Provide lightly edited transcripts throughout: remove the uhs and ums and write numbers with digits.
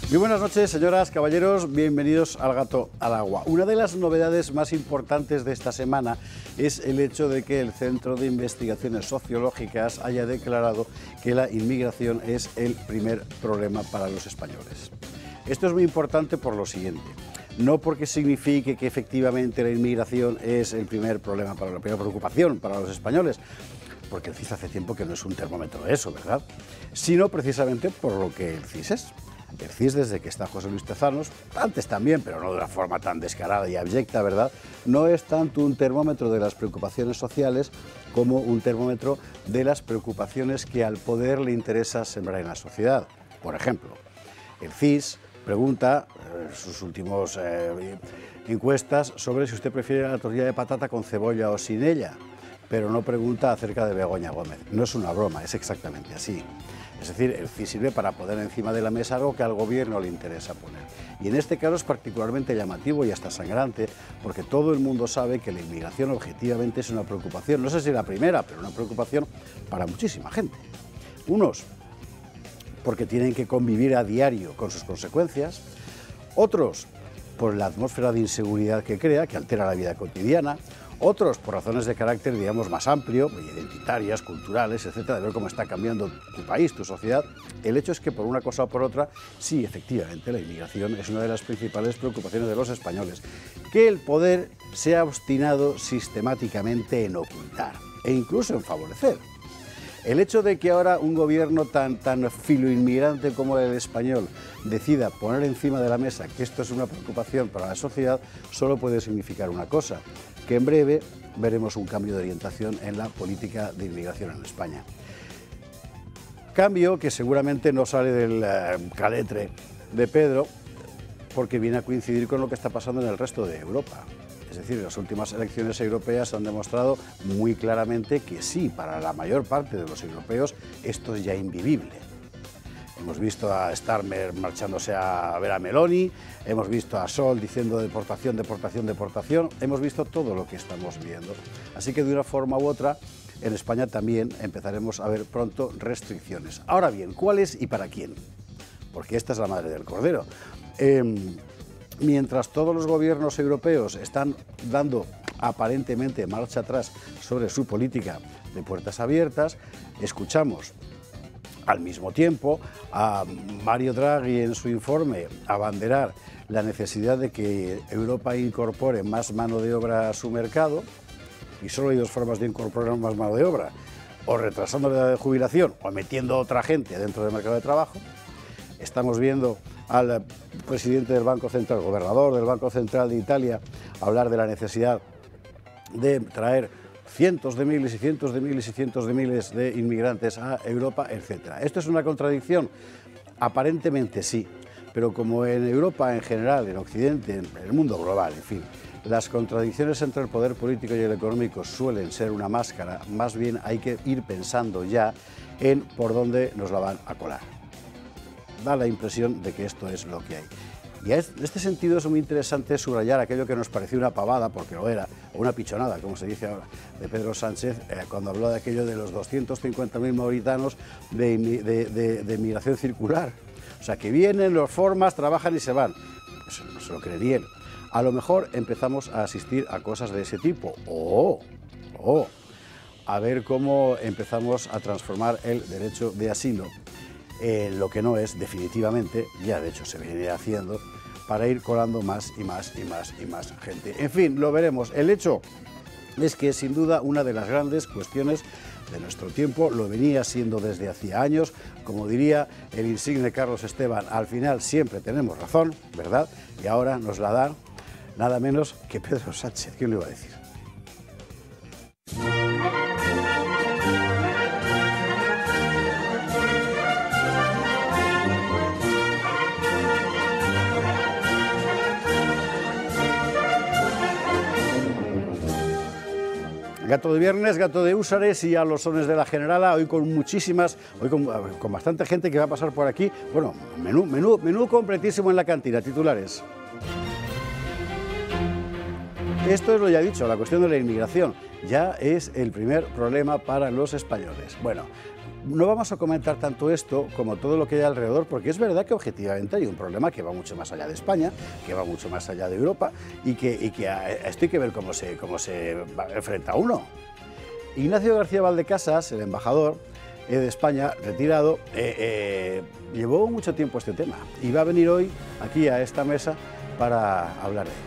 Muy buenas noches, señoras, caballeros, bienvenidos al Gato al Agua. Una de las novedades más importantes de esta semana es el hecho de que el Centro de Investigaciones Sociológicas haya declarado que la inmigración es el primer problema para los españoles. Esto es muy importante por lo siguiente. No porque signifique que efectivamente la inmigración es el primer problema, la primera preocupación para los españoles, porque el CIS hace tiempo que no es un termómetro de eso, ¿verdad? Sino precisamente por lo que el CIS es. El CIS, desde que está José Luis Tezanos, antes también, pero no de una forma tan descarada y abyecta, ¿verdad?, no es tanto un termómetro de las preocupaciones sociales como un termómetro de las preocupaciones que al poder le interesa sembrar en la sociedad. Por ejemplo, el CIS pregunta en sus últimas encuestas sobre si usted prefiere la tortilla de patata con cebolla o sin ella, pero no pregunta acerca de Begoña Gómez. No es una broma, es exactamente así. Es decir, el CIS sirve para poner encima de la mesa algo que al gobierno le interesa poner. Y en este caso es particularmente llamativo y hasta sangrante, porque todo el mundo sabe que la inmigración objetivamente es una preocupación, no sé si la primera, pero una preocupación para muchísima gente. Unos, porque tienen que convivir a diario con sus consecuencias. Otros, por la atmósfera de inseguridad que crea, que altera la vida cotidiana. Otros, por razones de carácter, digamos, más amplio, identitarias, culturales, etcétera, de ver cómo está cambiando tu país, tu sociedad. El hecho es que, por una cosa o por otra, sí, efectivamente, la inmigración es una de las principales preocupaciones de los españoles, que el poder se ha obstinado sistemáticamente en ocultar e incluso en favorecer. El hecho de que ahora un gobierno tan filoinmigrante como el español decida poner encima de la mesa que esto es una preocupación para la sociedad solo puede significar una cosa, que en breve veremos un cambio de orientación en la política de inmigración en España. Cambio que seguramente no sale del caletre de Pedro, porque viene a coincidir con lo que está pasando en el resto de Europa. Es decir, las últimas elecciones europeas han demostrado muy claramente que sí, para la mayor parte de los europeos esto es ya invivible. Hemos visto a Starmer marchándose a ver a Meloni, hemos visto a Sol diciendo deportación, deportación, deportación, hemos visto todo lo que estamos viendo. Así que de una forma u otra, en España también empezaremos a ver pronto restricciones. Ahora bien, ¿cuáles y para quién? Porque esta es la madre del cordero. Mientras todos los gobiernos europeos están dando aparentemente marcha atrás sobre su política de puertas abiertas, escuchamos al mismo tiempo a Mario Draghi en su informe abanderar la necesidad de que Europa incorpore más mano de obra a su mercado, y solo hay dos formas de incorporar más mano de obra, o retrasando la edad de jubilación o metiendo otra gente dentro del mercado de trabajo. Estamos viendo al presidente del Banco Central, gobernador del Banco Central de Italia, hablar de la necesidad de traer cientos de miles y cientos de miles y cientos de miles de inmigrantes a Europa, etc. ¿Esto es una contradicción? Aparentemente sí, pero como en Europa en general, en Occidente, en el mundo global, en fin, las contradicciones entre el poder político y el económico suelen ser una máscara, más bien hay que ir pensando ya en por dónde nos la van a colar. Da la impresión de que esto es lo que hay. Y en este sentido es muy interesante subrayar aquello que nos pareció una pavada, porque lo era, o una pichonada, como se dice ahora, de Pedro Sánchez, cuando habló de aquello de los 250.000 mauritanos de migración circular. O sea, que vienen, los formas, trabajan y se van. Pues no se lo cree ni él. A lo mejor empezamos a asistir a cosas de ese tipo. A ver cómo empezamos a transformar el derecho de asilo lo que no es definitivamente, ya de hecho se viene haciendo, para ir colando más y más y más y más gente. En fin, lo veremos. El hecho es que sin duda una de las grandes cuestiones de nuestro tiempo, lo venía siendo desde hacía años, como diría el insigne Carlos Esteban, al final siempre tenemos razón, ¿verdad? Y ahora nos la da nada menos que Pedro Sánchez. ¿Quién lo iba a decir? Gato de viernes, gato de húsares y a los sones de la Generala, hoy con muchísimas, hoy con bastante gente que va a pasar por aquí. Bueno, menú completísimo en la cantina, titulares. Esto es lo ya dicho, la cuestión de la inmigración ya es el primer problema para los españoles. Bueno, no vamos a comentar tanto esto como todo lo que hay alrededor, porque es verdad que objetivamente hay un problema que va mucho más allá de España, que va mucho más allá de Europa, y que a esto hay que ver cómo se enfrenta uno. Ignacio García Valdecasas, el embajador de España, retirado, llevó mucho tiempo este tema y va a venir hoy aquí a esta mesa para hablar de ello.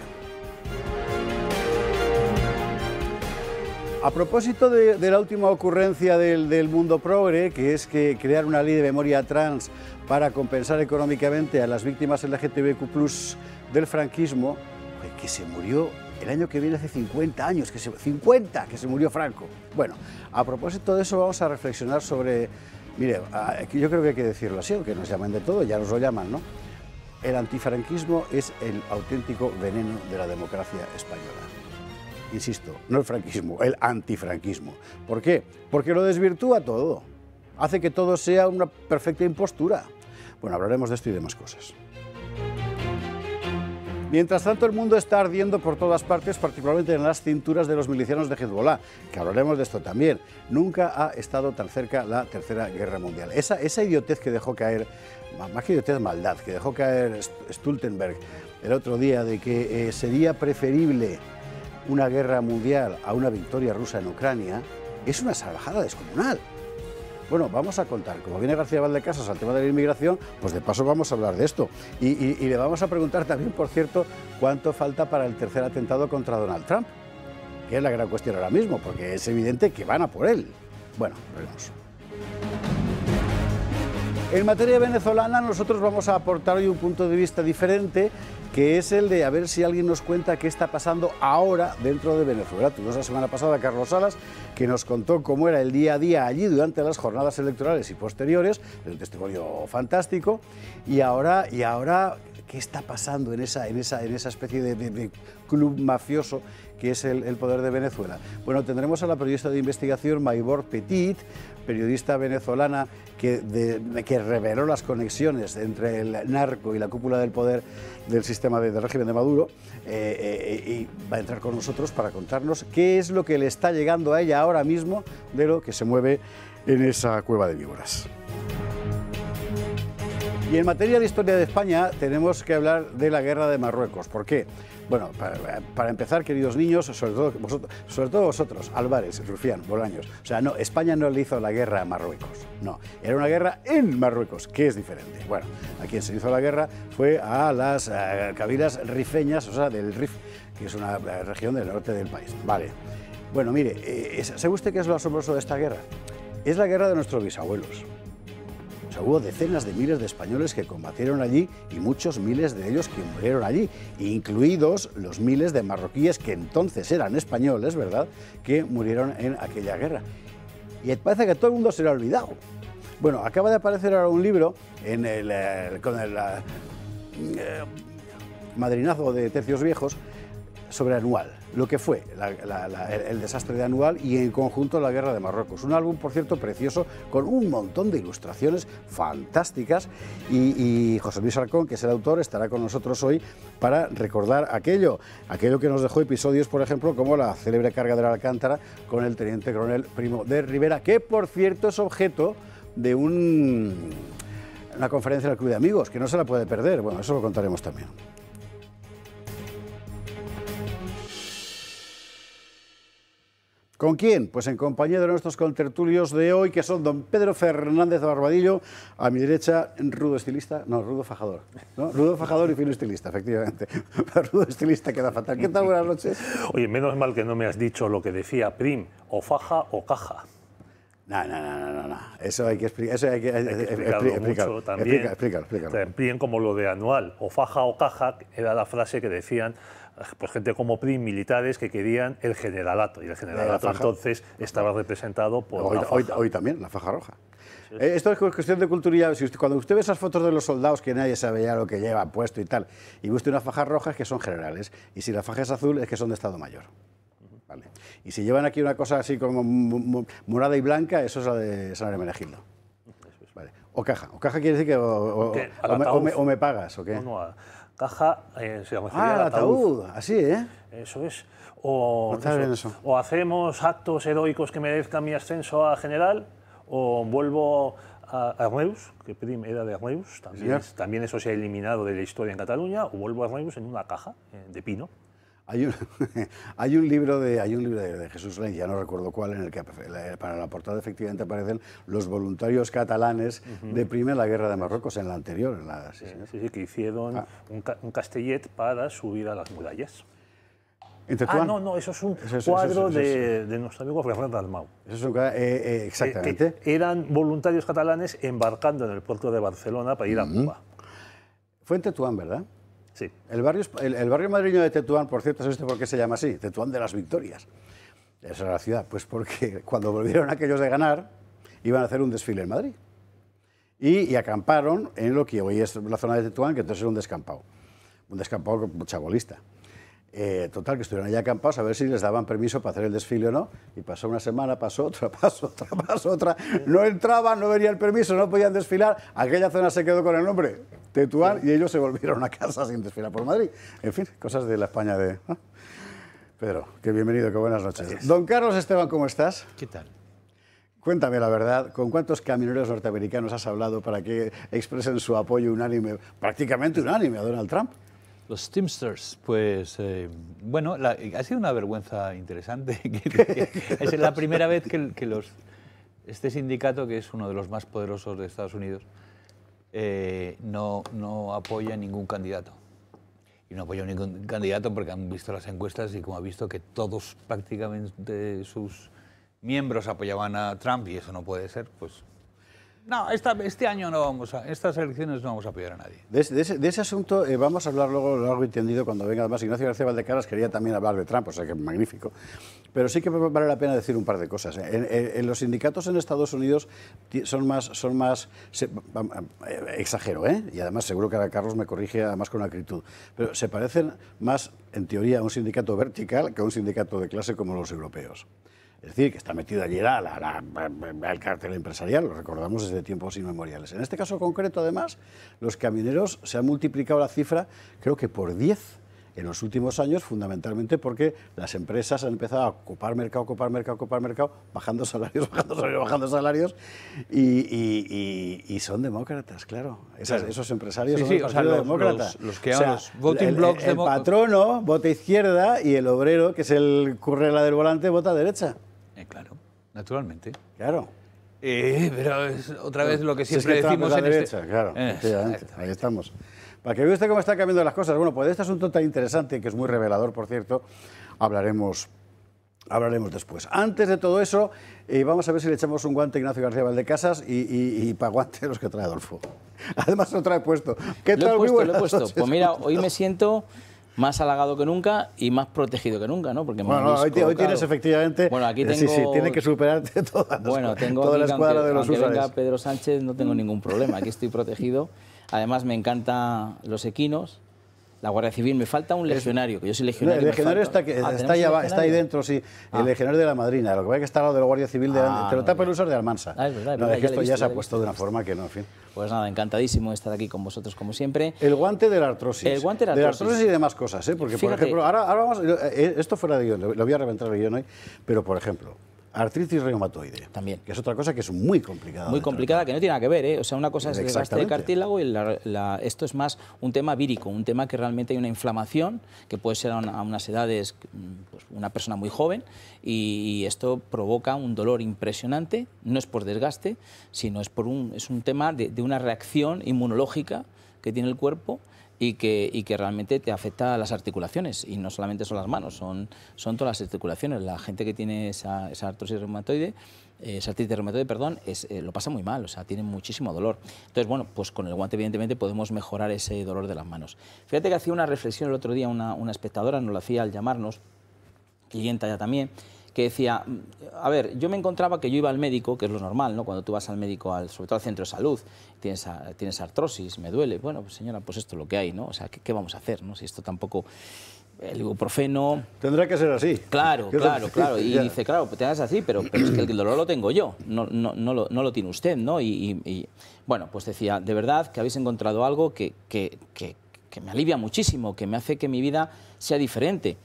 A propósito de la última ocurrencia del mundo progre, que es que crear una ley de memoria trans para compensar económicamente a las víctimas LGTBQ+ del franquismo, que se murió el año que viene hace 50 años, que se murió Franco. Bueno, a propósito de eso vamos a reflexionar sobre, mire, yo creo que hay que decirlo así, aunque nos llaman de todo, ya nos lo llaman, ¿no? El antifranquismo es el auténtico veneno de la democracia española. Insisto, no el franquismo, el antifranquismo. ¿Por qué? Porque lo desvirtúa todo, hace que todo sea una perfecta impostura. Bueno, hablaremos de esto y de más cosas. Mientras tanto, el mundo está ardiendo por todas partes, particularmente en las cinturas de los milicianos de Hezbollah, que hablaremos de esto también. Nunca ha estado tan cerca la Tercera Guerra Mundial. Esa idiotez que dejó caer, más que idiotez, maldad, que dejó caer Stoltenberg el otro día de que sería preferible una guerra mundial a una victoria rusa en Ucrania, es una salvajada descomunal. Bueno, vamos a contar, como viene García Valdecasas al tema de la inmigración, pues de paso vamos a hablar de esto. Y le vamos a preguntar también, por cierto, cuánto falta para el tercer atentado contra Donald Trump, que es la gran cuestión ahora mismo, porque es evidente que van a por él. Bueno, veremos. En materia venezolana, nosotros vamos a aportar hoy un punto de vista diferente, que es el de a ver si alguien nos cuenta qué está pasando ahora dentro de Venezuela. Tuvimos la semana pasada a Carlos Salas, que nos contó cómo era el día a día allí durante las jornadas electorales y posteriores, un testimonio fantástico, y ahora qué está pasando en esa especie de club mafioso que es el poder de Venezuela. Bueno, tendremos a la periodista de investigación Maybor Petit, periodista venezolana que reveló las conexiones entre el narco y la cúpula del poder del sistema del régimen de Maduro, y va a entrar con nosotros para contarnos qué es lo que le está llegando a ella ahora mismo de lo que se mueve en esa cueva de víboras. Y en materia de historia de España tenemos que hablar de la guerra de Marruecos. ¿Por qué? Bueno, para empezar, queridos niños, sobre todo vosotros, Álvarez, Rufián, Bolaños, o sea, no, España no le hizo la guerra a Marruecos, no, era una guerra en Marruecos, que es diferente. Bueno, a quien se hizo la guerra fue a las cabilas rifeñas, o sea, del Rif, que es una región del norte del país. Vale, bueno, mire, ¿sabe usted qué es lo asombroso de esta guerra? Es la guerra de nuestros bisabuelos. O sea, hubo decenas de miles de españoles que combatieron allí y muchos miles de ellos que murieron allí, incluidos los miles de marroquíes que entonces eran españoles, ¿verdad?, que murieron en aquella guerra. Y parece que todo el mundo se lo ha olvidado. Bueno, acaba de aparecer ahora un libro con el madrinazo de Tercios Viejos sobre Anual, lo que fue el desastre de Anual y en conjunto la guerra de Marruecos. Un álbum, por cierto, precioso, con un montón de ilustraciones fantásticas, y José Luis Arcón, que es el autor, estará con nosotros hoy para recordar aquello que nos dejó episodios, por ejemplo, como la célebre carga de la Alcántara con el teniente coronel Primo de Rivera, que por cierto es objeto de una conferencia del Club de Amigos, que no se la puede perder. Bueno, eso lo contaremos también. ¿Con quién? Pues en compañía de nuestros contertulios de hoy, que son don Pedro Fernández Barbadillo, a mi derecha, rudo fajador, ¿no? Rudo fajador y fino estilista, efectivamente. Rudo estilista queda fatal. ¿Qué tal? Buenas noches. Oye, menos mal que no me has dicho lo que decía Prim, o faja o caja. No. Eso hay que explicarlo también. Explícalo. También como lo de Anual, o faja o caja, era la frase que decían pues gente como Prim, militares que querían el generalato, y el generalato entonces estaba representado por la faja. Hoy también, la faja roja. Sí. Esto es cuestión de cultura. Cuando usted ve esas fotos de los soldados que nadie sabe ya lo que llevan puesto y tal, y ve usted una faja roja, es que son generales, y si la faja es azul es que son de Estado Mayor. Vale. Y si llevan aquí una cosa así como morada y blanca, eso es la de San Hermenegildo. Vale. O caja. O caja quiere decir que o me pagas, ¿o qué? No, caja se llama ataúd. Así, ¿eh? Eso es. O hacemos actos heroicos que merezcan mi ascenso a general, o vuelvo a Reus, que Prim era de Reus, también eso se ha eliminado de la historia en Cataluña, o vuelvo a Reus en una caja de pino. Hay un libro de Jesús Lenz, ya no recuerdo cuál, en el que para la portada efectivamente aparecen los voluntarios catalanes de Prim en la guerra de Marruecos, en la anterior. Sí, que hicieron un castellet para subir a las murallas. No, eso es un cuadro de nuestro amigo Ferran Dalmau. Exactamente. Eran voluntarios catalanes embarcando en el puerto de Barcelona para ir a Cuba. Fue en Tetuán, ¿verdad? Sí. El barrio madrileño de Tetuán, por cierto, ¿sabes por qué se llama así? Tetuán de las Victorias. Esa era la ciudad. Pues porque cuando volvieron aquellos de ganar, iban a hacer un desfile en Madrid. Y acamparon en lo que hoy es la zona de Tetuán, que entonces era un descampado chabolista. Total, que estuvieron allí acampados a ver si les daban permiso para hacer el desfile o no. Y pasó una semana, pasó otra. No entraban, no venía el permiso, no podían desfilar. Aquella zona se quedó con el nombre Tetuán y ellos se volvieron a casa sin desfilar por Madrid. En fin, cosas de la España de... Pedro, qué bienvenido, qué buenas noches. Gracias. Don Carlos Esteban, ¿cómo estás? ¿Qué tal? Cuéntame la verdad, ¿con cuántos camioneros norteamericanos has hablado para que expresen su apoyo unánime, prácticamente unánime, a Donald Trump? Los Teamsters, pues, bueno, ha sido una vergüenza interesante. Es la primera vez que este sindicato, que es uno de los más poderosos de Estados Unidos, no apoya a ningún candidato. Y no apoya a ningún candidato porque han visto las encuestas y como ha visto que todos prácticamente sus miembros apoyaban a Trump y eso no puede ser, pues... No, este año estas elecciones no vamos a apoyar a nadie. De ese asunto vamos a hablar luego largo y tendido cuando venga. Además, Ignacio García Valdecaras quería también hablar de Trump, o sea que magnífico. Pero sí que vale la pena decir un par de cosas. En los sindicatos en Estados Unidos son más exagero, y además seguro que ahora Carlos me corrige además con acritud, pero se parecen más, en teoría, a un sindicato vertical que a un sindicato de clase como los europeos. Es decir, que está metido allí el cártel empresarial, lo recordamos desde tiempos inmemoriales. En este caso concreto, además, los camioneros se han multiplicado la cifra, creo que por 10 en los últimos años, fundamentalmente porque las empresas han empezado a copar mercado, bajando salarios, y son demócratas, claro. Esos empresarios son demócratas. Los que llaman los voting blocks. El patrono vota izquierda y el obrero, que es el currela del volante, vota derecha. Claro, naturalmente. Claro. Pero es otra vez lo que siempre decimos en derecha, claro, ahí estamos. Para que vea usted cómo están cambiando las cosas. Bueno, pues de este asunto tan interesante, que es muy revelador, por cierto, hablaremos después. Antes de todo eso, vamos a ver si le echamos un guante a Ignacio García Valdecasas y para guante los que trae Adolfo. Además lo trae puesto. ¿Qué tal? Lo he puesto. Pues mira, hoy me siento más halagado que nunca y más protegido que nunca, ¿no? Porque hoy tienes efectivamente... Bueno, aquí tengo... Sí, tiene que superarte toda la escuadra de los usuarios. Aunque venga Pedro Sánchez, no tengo ningún problema. Aquí estoy protegido. Además, me encantan los equinos. La Guardia Civil, me falta un legionario, que yo soy legionario. El legionario está ahí dentro, sí. El legionario de la Madrina. Lo que pasa es que está al lado de la Guardia Civil, te lo tapa el uso de Almansa. Es verdad, no, es que esto ya se ha puesto de una forma que no, en fin. Pues nada, encantadísimo de estar aquí con vosotros, como siempre. El guante de la artrosis. El guante de la artrosis y demás cosas, porque, fíjate, por ejemplo, ahora vamos... Esto fuera de guión, lo voy a reventar el guión hoy, pero, por ejemplo... Artritis reumatoide. También. Que es otra cosa que es muy complicada. Muy complicada, que no tiene nada que ver, O sea, una cosa es el desgaste de cartílago y esto es más un tema vírico, un tema que realmente hay una inflamación, que puede ser a unas edades, pues, una persona muy joven, y esto provoca un dolor impresionante, no es por desgaste, sino es un tema de una reacción inmunológica que tiene el cuerpo, y que realmente te afecta a las articulaciones, y no solamente son las manos, son todas las articulaciones. La gente que tiene esa artritis reumatoide, lo pasa muy mal, o sea, tiene muchísimo dolor. Entonces, bueno, pues con el guante evidentemente podemos mejorar ese dolor de las manos. Fíjate que hacía una reflexión el otro día una espectadora, nos lo hacía al llamarnos, clienta ya también, que decía, a ver, yo me encontraba que yo iba al médico, que es lo normal, ¿no? Cuando tú vas al médico, sobre todo al centro de salud, tienes artrosis, me duele, bueno, pues señora, pues esto es lo que hay, ¿no? O sea, ¿qué vamos a hacer, no? Si esto tampoco... El ibuprofeno... Tendrá que ser así. Claro. Y dice, claro, pues te das así, pero es que el dolor lo tengo yo, no lo tiene usted, ¿no? Y bueno, pues decía, de verdad que habéis encontrado algo que me alivia muchísimo, que me hace que mi vida sea diferente.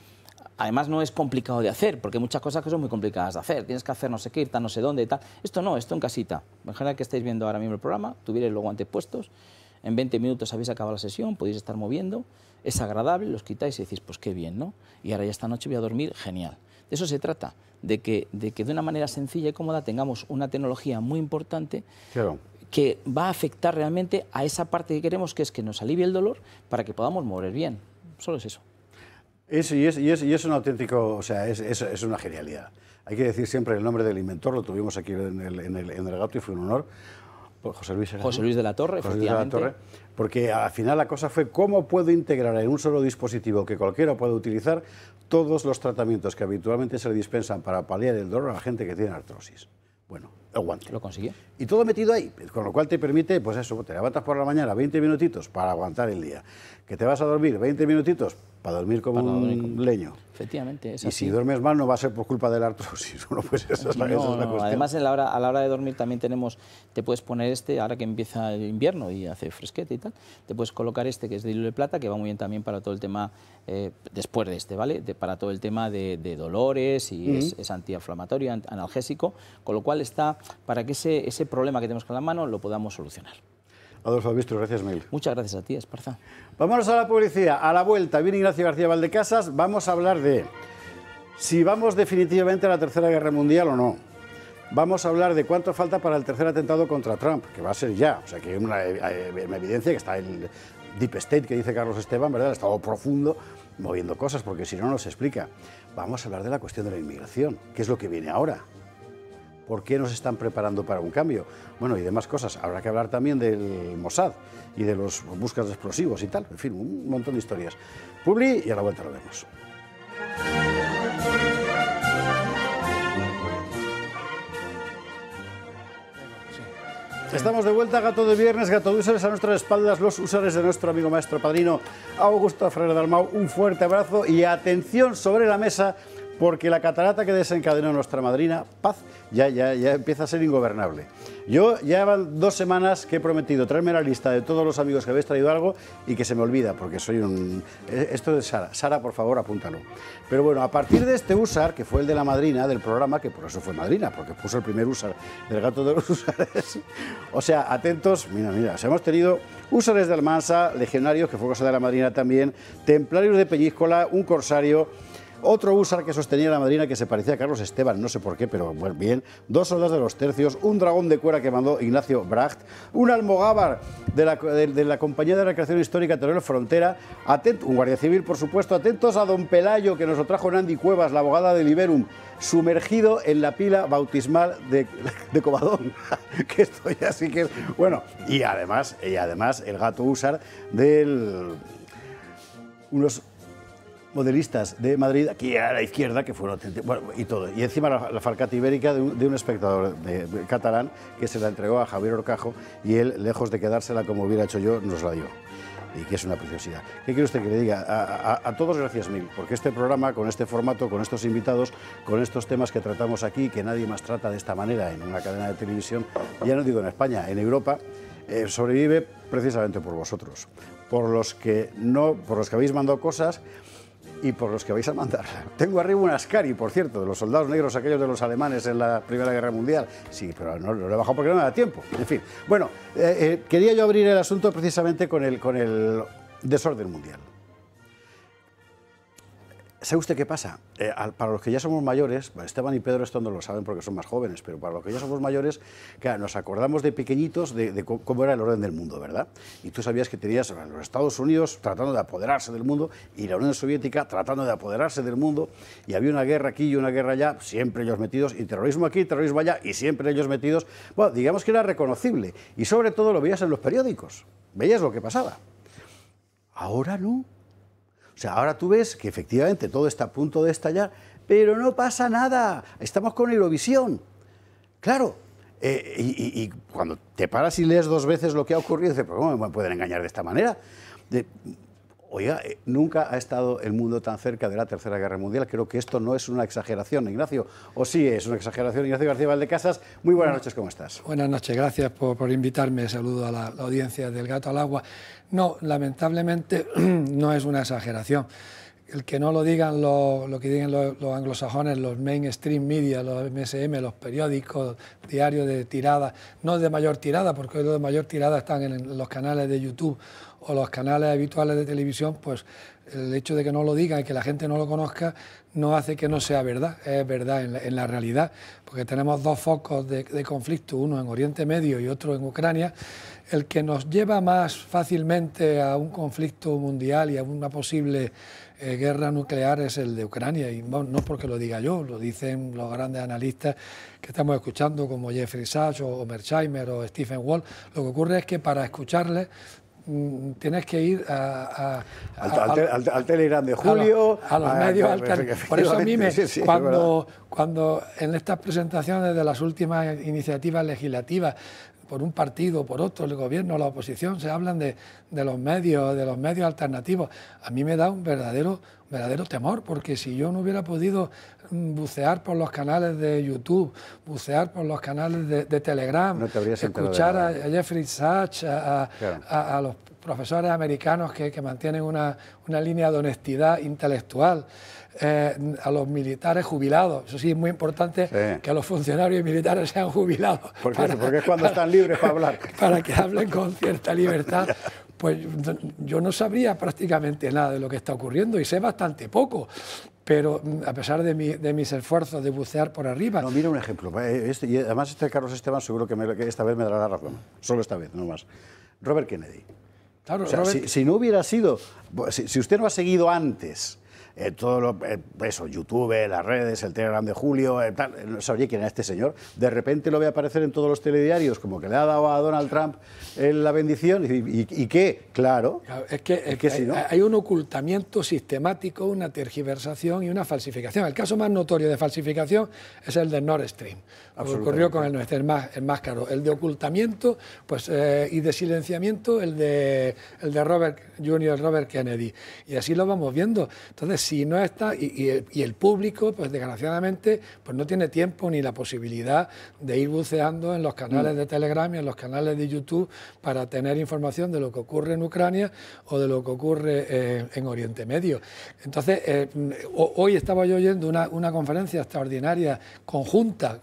Además no es complicado de hacer, porque hay muchas cosas que son muy complicadas de hacer. Tienes que hacer no sé qué, ir no sé dónde y tal. Esto no, esto en casita. Imagina que estáis viendo ahora mismo el programa, tuvierais los guantes puestos, en 20 minutos habéis acabado la sesión, podéis estar moviendo, es agradable, los quitáis y decís, pues qué bien, ¿no? Y ahora ya esta noche voy a dormir, genial. De eso se trata, de que de una manera sencilla y cómoda tengamos una tecnología muy importante, claro, que va a afectar realmente a esa parte que queremos, que es que nos alivie el dolor para que podamos mover bien. Solo es eso. Y es un auténtico, o sea, es una genialidad. Hay que decir siempre el nombre del inventor, lo tuvimos aquí en el Gato y fue un honor. José Luis de la Torre, efectivamente. Porque al final la cosa fue cómo puedo integrar en un solo dispositivo que cualquiera pueda utilizar todos los tratamientos que habitualmente se le dispensan para paliar el dolor a la gente que tiene artrosis. Bueno, el guante. Lo consiguió. Y todo metido ahí, con lo cual te permite, pues eso, te levantas por la mañana 20 minutitos para aguantar el día, que te vas a dormir 20 minutitos para dormir como un leño. Efectivamente, es y así. Si duermes mal no va a ser por culpa de la artrosis. Bueno, pues esa es la cuestión. Además, a la hora de dormir también te puedes poner ahora que empieza el invierno y hace fresquete y tal, te puedes colocar que es de hilo de plata, que va muy bien también para todo el tema, después de ¿vale? Para todo el tema de dolores y es antiinflamatorio, analgésico, con lo cual está para que ese problema que tenemos con la mano lo podamos solucionar. Adolfo Albistro, gracias mil. Muchas gracias a ti, Esparza. Vámonos a la publicidad. A la vuelta viene Ignacio García Valdecasas. Vamos a hablar de si vamos definitivamente a la Tercera Guerra Mundial o no. Vamos a hablar de cuánto falta para el tercer atentado contra Trump, que va a ser ya. O sea, que hay una evidencia que está el Deep State, que dice Carlos Esteban, ¿verdad? El estado profundo, moviendo cosas, porque si no, no se explica. Vamos a hablar de la cuestión de la inmigración. ¿Qué es lo que viene ahora? ¿Por qué nos están preparando para un cambio? Bueno, y demás cosas. Habrá que hablar también del Mossad y de los buscas de explosivos y tal. En fin, un montón de historias. Publi y a la vuelta lo vemos. Estamos de vuelta, Gato de Viernes, Gato de Usares a nuestras espaldas, los usares de nuestro amigo maestro padrino Augusto Ferrer Dalmau. Un fuerte abrazo y atención sobre la mesa, porque la catarata que desencadenó nuestra madrina, Paz, ya empieza a ser ingobernable. Yo ya van 2 semanas que he prometido traerme la lista de todos los amigos que habéis traído algo y que se me olvida, porque soy un... Esto es de Sara. Sara, por favor, apúntalo. Pero bueno, a partir de este usar, que fue el de la madrina del programa, que por eso fue madrina, porque puso el primer usar del Gato de los Usares. O sea, atentos, mira, o sea, hemos tenido usares de Almansa, legionarios, que fue cosa de la madrina también, templarios de Peñíscola, un corsario, otro húsar que sostenía la madrina que se parecía a Carlos Esteban, no sé por qué, pero bueno, bien, 2 soldados de los tercios, un dragón de cuera que mandó Ignacio Bracht, un almogávar de la Compañía de Recreación Histórica Teruel Frontera, un guardia civil, por supuesto, atentos a don Pelayo, que nos lo trajo Nandi Cuevas, la abogada de Liberum, sumergido en la pila bautismal de Covadonga, que esto ya sí que es... Bueno, y además el gato húsar unos modelistas de Madrid, aquí a la izquierda, que fueron bueno, y todo. Y encima la falcata ibérica de un espectador catalán que se la entregó a Javier Horcajo y él, lejos de quedársela como hubiera hecho yo, nos la dio. Y que es una preciosidad. ¿Qué quiere usted que le diga? A todos gracias mil, porque este programa, con este formato, con estos invitados, con estos temas que tratamos aquí, que nadie más trata de esta manera en una cadena de televisión, ya no digo en España, en Europa, sobrevive precisamente por vosotros, por los que habéis mandado cosas y por los que vais a mandar. Tengo arriba un Ascari, por cierto, de los soldados negros aquellos de los alemanes en la Primera Guerra Mundial. Sí, pero no lo he bajado porque no me da tiempo. En fin, bueno, quería yo abrir el asunto precisamente con el desorden mundial. ¿Sabe usted qué pasa? Para los que ya somos mayores, Esteban y Pedro esto no lo saben porque son más jóvenes, pero para los que ya somos mayores, claro, nos acordamos de pequeñitos de cómo era el orden del mundo, ¿verdad? Y tú sabías que tenías a los Estados Unidos tratando de apoderarse del mundo y la Unión Soviética tratando de apoderarse del mundo, y había una guerra aquí y una guerra allá, siempre ellos metidos, y terrorismo aquí, terrorismo allá, y siempre ellos metidos. Bueno, digamos que era reconocible, y sobre todo lo veías en los periódicos, veías lo que pasaba. Ahora no. O sea, ahora tú ves que efectivamente todo está a punto de estallar, pero no pasa nada. Estamos con Eurovisión. Claro. Y cuando te paras y lees 2 veces lo que ha ocurrido, dices, ¿pero cómo me pueden engañar de esta manera? Oiga, nunca ha estado el mundo tan cerca de la Tercera Guerra Mundial. Creo que esto no es una exageración, Ignacio. ¿O sí es una exageración? Ignacio García Valdecasas, muy buenas noches, ¿cómo estás? Buenas noches, gracias por invitarme. Saludo a la audiencia del Gato al Agua. No, lamentablemente no es una exageración. el que no lo digan lo que digan los anglosajones, los mainstream media, los MSM, los periódicos, diarios de tirada, no de mayor tirada, porque los de mayor tirada están en los canales de YouTube o los canales habituales de televisión, pues el hecho de que no lo digan y que la gente no lo conozca no hace que no sea verdad, es verdad en la realidad, porque tenemos dos focos de conflicto, uno en Oriente Medio y otro en Ucrania. El que nos lleva más fácilmente a un conflicto mundial y a una posible guerra nuclear es el de Ucrania, y no porque lo diga yo, lo dicen los grandes analistas que estamos escuchando, como Jeffrey Sachs o Mersheimer o Stephen Wall. Lo que ocurre es que para escucharles tienes que ir al Telegram de Julio, a los medios alternativos. Por eso a mí cuando en estas presentaciones de las últimas iniciativas legislativas, por un partido, por otro, el gobierno, la oposición, se hablan de los medios alternativos, a mí me da un verdadero temor, porque si yo no hubiera podido bucear por los canales de YouTube, bucear por los canales de Telegram, no escuchar a Jeffrey Sachs, a los profesores americanos que mantienen una línea de honestidad intelectual, a los militares jubilados. Eso sí, es muy importante que los funcionarios militares sean jubilados. Porque es cuando están libres para hablar. Para que hablen con cierta libertad. Pues yo no sabría prácticamente nada de lo que está ocurriendo y sé bastante poco, pero a pesar de mis esfuerzos de bucear por arriba... No, mira un ejemplo, y además Carlos Esteban seguro que esta vez me dará la razón, solo esta vez, no más. Robert Kennedy. Claro, o sea, si no hubiera sido, si usted no ha seguido antes todo eso, YouTube, las redes, el Telegram de Julio, no sabía quién era este señor, de repente lo ve aparecer en todos los telediarios como que le ha dado a Donald Trump la bendición y ¿qué? Claro, es que si no, hay un ocultamiento sistemático, una tergiversación y una falsificación. El caso más notorio de falsificación es el de Nord Stream, lo que ocurrió con el nuestro, el más claro. El de ocultamiento pues, y de silenciamiento, el de Robert Kennedy, y así lo vamos viendo. Entonces, si no está, y el público, pues desgraciadamente, pues no tiene tiempo ni la posibilidad de ir buceando en los canales de Telegram y en los canales de YouTube para tener información de lo que ocurre en Ucrania o de lo que ocurre en Oriente Medio. Entonces, hoy estaba yo oyendo una conferencia extraordinaria conjunta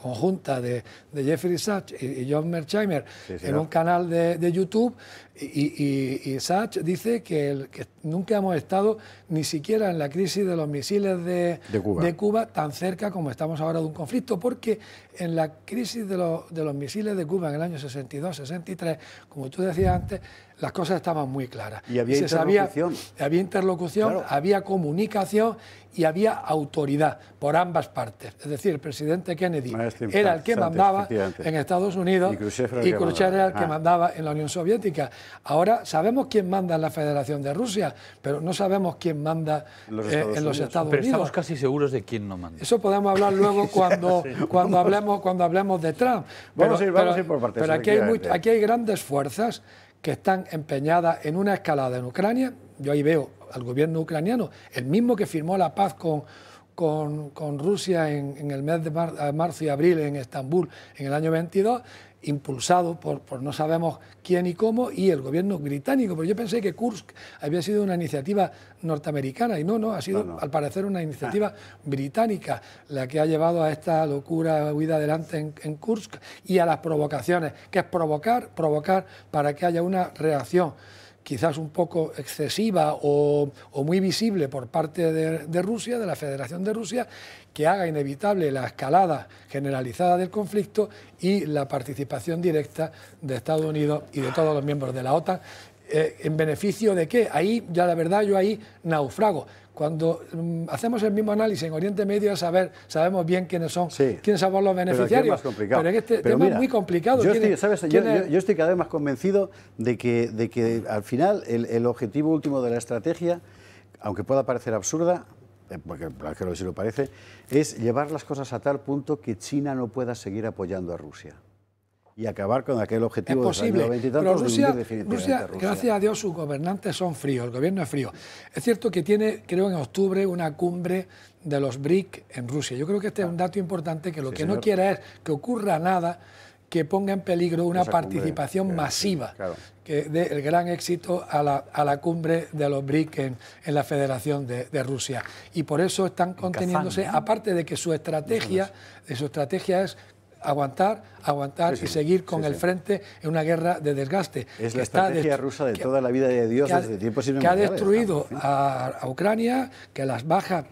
de Jeffrey Sachs y John Mersheimer en un canal de YouTube. Y Sachs dice que nunca hemos estado ni siquiera en la crisis de los misiles de Cuba tan cerca como estamos ahora de un conflicto, porque en la crisis de los misiles de Cuba en el año 62-63, como tú decías antes, las cosas estaban muy claras. Y había interlocución. Había interlocución, claro. Había comunicación y había autoridad por ambas partes. Es decir, el presidente Kennedy era el que mandaba en Estados Unidos y Khrushchev era el que mandaba en la Unión Soviética. Ahora sabemos quién manda en la Federación de Rusia, pero no sabemos quién manda en los Estados Unidos. Pero estamos casi seguros de quién no manda. Eso podemos hablar luego cuando hablemos de Trump. Vamos a ir por partes. Pero aquí hay grandes fuerzas que están empeñadas en una escalada en Ucrania. Yo ahí veo al gobierno ucraniano, el mismo que firmó la paz con Rusia en el mes de marzo y abril en Estambul en el año 22, impulsado por no sabemos quién y cómo, y el gobierno británico. Pero yo pensé que Kursk había sido una iniciativa norteamericana y no, ha sido al parecer una iniciativa británica la que ha llevado a esta locura huida adelante en Kursk y a las provocaciones, que es provocar para que haya una reacción quizás un poco excesiva o muy visible por parte de Rusia, de la Federación de Rusia, que haga inevitable la escalada generalizada del conflicto y la participación directa de Estados Unidos y de todos los miembros de la OTAN. ¿En beneficio de qué? Ahí, ya la verdad, yo ahí naufrago. Cuando hacemos el mismo análisis en Oriente Medio, sabemos bien quiénes son los beneficiarios. Pero este tema es muy complicado. Yo estoy cada vez más convencido de que al final el objetivo último de la estrategia, aunque pueda parecer absurda, porque claro, si lo parece, es llevar las cosas a tal punto que China no pueda seguir apoyando a Rusia y acabar con aquel objetivo de los años 20 y tantos. Pero Rusia, gracias a Dios, sus gobernantes son fríos, el gobierno es frío. Es cierto que tiene, creo, en octubre una cumbre de los BRIC en Rusia. Yo creo que este es un dato importante, que lo que no quiere es que ocurra nada que ponga en peligro una participación masiva. que dé el gran éxito a la cumbre de los BRIC en la Federación de Rusia. Y por eso están conteniéndose, aparte de que su estrategia es aguantar y seguir con el frente en una guerra de desgaste. Es la estrategia rusa de toda la vida de Dios desde tiempos inmemoriales. Que ha destruido a Ucrania, que las bajas,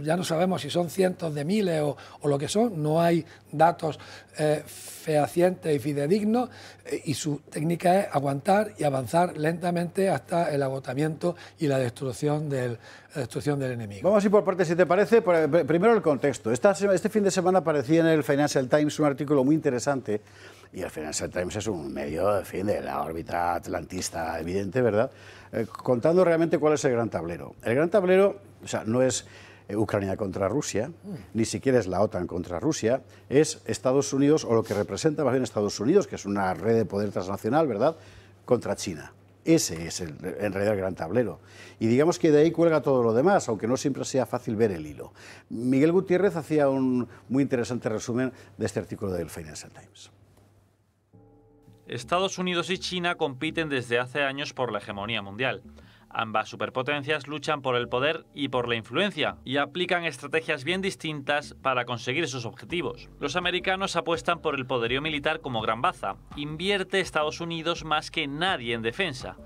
ya no sabemos si son cientos de miles o lo que son, no hay datos fehacientes y fidedignos, y su técnica es aguantar y avanzar lentamente hasta el agotamiento y la destrucción del enemigo. Vamos a ir por partes, si te parece. Primero el contexto. Este fin de semana aparecía en el Financial Times un artículo muy interesante, y el Financial Times es un medio, en fin, de la órbita atlantista evidente, ¿verdad? Contando realmente cuál es el gran tablero. El gran tablero, o sea, no es Ucrania contra Rusia, ni siquiera es la OTAN contra Rusia, es Estados Unidos, o lo que representa más bien Estados Unidos, que es una red de poder transnacional, ¿verdad?, contra China. Ese es en realidad el gran tablero. Y digamos que de ahí cuelga todo lo demás, aunque no siempre sea fácil ver el hilo. Miguel Gutiérrez hacía un muy interesante resumen de este artículo del Financial Times. Estados Unidos y China compiten desde hace años por la hegemonía mundial. Ambas superpotencias luchan por el poder y por la influencia y aplican estrategias bien distintas para conseguir sus objetivos. Los americanos apuestan por el poderío militar como gran baza. Invierte Estados Unidos más que nadie en defensa.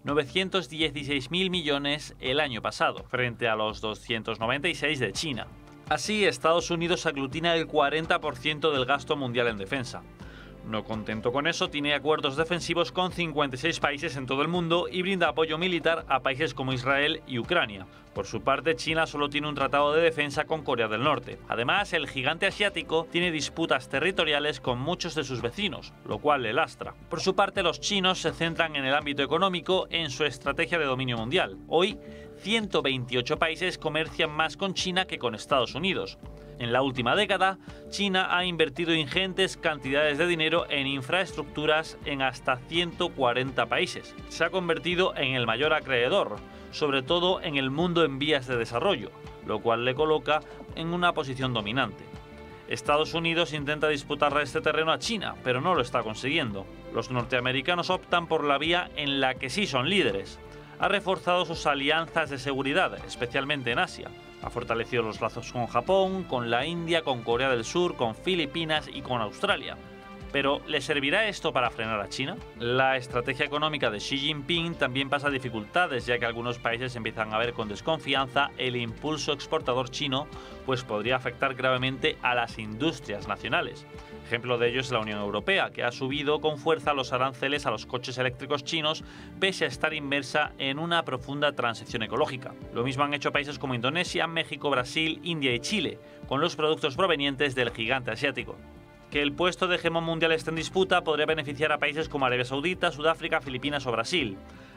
916.000 millones el año pasado, frente a los 296 de China. Así, Estados Unidos aglutina el 40% del gasto mundial en defensa. No contento con eso, tiene acuerdos defensivos con 56 países en todo el mundo y brinda apoyo militar a países como Israel y Ucrania. Por su parte, China solo tiene un tratado de defensa con Corea del Norte. Además, el gigante asiático tiene disputas territoriales con muchos de sus vecinos, lo cual le lastra. Por su parte, los chinos se centran en el ámbito económico en su estrategia de dominio mundial. Hoy, 128 países comercian más con China que con Estados Unidos. En la última década, China ha invertido ingentes cantidades de dinero en infraestructuras en hasta 140 países. Se ha convertido en el mayor acreedor, sobre todo en el mundo en vías de desarrollo, lo cual le coloca en una posición dominante. Estados Unidos intenta disputarle este terreno a China, pero no lo está consiguiendo. Los norteamericanos optan por la vía en la que sí son líderes. Ha reforzado sus alianzas de seguridad, especialmente en Asia. Ha fortalecido los lazos con Japón, con la India, con Corea del Sur, con Filipinas y con Australia. Pero, ¿le servirá esto para frenar a China? La estrategia económica de Xi Jinping también pasa dificultades, ya que algunos países empiezan a ver con desconfianza el impulso exportador chino, pues podría afectar gravemente a las industrias nacionales. Ejemplo de ello es la Unión Europea, que ha subido con fuerza los aranceles a los coches eléctricos chinos, pese a estar inmersa en una profunda transición ecológica. Lo mismo han hecho países como Indonesia, México, Brasil, India y Chile, con los productos provenientes del gigante asiático. Que el puesto de hegemón mundial esté en disputa podría beneficiar a países como Arabia Saudita, Sudáfrica, Filipinas o Brasil.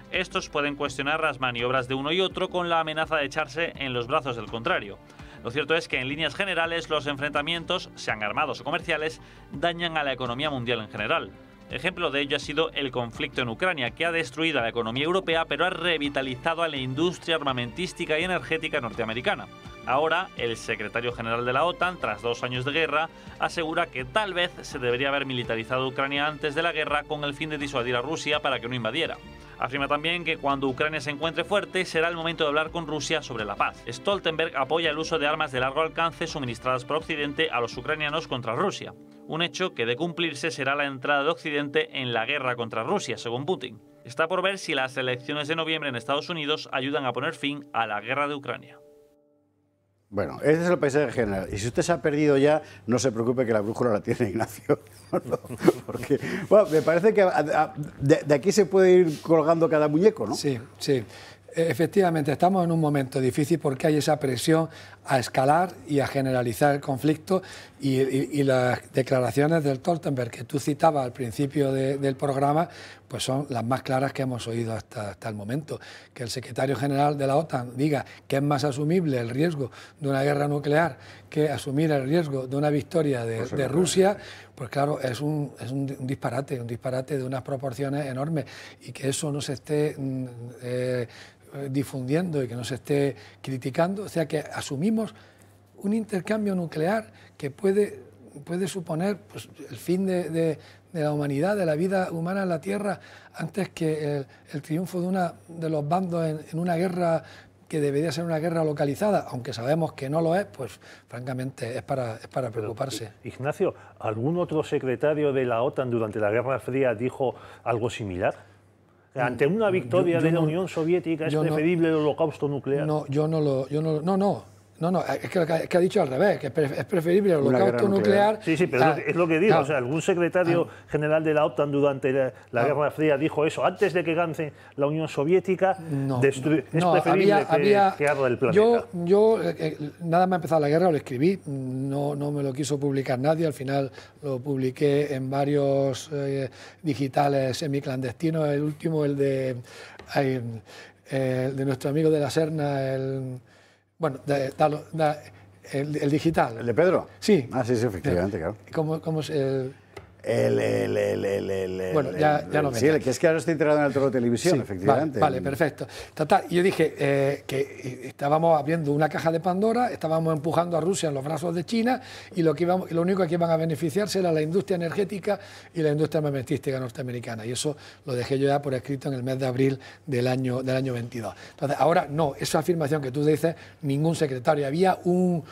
Estos pueden cuestionar las maniobras de uno y otro con la amenaza de echarse en los brazos del contrario. Lo cierto es que en líneas generales los enfrentamientos, sean armados o comerciales, dañan a la economía mundial en general. Ejemplo de ello ha sido el conflicto en Ucrania, que ha destruido a la economía europea pero ha revitalizado a la industria armamentística y energética norteamericana. Ahora, el secretario general de la OTAN, tras 2 años de guerra, asegura que tal vez se debería haber militarizado Ucrania antes de la guerra con el fin de disuadir a Rusia para que no invadiera. Afirma también que cuando Ucrania se encuentre fuerte será el momento de hablar con Rusia sobre la paz. Stoltenberg apoya el uso de armas de largo alcance suministradas por Occidente a los ucranianos contra Rusia. Un hecho que, de cumplirse, será la entrada de Occidente en la guerra contra Rusia, según Putin. Está por ver si las elecciones de noviembre en Estados Unidos ayudan a poner fin a la guerra de Ucrania. Bueno, ese es el paisaje general. Y si usted se ha perdido ya, no se preocupe que la brújula la tiene Ignacio. Porque, bueno, me parece que de aquí se puede ir colgando cada muñeco, ¿no? Sí, sí. Efectivamente, estamos en un momento difícil porque hay esa presión a escalar y a generalizar el conflicto y las declaraciones del Stoltenberg que tú citabas al principio del programa pues son las más claras que hemos oído hasta el momento. Que el secretario general de la OTAN diga que es más asumible el riesgo de una guerra nuclear que asumir el riesgo de una victoria de Rusia, pues claro, es un disparate de unas proporciones enormes, y que eso no se esté difundiendo y que no se esté criticando, o sea que asumimos un intercambio nuclear que puede suponer pues, el fin de de la humanidad, de la vida humana en la Tierra, antes que el triunfo de los bandos en una guerra que debería ser una guerra localizada, aunque sabemos que no lo es, pues francamente es para preocuparse. Pero, Ignacio, ¿algún otro secretario de la OTAN durante la Guerra Fría dijo algo similar? Ante una victoria de la Unión Soviética es preferible el holocausto nuclear. No, es que ha dicho al revés, que es preferible el holocausto nuclear. Sí, pero es lo que digo. O sea, algún secretario general de la OTAN durante la Guerra Fría dijo eso. Antes de que gane la Unión Soviética, es preferible que arda el planeta. Yo nada más empezar la guerra, lo escribí, no me lo quiso publicar nadie, al final lo publiqué en varios digitales semiclandestinos, el último, el de nuestro amigo de la Serna, bueno, el digital. ¿El de Pedro? Sí. Ah, sí, efectivamente, claro. ¿Cómo es el...? Bueno, ya no me... Sí, el que es que ahora está integrado en el Toro de Televisión, sí, efectivamente. Vale, perfecto. Total, yo dije que estábamos abriendo una caja de Pandora, estábamos empujando a Rusia en los brazos de China y lo único que iban a beneficiarse era la industria energética y la industria armamentística norteamericana. Y eso lo dejé yo ya por escrito en el mes de abril del año 22. Entonces, ahora no, esa afirmación que tú dices, ningún secretario. Había un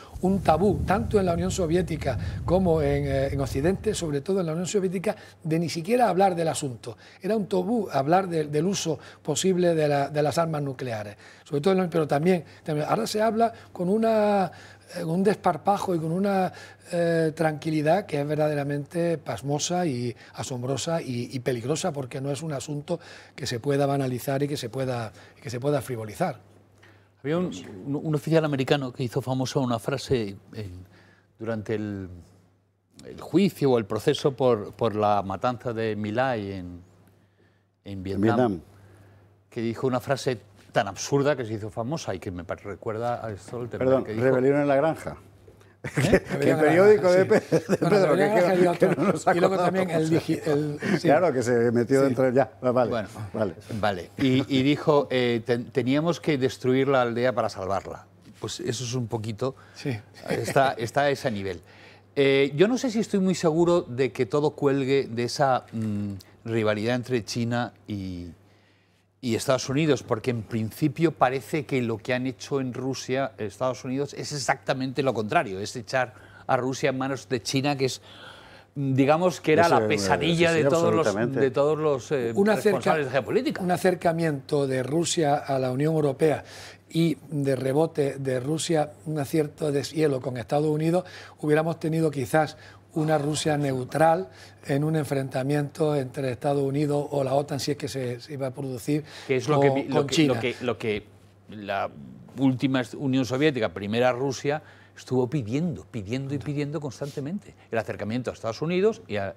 tabú, tanto en la Unión Soviética como en Occidente, sobre todo en la Unión Soviética, de ni siquiera hablar del asunto. Era un tabú hablar del uso posible de las armas nucleares. Sobre todo, pero también ahora se habla con un desparpajo y con una tranquilidad que es verdaderamente pasmosa y asombrosa y peligrosa, porque no es un asunto que se pueda banalizar y que se pueda frivolizar. Había un oficial americano que hizo famosa una frase durante el juicio o el proceso por la matanza de My Lai en Vietnam, que dijo una frase tan absurda que se hizo famosa y que me recuerda a esto. Perdón, que dijo, rebelión en la granja. Que el periódico de Pedro, que no nos y luego también sí. Claro, que se metió dentro ya. Vale. Y dijo, teníamos que destruir la aldea para salvarla. Pues eso es un poquito, sí. Está a ese nivel. Yo no sé si estoy muy seguro de que todo cuelgue de esa rivalidad entre China y Estados Unidos, porque en principio parece que lo que han hecho en Rusia, Estados Unidos, es exactamente lo contrario, es echar a Rusia en manos de China, que es, digamos, que era la pesadilla de todos los responsables de geopolítica. Un acercamiento de Rusia a la Unión Europea y de rebote de Rusia, un cierto deshielo con Estados Unidos, hubiéramos tenido quizás una Rusia neutral en un enfrentamiento entre Estados Unidos o la OTAN, si es que se iba a producir, que es con China. Lo que la última Unión Soviética, primera Rusia, estuvo pidiendo constantemente el acercamiento a Estados Unidos y a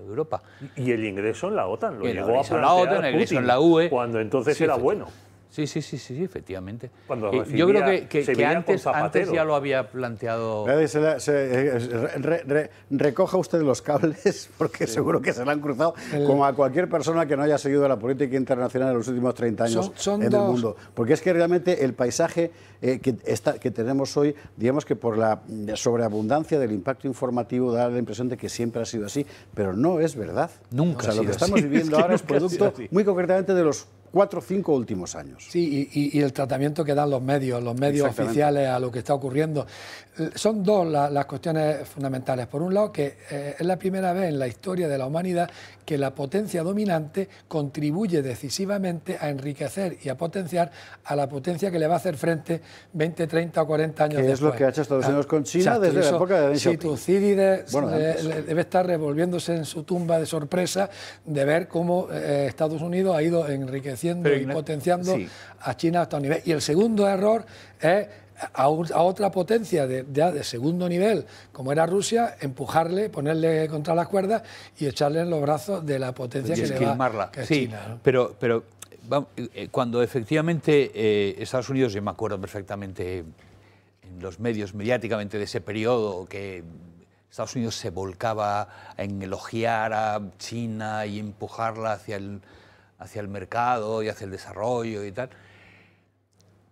Europa. Y el ingreso en la OTAN, lo llegó a plantear la OTAN, el ingreso en la UE, cuando entonces era bueno. Sí, efectivamente. Yo creo que antes ya lo había planteado. Recoja usted los cables, porque seguro que se le han cruzado como a cualquier persona que no haya seguido la política internacional en los últimos 30 años en el mundo. Porque es que realmente el paisaje que tenemos hoy, digamos que por la sobreabundancia del impacto informativo da la impresión de que siempre ha sido así, pero no es verdad. Nunca. O sea, lo que estamos viviendo ahora es producto muy concretamente de los 4 o 5 últimos años. Sí, y el tratamiento que dan los medios oficiales a lo que está ocurriendo. Son dos las cuestiones fundamentales. Por un lado, que es la primera vez en la historia de la humanidad que la potencia dominante contribuye decisivamente a enriquecer y a potenciar a la potencia que le va a hacer frente 20, 30 o 40 años después. Que es lo que ha hecho Estados Unidos con China desde la época de Deng Xiaoping. Tucídides debe estar revolviéndose en su tumba de sorpresa de ver cómo Estados Unidos ha ido enriqueciendo y potenciando a China hasta un nivel. Y el segundo error es a otra potencia de segundo nivel, como era Rusia, empujarle, ponerle contra las cuerdas y echarle en los brazos de la potencia que le va, que es China, ¿no? Pero cuando efectivamente Estados Unidos, yo me acuerdo perfectamente en los medios mediáticamente de ese periodo, que Estados Unidos se volcaba en elogiar a China y empujarla hacia el mercado y hacia el desarrollo y tal,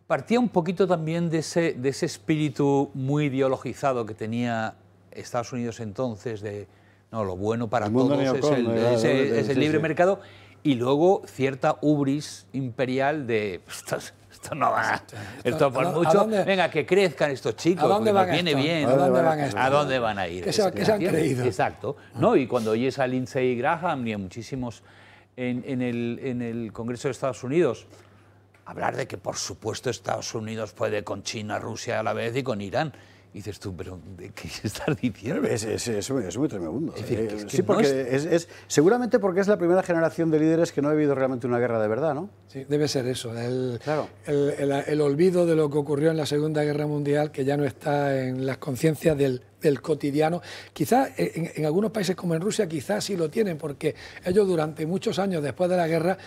partía un poquito también de ese espíritu muy ideologizado que tenía Estados Unidos entonces, de No, lo bueno para todos es el libre mercado y luego cierta ubris imperial de... Esto no va, esto por mucho, venga, que crezcan estos chicos, porque nos viene bien. ¿A dónde van a ir? ¿Qué se han creído? Exacto. ¿No? Y cuando oyes a Lindsey Graham y a muchísimos en el Congreso de Estados Unidos hablar de que, por supuesto, Estados Unidos puede con China, Rusia a la vez y con Irán. Y dices tú, ¿pero de qué estás diciendo? Es muy tremendo. Es decir, sí, porque seguramente porque es la primera generación de líderes que no ha habido realmente una guerra de verdad, ¿no? Sí, debe ser eso. El olvido de lo que ocurrió en la Segunda Guerra Mundial, que ya no está en las conciencias del cotidiano. Quizás en algunos países como en Rusia quizás sí lo tienen, porque ellos durante muchos años después de la guerra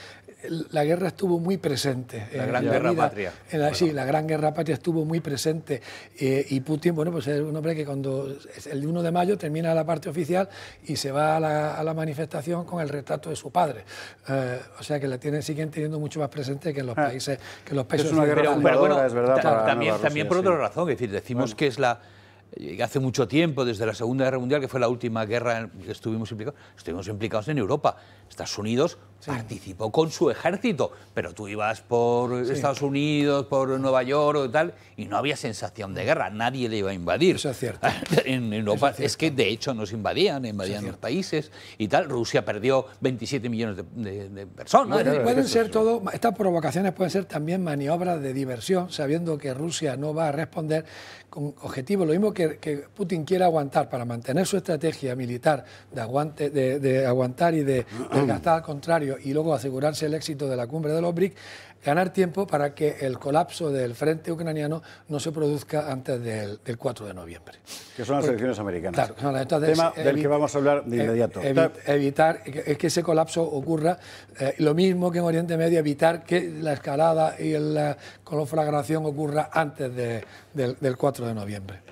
estuvo muy presente. La Gran Guerra Patria. Sí, la Gran Guerra Patria estuvo muy presente. Y Putin, bueno, pues es un hombre que cuando el 1 de mayo termina la parte oficial y se va a la manifestación con el retrato de su padre. O sea que siguen teniendo mucho más presente que en los países. Es una guerra fundadora, es verdad. También por otra razón, es decir, decimos que es hace mucho tiempo, desde la Segunda Guerra Mundial, que fue la última guerra en que estuvimos implicados en Europa. Estados Unidos participó con su ejército, pero tú ibas por Estados Unidos, por Nueva York o tal, y no había sensación de guerra, nadie le iba a invadir. Eso es cierto. En Europa es que de hecho nos invadían los países y tal. Rusia perdió 27 millones de personas. Pueden ser estas provocaciones pueden ser también maniobras de diversión, sabiendo que Rusia no va a responder con objetivos. Lo mismo que Putin quiere aguantar para mantener su estrategia militar de aguantar y de gastar al contrario y luego asegurarse el éxito de la cumbre de los BRICS, ganar tiempo para que el colapso del frente ucraniano no se produzca antes del 4 de noviembre. Que son las elecciones americanas. Claro, entonces, tema del que vamos a hablar de inmediato. Evitar que ese colapso ocurra, lo mismo que en Oriente Medio, evitar que la escalada y la conflagración ocurra antes del 4 de noviembre.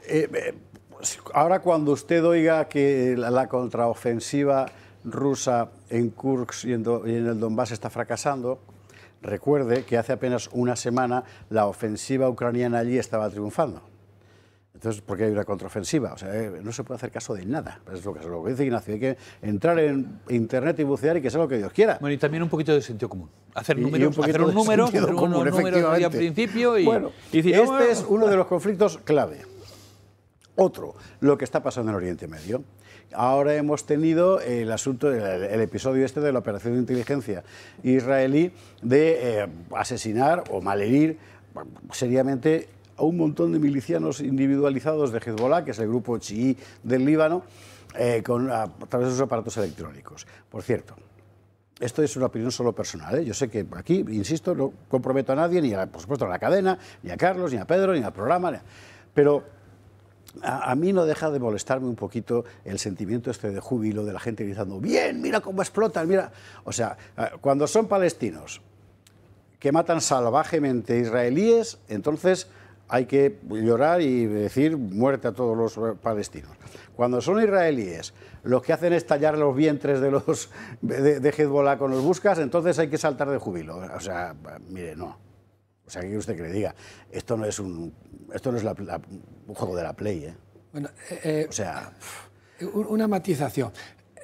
Ahora, cuando usted oiga que la contraofensiva rusa en Kursk y en el Donbass está fracasando, recuerde que hace apenas una semana la ofensiva ucraniana allí estaba triunfando. Entonces, ¿por qué hay una contraofensiva? O sea, no se puede hacer caso de nada. Es lo que dice Ignacio. Hay que entrar en Internet y bucear y que sea lo que Dios quiera. Bueno, y también un poquito de sentido común. Hacer un número al principio y... Bueno, este es uno de los conflictos clave. Otro, lo que está pasando en Oriente Medio. Ahora hemos tenido el asunto, el episodio de la operación de inteligencia israelí de asesinar o malherir seriamente a un montón de milicianos individualizados de Hezbollah, que es el grupo chií del Líbano, a través de sus aparatos electrónicos. Por cierto, esto es una opinión solo personal, ¿eh? Yo sé que aquí, insisto, no comprometo a nadie, por supuesto a la cadena, ni a Carlos, ni a Pedro, ni al programa, pero... A mí no deja de molestarme un poquito el sentimiento de júbilo de la gente gritando, bien, mira cómo explotan, mira. O sea, cuando son palestinos que matan salvajemente israelíes, entonces hay que llorar y decir muerte a todos los palestinos. Cuando son israelíes los que hacen estallar los vientres de Hezbollah con los buscas, entonces hay que saltar de júbilo. O sea, mire, no. O sea, ¿qué usted que le diga? Esto no es un juego de la Play, ¿eh? Bueno, o sea... Una matización.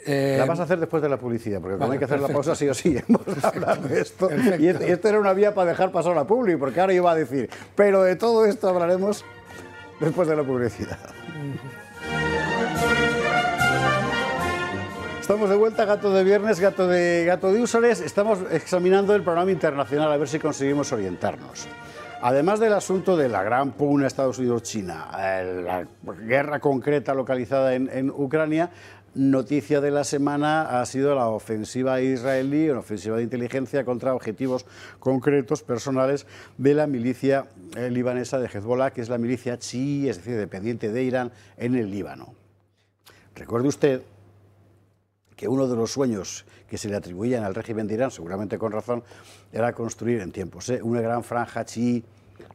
La vas a hacer después de la publicidad, porque como hay que hacer la pausa sí o sí, hemos hablado de esto. Y esto era una vía para dejar pasar a la publi, porque ahora iba a decir, pero de todo esto hablaremos después de la publicidad. Estamos de vuelta, Gato de Viernes, Gato de Úsares. Estamos examinando el panorama internacional a ver si conseguimos orientarnos. Además del asunto de la gran pugna Estados Unidos-China, la guerra concreta localizada en Ucrania, noticia de la semana ha sido la ofensiva israelí, una ofensiva de inteligencia contra objetivos concretos personales de la milicia libanesa de Hezbollah, que es la milicia chií, es decir, dependiente de Irán en el Líbano. Recuerde usted que uno de los sueños que se le atribuían al régimen de Irán, seguramente con razón, era construir en tiempos una gran franja chií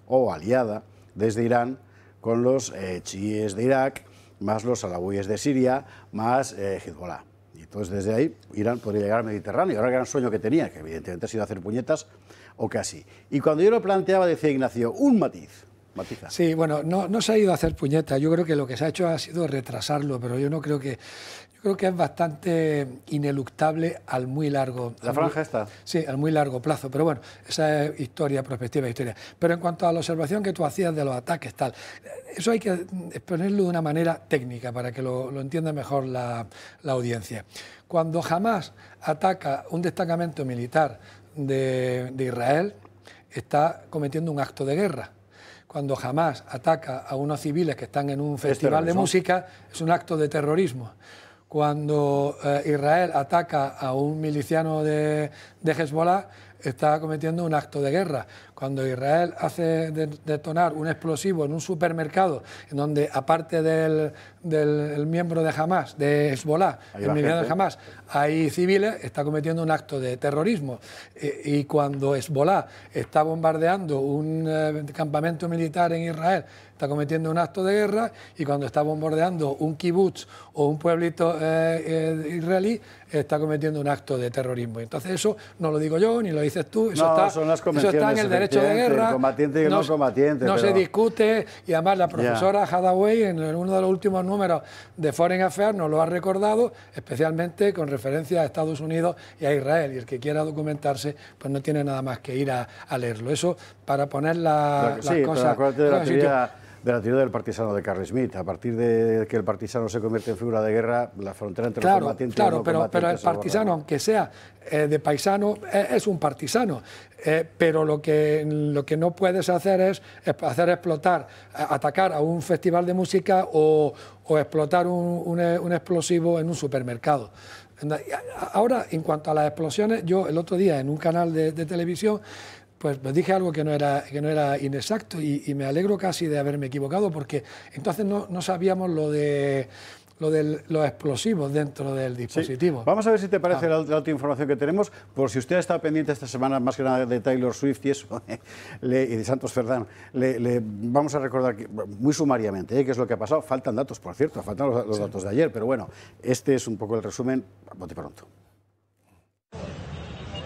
o aliada desde Irán con los chiíes de Irak, más los alawíes de Siria, más Hezbollah. Y entonces desde ahí Irán podría llegar al Mediterráneo. Ahora el gran sueño que tenía, que evidentemente ha sido hacer puñetas o casi. Y cuando yo lo planteaba decía Ignacio, un matiz. Matiza. Sí, bueno, no se ha ido a hacer puñetas. Yo creo que lo que se ha hecho ha sido retrasarlo, pero yo creo creo que es bastante ineluctable al muy largo... ¿La franja está? Sí, al muy largo plazo, pero bueno, esa es historia, perspectiva, historia. Pero en cuanto a la observación que tú hacías de los ataques, tal, eso hay que exponerlo de una manera técnica para que lo entienda mejor la audiencia. Cuando Hamás ataca un destacamento militar de Israel, está cometiendo un acto de guerra. Cuando Hamás ataca a unos civiles que están en un festival de música, es un acto de terrorismo. Cuando Israel ataca a un miliciano de Hezbollah, está cometiendo un acto de guerra. Cuando Israel hace detonar un explosivo en un supermercado, en donde aparte del miembro de Hamás, de Hezbollah, el miliciano de Hamás, hay civiles, está cometiendo un acto de terrorismo. Y cuando Hezbollah está bombardeando un campamento militar en Israel, está cometiendo un acto de guerra, y cuando está bombardeando un kibutz o un pueblito israelí, está cometiendo un acto de terrorismo. Entonces eso no lo digo yo, ni lo dices tú, eso, son las eso está en el derecho de guerra, el combatiente y el no combatiente. No se discute, y además la profesora Hathaway en uno de los últimos números de Foreign Affairs nos lo ha recordado, especialmente con referencia a Estados Unidos y a Israel, y el que quiera documentarse pues no tiene nada más que ir a leerlo. Eso para poner las cosas... De la teoría del partisano de Carl Schmitt. A partir de que el partisano se convierte en figura de guerra, la frontera entre los combatientes y los no combatientes... Pero el partisano, aunque sea de paisano, es un partisano. Pero lo que no puedes hacer es hacer explotar, atacar a un festival de música o explotar un explosivo en un supermercado. Ahora, en cuanto a las explosiones, yo el otro día en un canal de televisión pues dije algo que no era inexacto, y me alegro casi de haberme equivocado, porque entonces no sabíamos lo de los explosivos dentro del dispositivo. Sí. Vamos a ver si te parece la última información que tenemos, por si usted está pendiente esta semana más que nada de Taylor Swift y eso, y de Santos Cerdán, le vamos a recordar muy sumariamente qué es lo que ha pasado. Faltan datos, por cierto, faltan los datos de ayer, pero bueno, este es un poco el resumen, a bote pronto.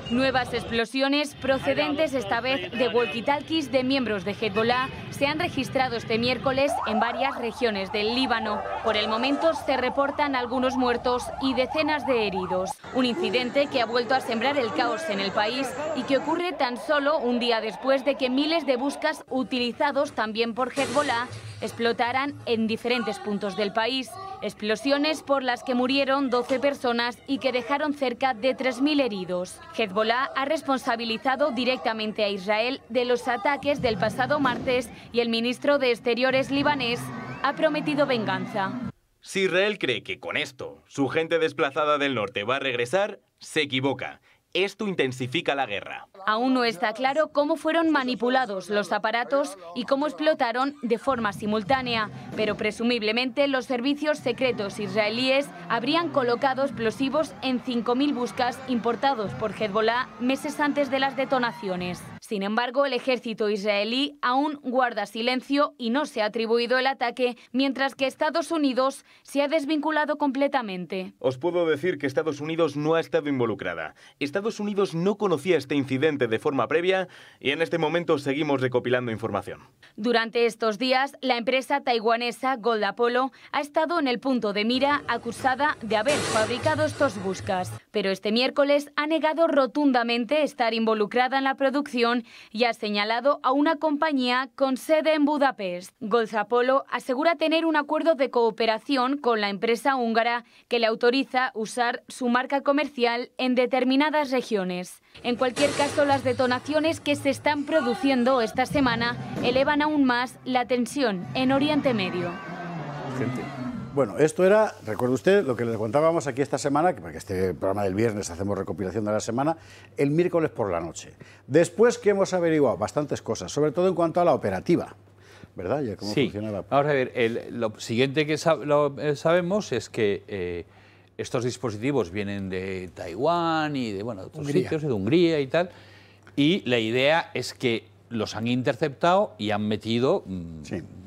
Nuevas explosiones procedentes esta vez de walkie-talkies de miembros de Hezbollah se han registrado este miércoles en varias regiones del Líbano. Por el momento se reportan algunos muertos y decenas de heridos. Un incidente que ha vuelto a sembrar el caos en el país y que ocurre tan solo un día después de que miles de buscas utilizados también por Hezbollah explotaran en diferentes puntos del país. Explosiones por las que murieron 12 personas y que dejaron cerca de 3.000 heridos. Hezbollah ha responsabilizado directamente a Israel de los ataques del pasado martes y el ministro de Exteriores libanés ha prometido venganza. Si Israel cree que con esto su gente desplazada del norte va a regresar, se equivoca. Esto intensifica la guerra. Aún no está claro cómo fueron manipulados los aparatos y cómo explotaron de forma simultánea, pero presumiblemente los servicios secretos israelíes habrían colocado explosivos en 5.000 buscas importados por Hezbollah meses antes de las detonaciones. Sin embargo, el ejército israelí aún guarda silencio y no se ha atribuido el ataque, mientras que Estados Unidos se ha desvinculado completamente. Os puedo decir que Estados Unidos no ha estado involucrada. Estados Unidos no conocía este incidente de forma previa y en este momento seguimos recopilando información. Durante estos días, la empresa taiwanesa Gold Apollo ha estado en el punto de mira, acusada de haber fabricado estos buscas. Pero este miércoles ha negado rotundamente estar involucrada en la producción y ha señalado a una compañía con sede en Budapest. Gold Apollo asegura tener un acuerdo de cooperación con la empresa húngara que le autoriza usar su marca comercial en determinadas regiones. En cualquier caso, las detonaciones que se están produciendo esta semana elevan aún más la tensión en Oriente Medio. Bueno, esto era, recuerde usted, lo que les contábamos aquí esta semana, porque este programa del viernes hacemos recopilación de la semana, el miércoles por la noche. Después que hemos averiguado bastantes cosas, sobre todo en cuanto a la operativa, ¿verdad? ¿Y cómo funcionaba? Vamos a ver, lo siguiente que sabemos es que estos dispositivos vienen de Taiwán y de otros sitios, de Hungría y tal, y la idea es que los han interceptado y han metido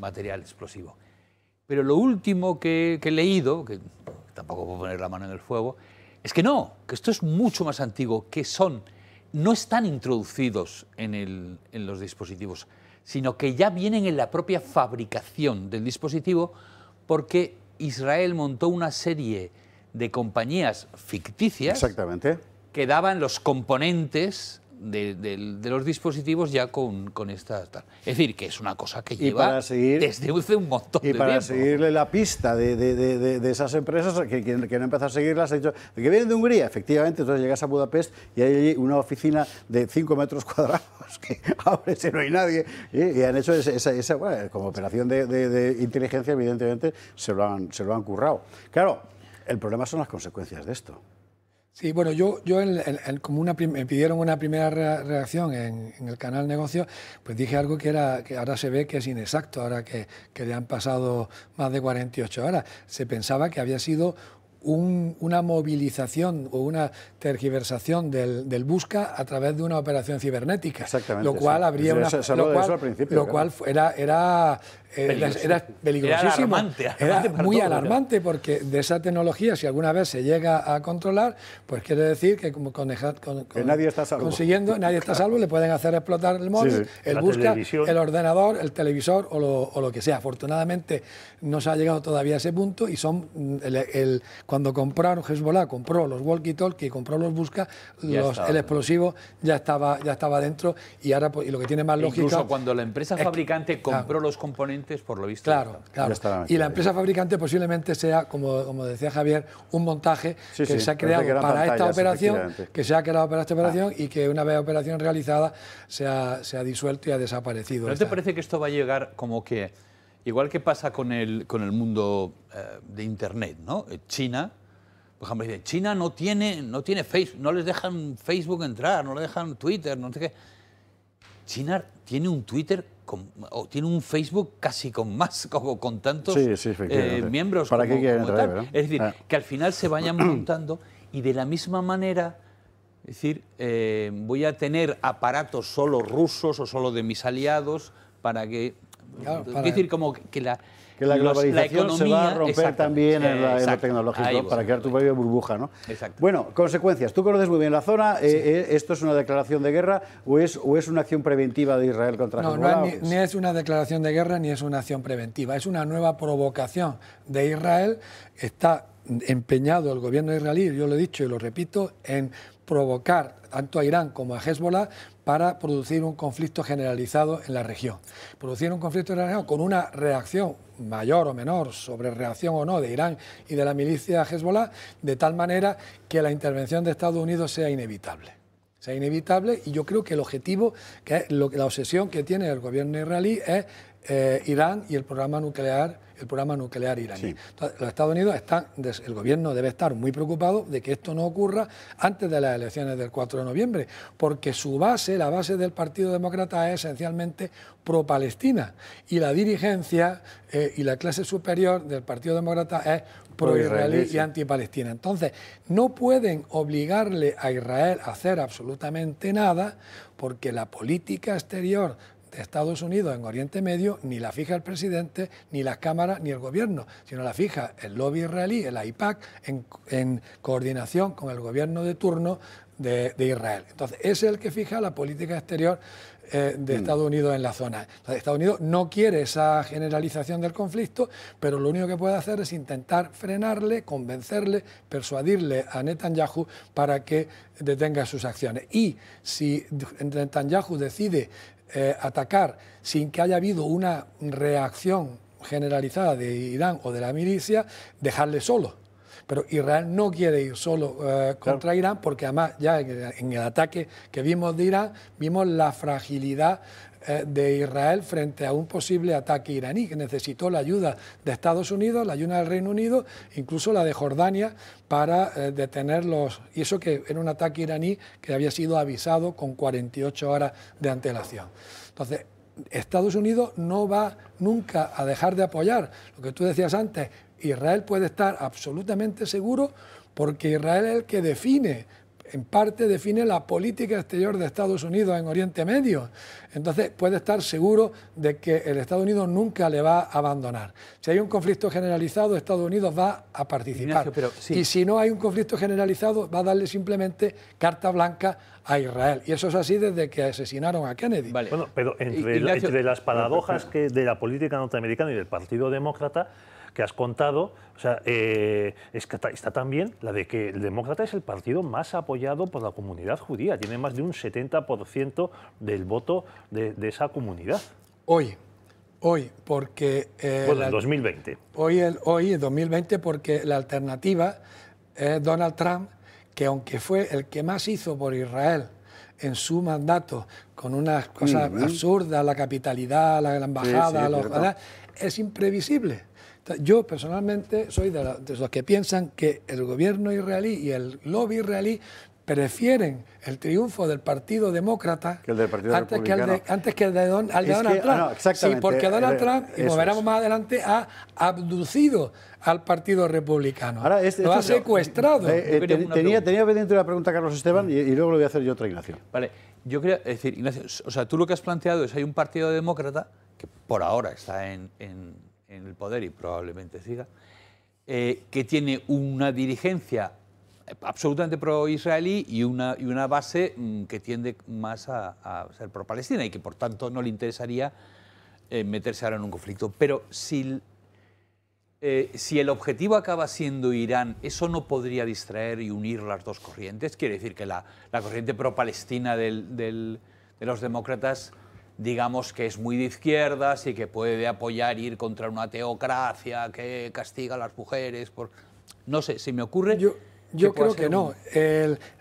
material explosivo. Pero lo último que he leído, que tampoco puedo poner la mano en el fuego, es que que esto es mucho más antiguo, que no están introducidos en los dispositivos, sino que ya vienen en la propia fabricación del dispositivo, porque Israel montó una serie de compañías ficticias. Exactamente. Que daban los componentes de los dispositivos ya con esta tal. Es decir, que es una cosa que lleva desde hace un montón de tiempo. Y para seguirle la pista de esas empresas, que no empezó a seguirlas, ha dicho que vienen de Hungría, efectivamente. Entonces llegas a Budapest y hay allí una oficina de 5 metros cuadrados que abre si no hay nadie, y han hecho esa bueno, como operación de inteligencia, evidentemente se lo han currado. Claro, el problema son las consecuencias de esto. Sí, bueno, como me pidieron una primera reacción en el canal Negocio, pues dije algo que ahora se ve que es inexacto, ahora que le han pasado más de 48 horas. Se pensaba que había sido una movilización o una tergiversación del Busca a través de una operación cibernética. Exactamente. Lo cual habría una... Lo cual era peligrosísimo. Era muy alarmante porque de esa tecnología, si alguna vez se llega a controlar, pues quiere decir que que nadie está salvo. Consiguiendo, nadie está salvo, le pueden hacer explotar el móvil, el Busca, el ordenador, el televisor o lo que sea. Afortunadamente no se ha llegado todavía a ese punto y cuando compraron, Hezbollah compró los walkie-talkie, compró los Busca, el explosivo ya estaba dentro y ahora y lo que tiene más lógica... Incluso cuando la empresa fabricante compró los componentes, por lo visto. Claro. Y la empresa fabricante posiblemente sea, como decía Javier, un montaje que se ha creado para esta operación, y que una vez operación realizada se ha disuelto y ha desaparecido. ¿No te parece que esto va a llegar como que, igual que pasa con el mundo de Internet, ¿no? China, por ejemplo, dice, China no tiene Facebook, no les dejan Facebook entrar, no le dejan Twitter, no sé qué. China tiene un Twitter o tiene un Facebook casi con tantos miembros. ¿Para qué quieren entrar, ¿no? Es decir, que al final se vayan montando y de la misma manera, es decir, voy a tener aparatos solo rusos o solo de mis aliados para que... Claro, es decir, como que la globalización se va a romper también en lo tecnológico para crear tu propia burbuja, ¿no? Exacto. Bueno, consecuencias. Tú conoces muy bien la zona. ¿Esto es una declaración de guerra o es una acción preventiva de Israel contra Hezbollah? No, ni es una declaración de guerra ni es una acción preventiva. Es una nueva provocación de Israel. Está empeñado el gobierno israelí, yo lo he dicho y lo repito, en provocar tanto a Irán como a Hezbollah para producir un conflicto generalizado en la región. Producir un conflicto generalizado con una reacción mayor o menor, sobre reacción o no de Irán y de la milicia Hezbollah, de tal manera que la intervención de Estados Unidos sea inevitable. Y yo creo que el objetivo, la obsesión que tiene el gobierno israelí es Irán y el programa nuclear iraní. Sí. Entonces, los Estados Unidos el gobierno debe estar muy preocupado de que esto no ocurra antes de las elecciones del 4 de noviembre, porque la base del Partido Demócrata es esencialmente pro-palestina y la dirigencia y la clase superior del Partido Demócrata es pro-israelí y anti-palestina. Entonces, no pueden obligarle a Israel a hacer absolutamente nada porque la política exterior de Estados Unidos en Oriente Medio ni la fija el presidente, ni las cámaras, ni el gobierno, sino la fija el lobby israelí, el AIPAC, en coordinación con el gobierno de turno de Israel. Entonces, es el que fija la política exterior de Estados Unidos en la zona. Entonces, Estados Unidos no quiere esa generalización del conflicto, pero lo único que puede hacer es intentar frenarle, convencerle, persuadirle a Netanyahu para que detenga sus acciones. Y si Netanyahu decide atacar sin que haya habido una reacción generalizada de Irán o de la milicia, dejarle solo. Pero Israel no quiere ir solo contra Irán porque además ya en el ataque que vimos de Irán vimos la fragilidad de Israel frente a un posible ataque iraní, que necesitó la ayuda de Estados Unidos, la ayuda del Reino Unido, incluso la de Jordania para detenerlos. Y eso que era un ataque iraní que había sido avisado con 48 horas de antelación. Entonces, Estados Unidos no va nunca a dejar de apoyar. Lo que tú decías antes, Israel puede estar absolutamente seguro porque Israel es el que en parte define la política exterior de Estados Unidos en Oriente Medio. Entonces puede estar seguro de que el Estados Unidos nunca le va a abandonar. Si hay un conflicto generalizado, Estados Unidos va a participar. Ignacio, y si no hay un conflicto generalizado, va a darle simplemente carta blanca a Israel. Y eso es así desde que asesinaron a Kennedy. Vale. Bueno, pero entre las paradojas de la política norteamericana y del Partido Demócrata, que has contado, o sea, es que está también la de que el Demócrata es el partido más apoyado por la comunidad judía, tiene más de un 70% del voto de esa comunidad. Hoy, porque... bueno, en 2020. Hoy, en 2020, porque la alternativa es Donald Trump, que aunque fue el que más hizo por Israel en su mandato, con unas cosas absurdas, la capitalidad, la embajada, es imprevisible. Yo personalmente soy de los que piensan que el gobierno israelí y el lobby israelí prefieren el triunfo del Partido Demócrata que el del Partido Republicano. Antes que el de Donald Trump. No, exactamente. Sí, porque Donald Trump, y como veremos más adelante, ha abducido al Partido Republicano. Ahora, lo ha secuestrado. Tenía pendiente una pregunta, Carlos Esteban, y luego le voy a hacer yo otra, Ignacio. Vale, yo quería decir, Ignacio, o sea, tú lo que has planteado es hay un Partido Demócrata, que por ahora está en el poder y probablemente siga, que tiene una dirigencia absolutamente pro-israelí y una base que tiende más a ser pro-Palestina y que por tanto no le interesaría meterse ahora en un conflicto. Pero si el objetivo acaba siendo Irán, ¿eso no podría distraer y unir las dos corrientes? Quiere decir que la corriente pro-Palestina de los demócratas, digamos que es muy de izquierdas y que puede apoyar ir contra una teocracia que castiga a las mujeres. No sé, si me ocurre... Yo creo que no.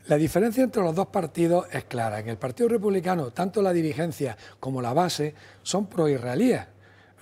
La diferencia entre los dos partidos es clara. En el Partido Republicano, tanto la dirigencia como la base son pro-israelíes.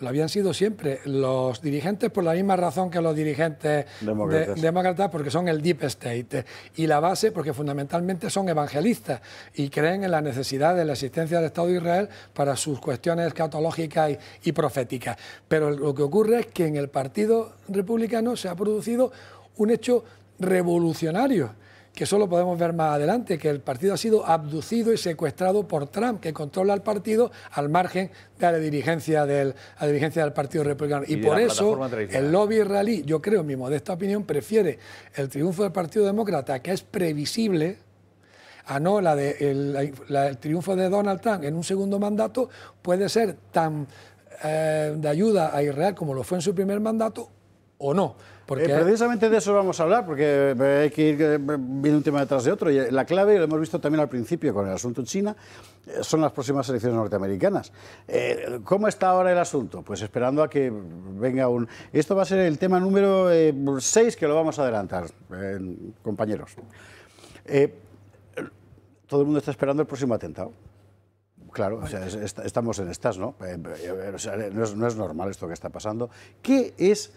Lo habían sido siempre. Los dirigentes por la misma razón que los dirigentes demócratas, porque son el Deep State. Y la base porque fundamentalmente son evangelistas y creen en la necesidad de la existencia del Estado de Israel para sus cuestiones escatológicas y proféticas. Pero lo que ocurre es que en el Partido Republicano se ha producido un hecho revolucionario, que eso lo podemos ver más adelante, que el partido ha sido abducido y secuestrado por Trump, que controla el partido al margen de la dirigencia del Partido Republicano. Y por eso el lobby israelí, yo creo, en mi modesta opinión, prefiere el triunfo del Partido Demócrata, que es previsible, a no el triunfo de Donald Trump en un segundo mandato, puede ser tan de ayuda a Israel como lo fue en su primer mandato, o no. Precisamente de eso vamos a hablar, porque hay que ir viendo un tema detrás de otro. Y la clave, lo hemos visto también al principio con el asunto China, son las próximas elecciones norteamericanas. ¿Cómo está ahora el asunto? Pues esperando a que venga un... Esto va a ser el tema número 6, que lo vamos a adelantar, compañeros. Todo el mundo está esperando el próximo atentado. Claro, o sea, estamos en estas, ¿no? O sea, no es normal esto que está pasando. ¿Qué es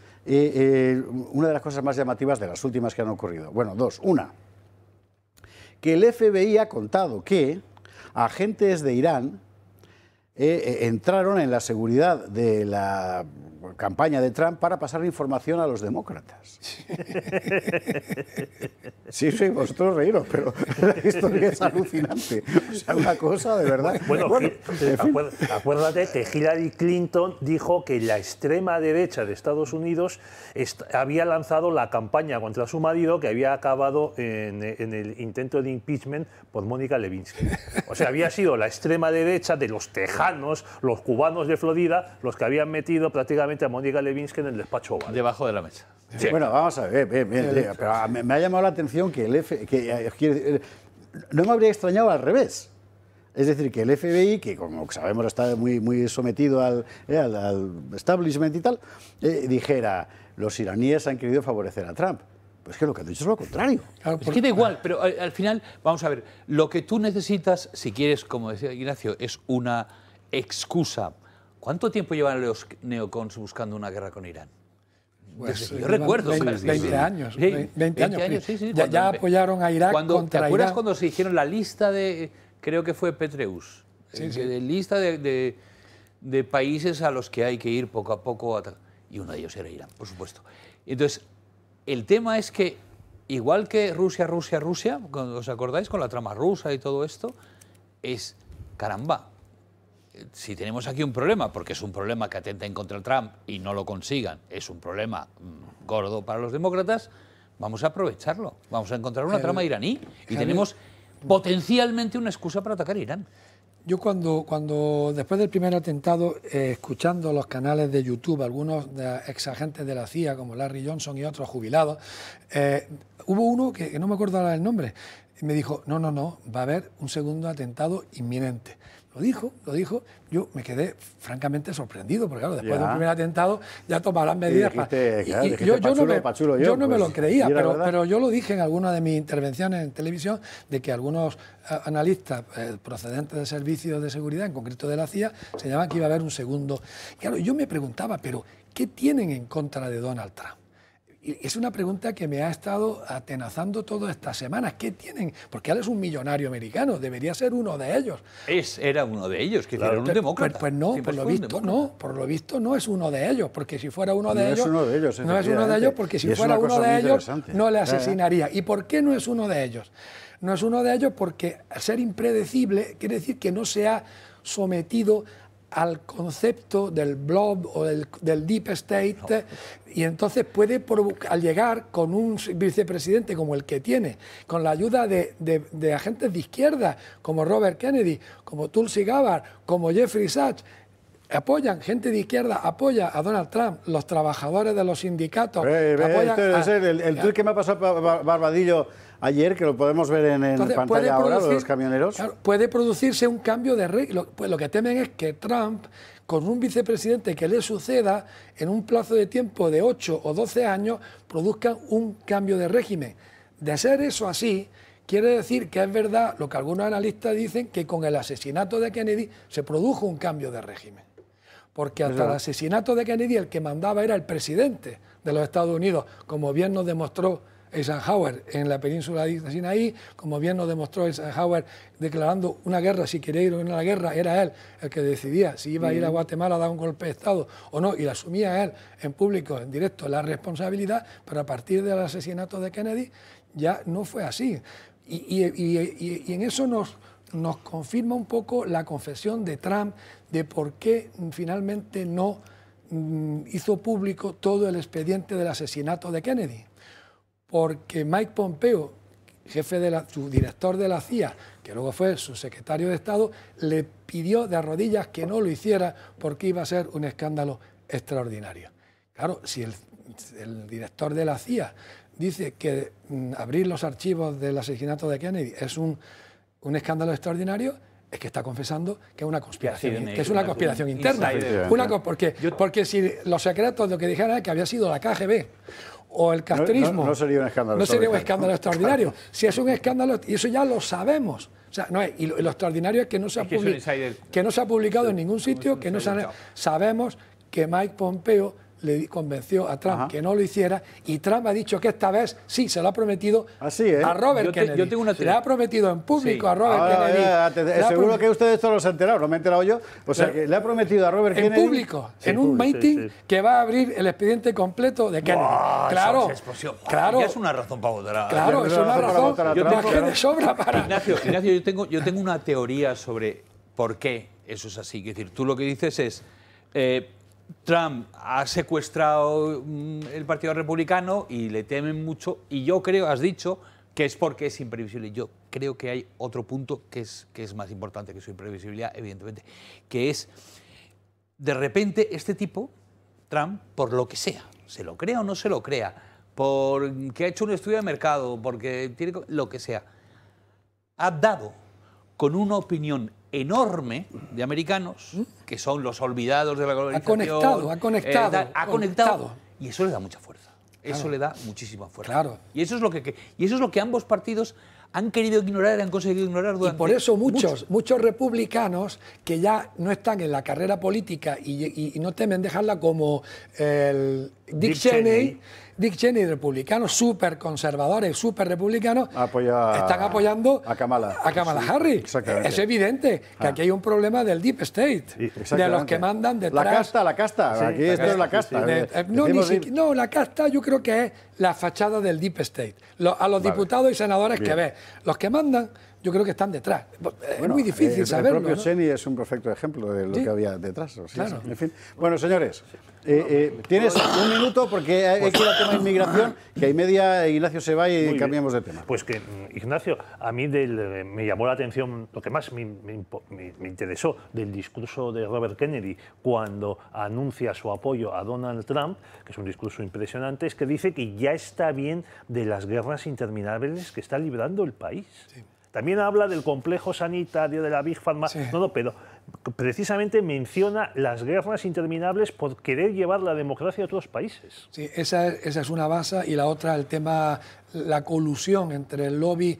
una de las cosas más llamativas de las últimas que han ocurrido? Bueno, dos. Una, que el FBI ha contado que agentes de Irán entraron en la seguridad de la campaña de Trump para pasar información a los demócratas. Sí, vosotros reíros, pero la historia es alucinante. O sea, una cosa de verdad. Bueno, acuérdate que Hillary Clinton dijo que la extrema derecha de Estados Unidos había lanzado la campaña contra su marido, que había acabado en el intento de impeachment por Mónica Lewinsky. O sea, había sido la extrema derecha de los tejanos, los cubanos de Florida, los que habían metido prácticamente a Mónica Lewinsky en el despacho Oval. Debajo de la mesa. Sí. Bueno, vamos a ver, pero me ha llamado la atención que no me habría extrañado al revés. Es decir, que el FBI, que como sabemos está muy sometido al establishment y tal, dijera, los iraníes han querido favorecer a Trump. Pues que lo que han dicho es lo contrario. Claro, es que da igual, pero al final, vamos a ver, lo que tú necesitas, si quieres, como decía Ignacio, es una excusa. ¿Cuánto tiempo llevan los neocons buscando una guerra con Irán? Pues, yo recuerdo. 20 años. Sí, 20 años. Sí. Ya apoyaron a Irak contra ¿te acuerdas Irán? cuando se hicieron la lista de, creo que fue Petreus, de lista de países a los que hay que ir poco a poco? Y uno de ellos era Irán, por supuesto. Entonces, el tema es que, igual que Rusia, ¿os acordáis con la trama rusa y todo esto? Es, caramba, si tenemos aquí un problema, porque es un problema que atenten contra Trump y no lo consigan, es un problema gordo para los demócratas, vamos a aprovecharlo. Vamos a encontrar una trama iraní y tenemos potencialmente una excusa para atacar a Irán. Yo cuando después del primer atentado, escuchando los canales de YouTube, algunos de ex agentes de la CIA, como Larry Johnson y otros jubilados, hubo uno que no me acuerdo ahora el nombre, y me dijo, no, va a haber un segundo atentado inminente. Lo dijo, yo me quedé francamente sorprendido, porque claro, después del primer atentado ya tomarán medidas. Yo no me lo creía, pero yo lo dije en alguna de mis intervenciones en televisión, de que algunos analistas procedentes de servicios de seguridad, en concreto de la CIA, señalaban que iba a haber un segundo. Y claro, yo me preguntaba, pero ¿qué tienen en contra de Donald Trump? Y es una pregunta que me ha estado atenazando todas estas semanas. ¿Qué tienen? Porque él es un millonario americano, debería ser uno de ellos. Era uno de ellos, que era un demócrata. Pues no, por lo visto no es uno de ellos, porque si fuera uno de ellos... No es uno de ellos, porque si fuera uno de ellos no le asesinaría. ¿Y por qué no es uno de ellos? No es uno de ellos porque al ser impredecible quiere decir que no se ha sometido al concepto del blob o del deep state, y entonces puede provocar, al llegar con un vicepresidente como el que tiene, con la ayuda de agentes de izquierda como Robert Kennedy, como Tulsi Gabbard, como Jeffrey Sachs, gente de izquierda apoya a Donald Trump, los trabajadores de los sindicatos el tuit que me ha pasado Barbadillo ayer, que lo podemos ver en pantalla ahora, lo de los camioneros. Claro, puede producirse un cambio de regla. Pues lo que temen es que Trump, con un vicepresidente que le suceda, en un plazo de tiempo de 8 o 12 años, produzca un cambio de régimen. De ser eso así, quiere decir que es verdad lo que algunos analistas dicen, que con el asesinato de Kennedy se produjo un cambio de régimen. Porque hasta el asesinato de Kennedy el que mandaba era el presidente de los Estados Unidos, como bien nos demostró Eisenhower en la península de Sinaí, como bien nos demostró Eisenhower declarando una guerra, si quería ir a una guerra, era él el que decidía si iba a ir a Guatemala a dar un golpe de Estado o no, y la asumía él en público, en directo, la responsabilidad, pero a partir del asesinato de Kennedy ya no fue así. Y en eso nos confirma un poco la confesión de Trump de por qué finalmente no hizo público todo el expediente del asesinato de Kennedy. Porque Mike Pompeo, su director de la CIA, que luego fue su secretario de Estado, le pidió de rodillas que no lo hiciera porque iba a ser un escándalo extraordinario. Claro, si el director de la CIA dice que abrir los archivos del asesinato de Kennedy es un escándalo extraordinario, es que está confesando que es una conspiración, interna. Porque si los secretos lo que dijeran es que había sido la KGB o el castrismo, no sería un escándalo. No sería un escándalo extraordinario. Si es un escándalo, y eso ya lo sabemos. O sea, y lo extraordinario es que no se ha publicado en ningún sitio, sabemos que Mike Pompeo le convenció a Trump que no lo hiciera, y Trump ha dicho que esta vez sí se lo ha prometido a Robert Kennedy. Le ha prometido en público a Robert Kennedy. Seguro que ustedes todos los han enterado, no me he enterado yo. O sea, que le ha prometido a Robert Kennedy... En público, en un meeting que va a abrir el expediente completo de Kennedy. Claro, ya es una razón para votar. Claro, es una razón que de sobra para... Ignacio, yo tengo una teoría sobre por qué eso es así. Es decir, tú lo que dices es... Trump ha secuestrado el Partido Republicano y le temen mucho, y yo creo, has dicho, que es porque es imprevisible. Yo creo que hay otro punto que es más importante que su imprevisibilidad, evidentemente, que es, de repente, este tipo, Trump, por lo que sea, se lo crea o no se lo crea, porque ha hecho un estudio de mercado, porque tiene lo que sea, ha dado con una opinión enorme de americanos, que son los olvidados de la globalización. Ha conectado. Y eso le da mucha fuerza. Eso le da muchísima fuerza. Claro. Y eso es lo que ambos partidos han querido ignorar y han conseguido ignorar durante... Y por eso muchos republicanos que ya no están en la carrera política y no temen dejarla, como el Dick Cheney, republicanos súper conservadores, súper republicanos, están apoyando a Kamala Harris. Es evidente que aquí hay un problema del deep state, de los que mandan detrás. La casta. Sí, aquí esto es la casta. No, la casta yo creo que es la fachada del deep state. A los diputados y senadores que ves, los que mandan yo creo que están detrás. Es muy difícil saberlo. El propio ¿no? Cheni es un perfecto ejemplo de lo que había detrás. Sí, claro. En fin. Bueno, señores, tienes un minuto porque hay que ir al tema de inmigración, que hay media Ignacio se va y cambiamos de tema. Pues que, Ignacio, a mí me llamó la atención, lo que más me interesó del discurso de Robert Kennedy cuando anuncia su apoyo a Donald Trump, que es un discurso impresionante, es que dice que ya está bien de las guerras interminables que está librando el país. Sí. También habla del complejo sanitario, de la Big Pharma, sí. Pero precisamente menciona las guerras interminables por querer llevar la democracia a otros países. Sí, esa es una base, y la otra, el tema, la colusión entre el lobby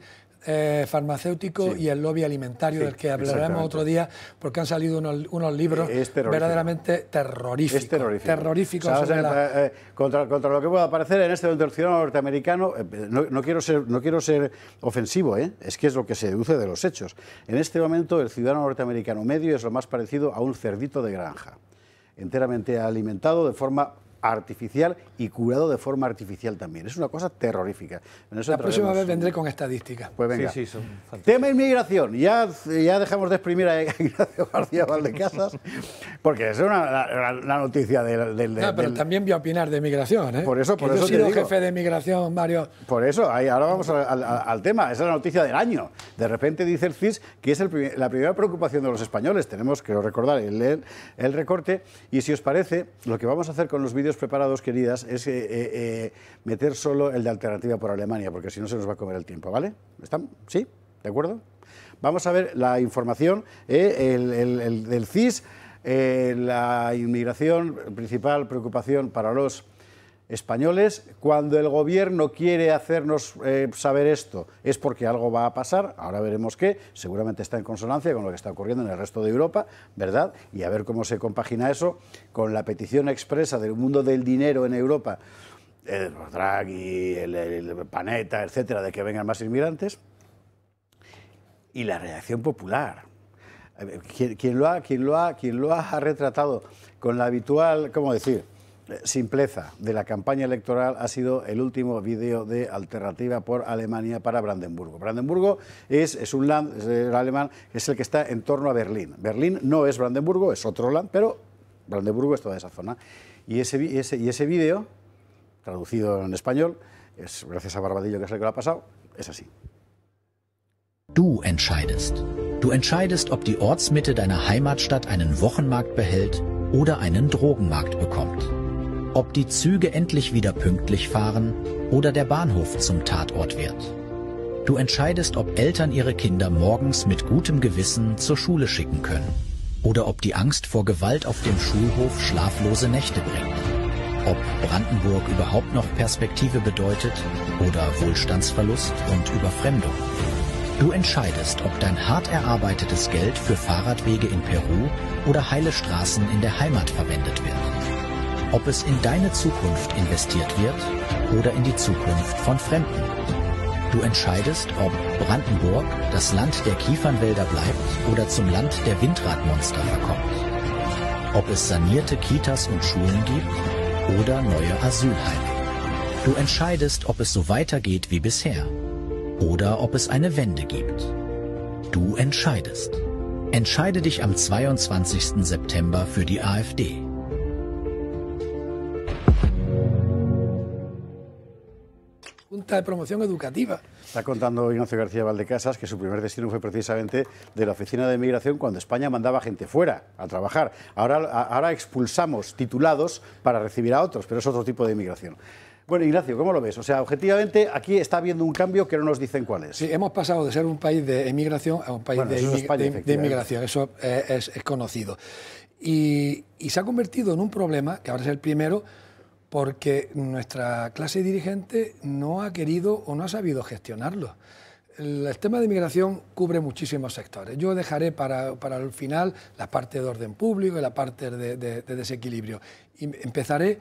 farmacéutico y el lobby alimentario, del que hablaremos otro día, porque han salido unos libros verdaderamente terroríficos. Es terrorífico. Terroríficos. O sea, contra lo que pueda parecer en este momento el ciudadano norteamericano, no quiero ser ofensivo, es que es lo que se deduce de los hechos. En este momento el ciudadano norteamericano medio es lo más parecido a un cerdito de granja, enteramente alimentado de forma artificial y curado de forma artificial también. Es una cosa terrorífica. La próxima vez vendré con estadísticas. Pues venga. Sí, tema inmigración. Ya dejamos de exprimir a Ignacio García Valdecasas, porque es una noticia del... pero también voy a opinar de migración, ¿eh? Por eso yo he sido jefe de migración, Mario. Por eso, ahora vamos al tema. Esa es la noticia del año. De repente dice el CIS que es la primera preocupación de los españoles. Tenemos que recordar el recorte. Y si os parece, lo que vamos a hacer con los vídeos preparados, queridas, es meter solo el de alternativa por Alemania, porque si no se nos va a comer el tiempo, ¿vale? ¿Están? ¿Sí? ¿De acuerdo? Vamos a ver la información del CIS, la inmigración, principal preocupación para los españoles. Cuando el gobierno quiere hacernos saber esto es porque algo va a pasar, ahora veremos qué, seguramente está en consonancia con lo que está ocurriendo en el resto de Europa, ¿verdad? Y a ver cómo se compagina eso con la petición expresa del mundo del dinero en Europa, Draghi, el Panetta, etcétera, de que vengan más inmigrantes, y la reacción popular. Quien lo ha retratado con la habitual, ¿cómo decir?, simpleza de la campaña electoral ha sido el último vídeo de Alternativa por Alemania para Brandenburgo. Brandenburgo es un land alemán, es el que está en torno a Berlín. Berlín no es Brandenburgo, es otro land, pero Brandenburgo es toda esa zona. Y ese vídeo, traducido en español, es gracias a Barbadillo, que es el que lo ha pasado, es así. Du entscheidest. Du entscheidest, ob die Ortsmitte deiner Heimatstadt einen Wochenmarkt behält oder einen Drogenmarkt bekommt. Ob die Züge endlich wieder pünktlich fahren oder der Bahnhof zum Tatort wird. Du entscheidest, ob Eltern ihre Kinder morgens mit gutem Gewissen zur Schule schicken können oder ob die Angst vor Gewalt auf dem Schulhof schlaflose Nächte bringt. Ob Brandenburg überhaupt noch Perspektive bedeutet oder Wohlstandsverlust und Überfremdung. Du entscheidest, ob dein hart erarbeitetes Geld für Fahrradwege in Peru oder heile Straßen in der Heimat verwendet wird. Ob es in deine Zukunft investiert wird oder in die Zukunft von Fremden. Du entscheidest, ob Brandenburg das Land der Kiefernwälder bleibt oder zum Land der Windradmonster verkommt. Ob es sanierte Kitas und Schulen gibt oder neue Asylheime. Du entscheidest, ob es so weitergeht wie bisher oder ob es eine Wende gibt. Du entscheidest. Entscheide dich am 22. September für die AfD. Junta de Promoción Educativa. Está contando Ignacio García Valdecasas que su primer destino fue precisamente de la Oficina de Migración cuando España mandaba gente fuera a trabajar. Ahora expulsamos titulados para recibir a otros, pero es otro tipo de inmigración. Bueno, Ignacio, ¿cómo lo ves? O sea, objetivamente, aquí está habiendo un cambio que no nos dicen cuál es. Sí, hemos pasado de ser un país de emigración a un país de inmigración, eso es conocido. Y se ha convertido en un problema, que ahora es el primero, porque nuestra clase dirigente no ha querido o no ha sabido gestionarlo. El tema de inmigración cubre muchísimos sectores. Yo dejaré para el final la parte de orden público y la parte de desequilibrio. Y empezaré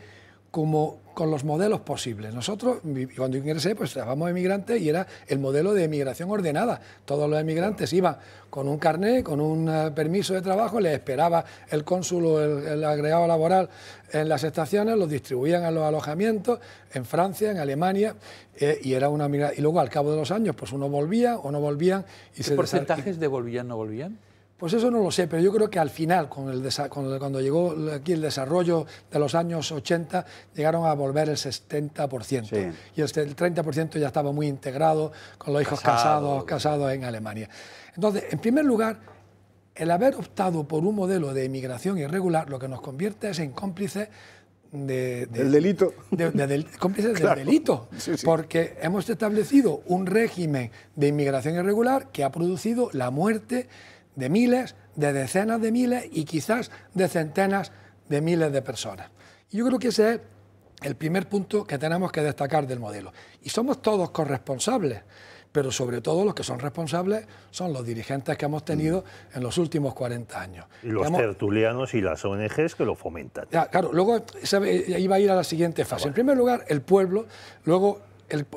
como con los modelos posibles. Nosotros, cuando ingresé, pues trabajamos emigrantes y era el modelo de emigración ordenada. Todos los emigrantes iban con un carnet, con un permiso de trabajo, les esperaba el cónsul o el agregado laboral en las estaciones, los distribuían a los alojamientos en Francia, en Alemania, y era una migración. Y luego, al cabo de los años, pues uno volvía o no volvían. Y ¿Qué porcentajes de volvían, no volvían? Pues eso no lo sé, pero yo creo que al final, cuando llegó aquí el desarrollo de los años 80, llegaron a volver el 70%. Sí. Y el 30% ya estaba muy integrado, con los hijos casados en Alemania. Entonces, en primer lugar, el haber optado por un modelo de inmigración irregular lo que nos convierte es en cómplices del delito. Cómplices del delito, sí. Porque hemos establecido un régimen de inmigración irregular que ha producido la muerte de miles, de decenas de miles y quizás de centenas de miles de personas. Y yo creo que ese es el primer punto que tenemos que destacar del modelo. Y somos todos corresponsables, pero sobre todo los que son responsables son los dirigentes que hemos tenido en los últimos 40 años. Y los tertulianos y las ONGs que lo fomentan. Ya, claro, luego iba a ir a la siguiente fase. En primer lugar, el pueblo, luego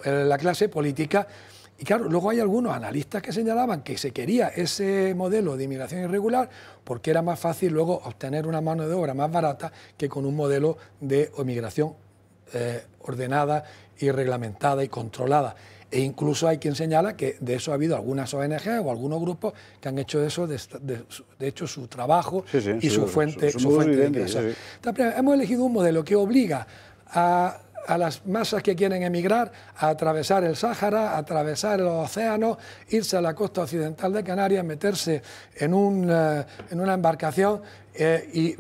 la clase política. Y claro, luego hay algunos analistas que señalaban que se quería ese modelo de inmigración irregular porque era más fácil luego obtener una mano de obra más barata que con un modelo de inmigración ordenada y reglamentada y controlada. E incluso hay quien señala que de eso ha habido algunas ONG o algunos grupos que han hecho de eso, de hecho, su trabajo y su fuente de ingresos. Sí. Entonces, hemos elegido un modelo que obliga a las masas que quieren emigrar a atravesar el Sáhara, a atravesar los océanos, irse a la costa occidental de Canarias, meterse en una embarcación y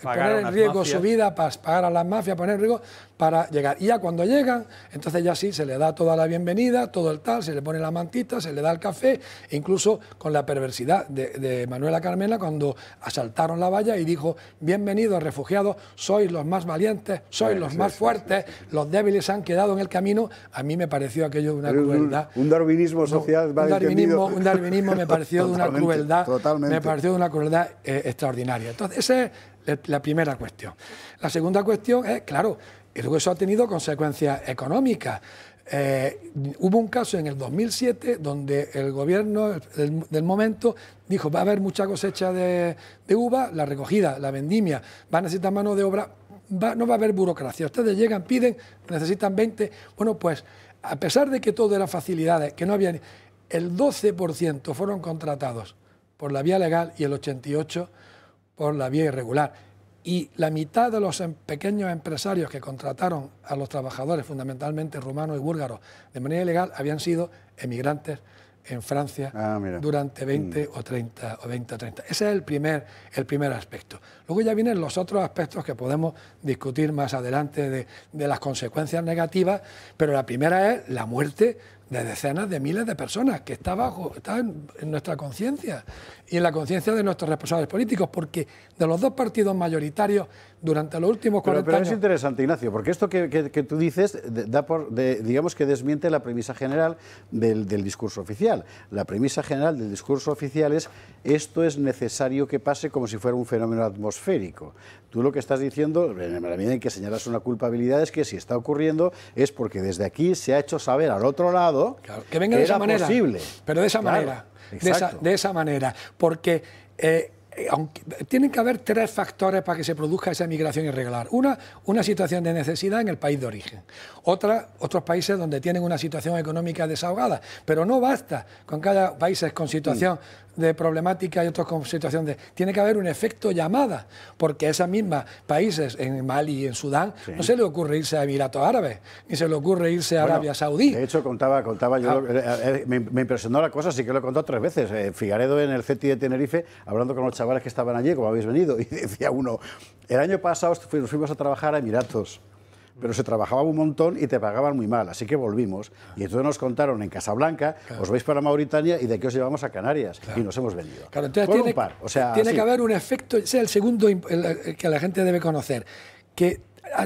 poner en riesgo su vida, para pagar a las mafias, poner en riesgo para llegar. Y ya cuando llegan, entonces ya sí, se le da toda la bienvenida, todo el tal, se le pone la mantita, se le da el café, e incluso con la perversidad de Manuela Carmena cuando asaltaron la valla y dijo: bienvenidos refugiados, sois los más valientes, sois los más fuertes, los débiles se han quedado en el camino. A mí me pareció aquello de una crueldad. Un darwinismo social. Un darwinismo me pareció de una crueldad, totalmente. Me pareció de una crueldad extraordinaria. Entonces, esa es la primera cuestión. La segunda cuestión es, claro, y luego eso ha tenido consecuencias económicas. Hubo un caso en el 2007 donde el gobierno del momento dijo: va a haber mucha cosecha de uva, la recogida, la vendimia, va a necesitar mano de obra, no va a haber burocracia. Ustedes llegan, piden, necesitan 20. Bueno, pues a pesar de que todo era facilidades, que no había, el 12% fueron contratados por la vía legal y el 88% por la vía irregular. Y la mitad de los pequeños empresarios que contrataron a los trabajadores, fundamentalmente rumanos y búlgaros, de manera ilegal, habían sido emigrantes en Francia durante 20 o 30. Ese es el primer aspecto. Luego ya vienen los otros aspectos que podemos discutir más adelante de las consecuencias negativas, pero la primera es la muerte de decenas de miles de personas, que está en nuestra conciencia y en la conciencia de nuestros responsables políticos, porque de los dos partidos mayoritarios durante los últimos 40 años... Pero es interesante, Ignacio, porque esto que tú dices digamos que desmiente la premisa general del discurso oficial. La premisa general del discurso oficial es: esto es necesario que pase como si fuera un fenómeno atmosférico. Tú lo que estás diciendo, en la medida en que señalas una culpabilidad, es que si está ocurriendo es porque desde aquí se ha hecho saber al otro lado, claro, que venga de esa manera, posible. Pero de esa manera, de esa manera, porque tienen que haber tres factores para que se produzca esa migración irregular. Una situación de necesidad en el país de origen. Otros países donde tienen una situación económica desahogada. Pero no basta con que haya países con situación de problemática y otros con situación de... Tiene que haber un efecto llamada, porque a esos mismos países, en Mali y en Sudán, no se le ocurre irse a Emiratos Árabes, ni se le ocurre irse a Arabia Saudí. De hecho, contaba yo, me impresionó la cosa, sí que lo he contado 3 veces. Figaredo en el CETI de Tenerife, hablando con los chavales que estaban allí, como habéis venido, y decía uno: el año pasado nos fuimos a trabajar a Emiratos, pero se trabajaba un montón y te pagaban muy mal, así que volvimos. Y entonces nos contaron en Casablanca: os vais para Mauritania y de aquí os llevamos a Canarias, y nos hemos venido. Claro, entonces tiene que haber un efecto, ese es el segundo que la gente debe conocer, que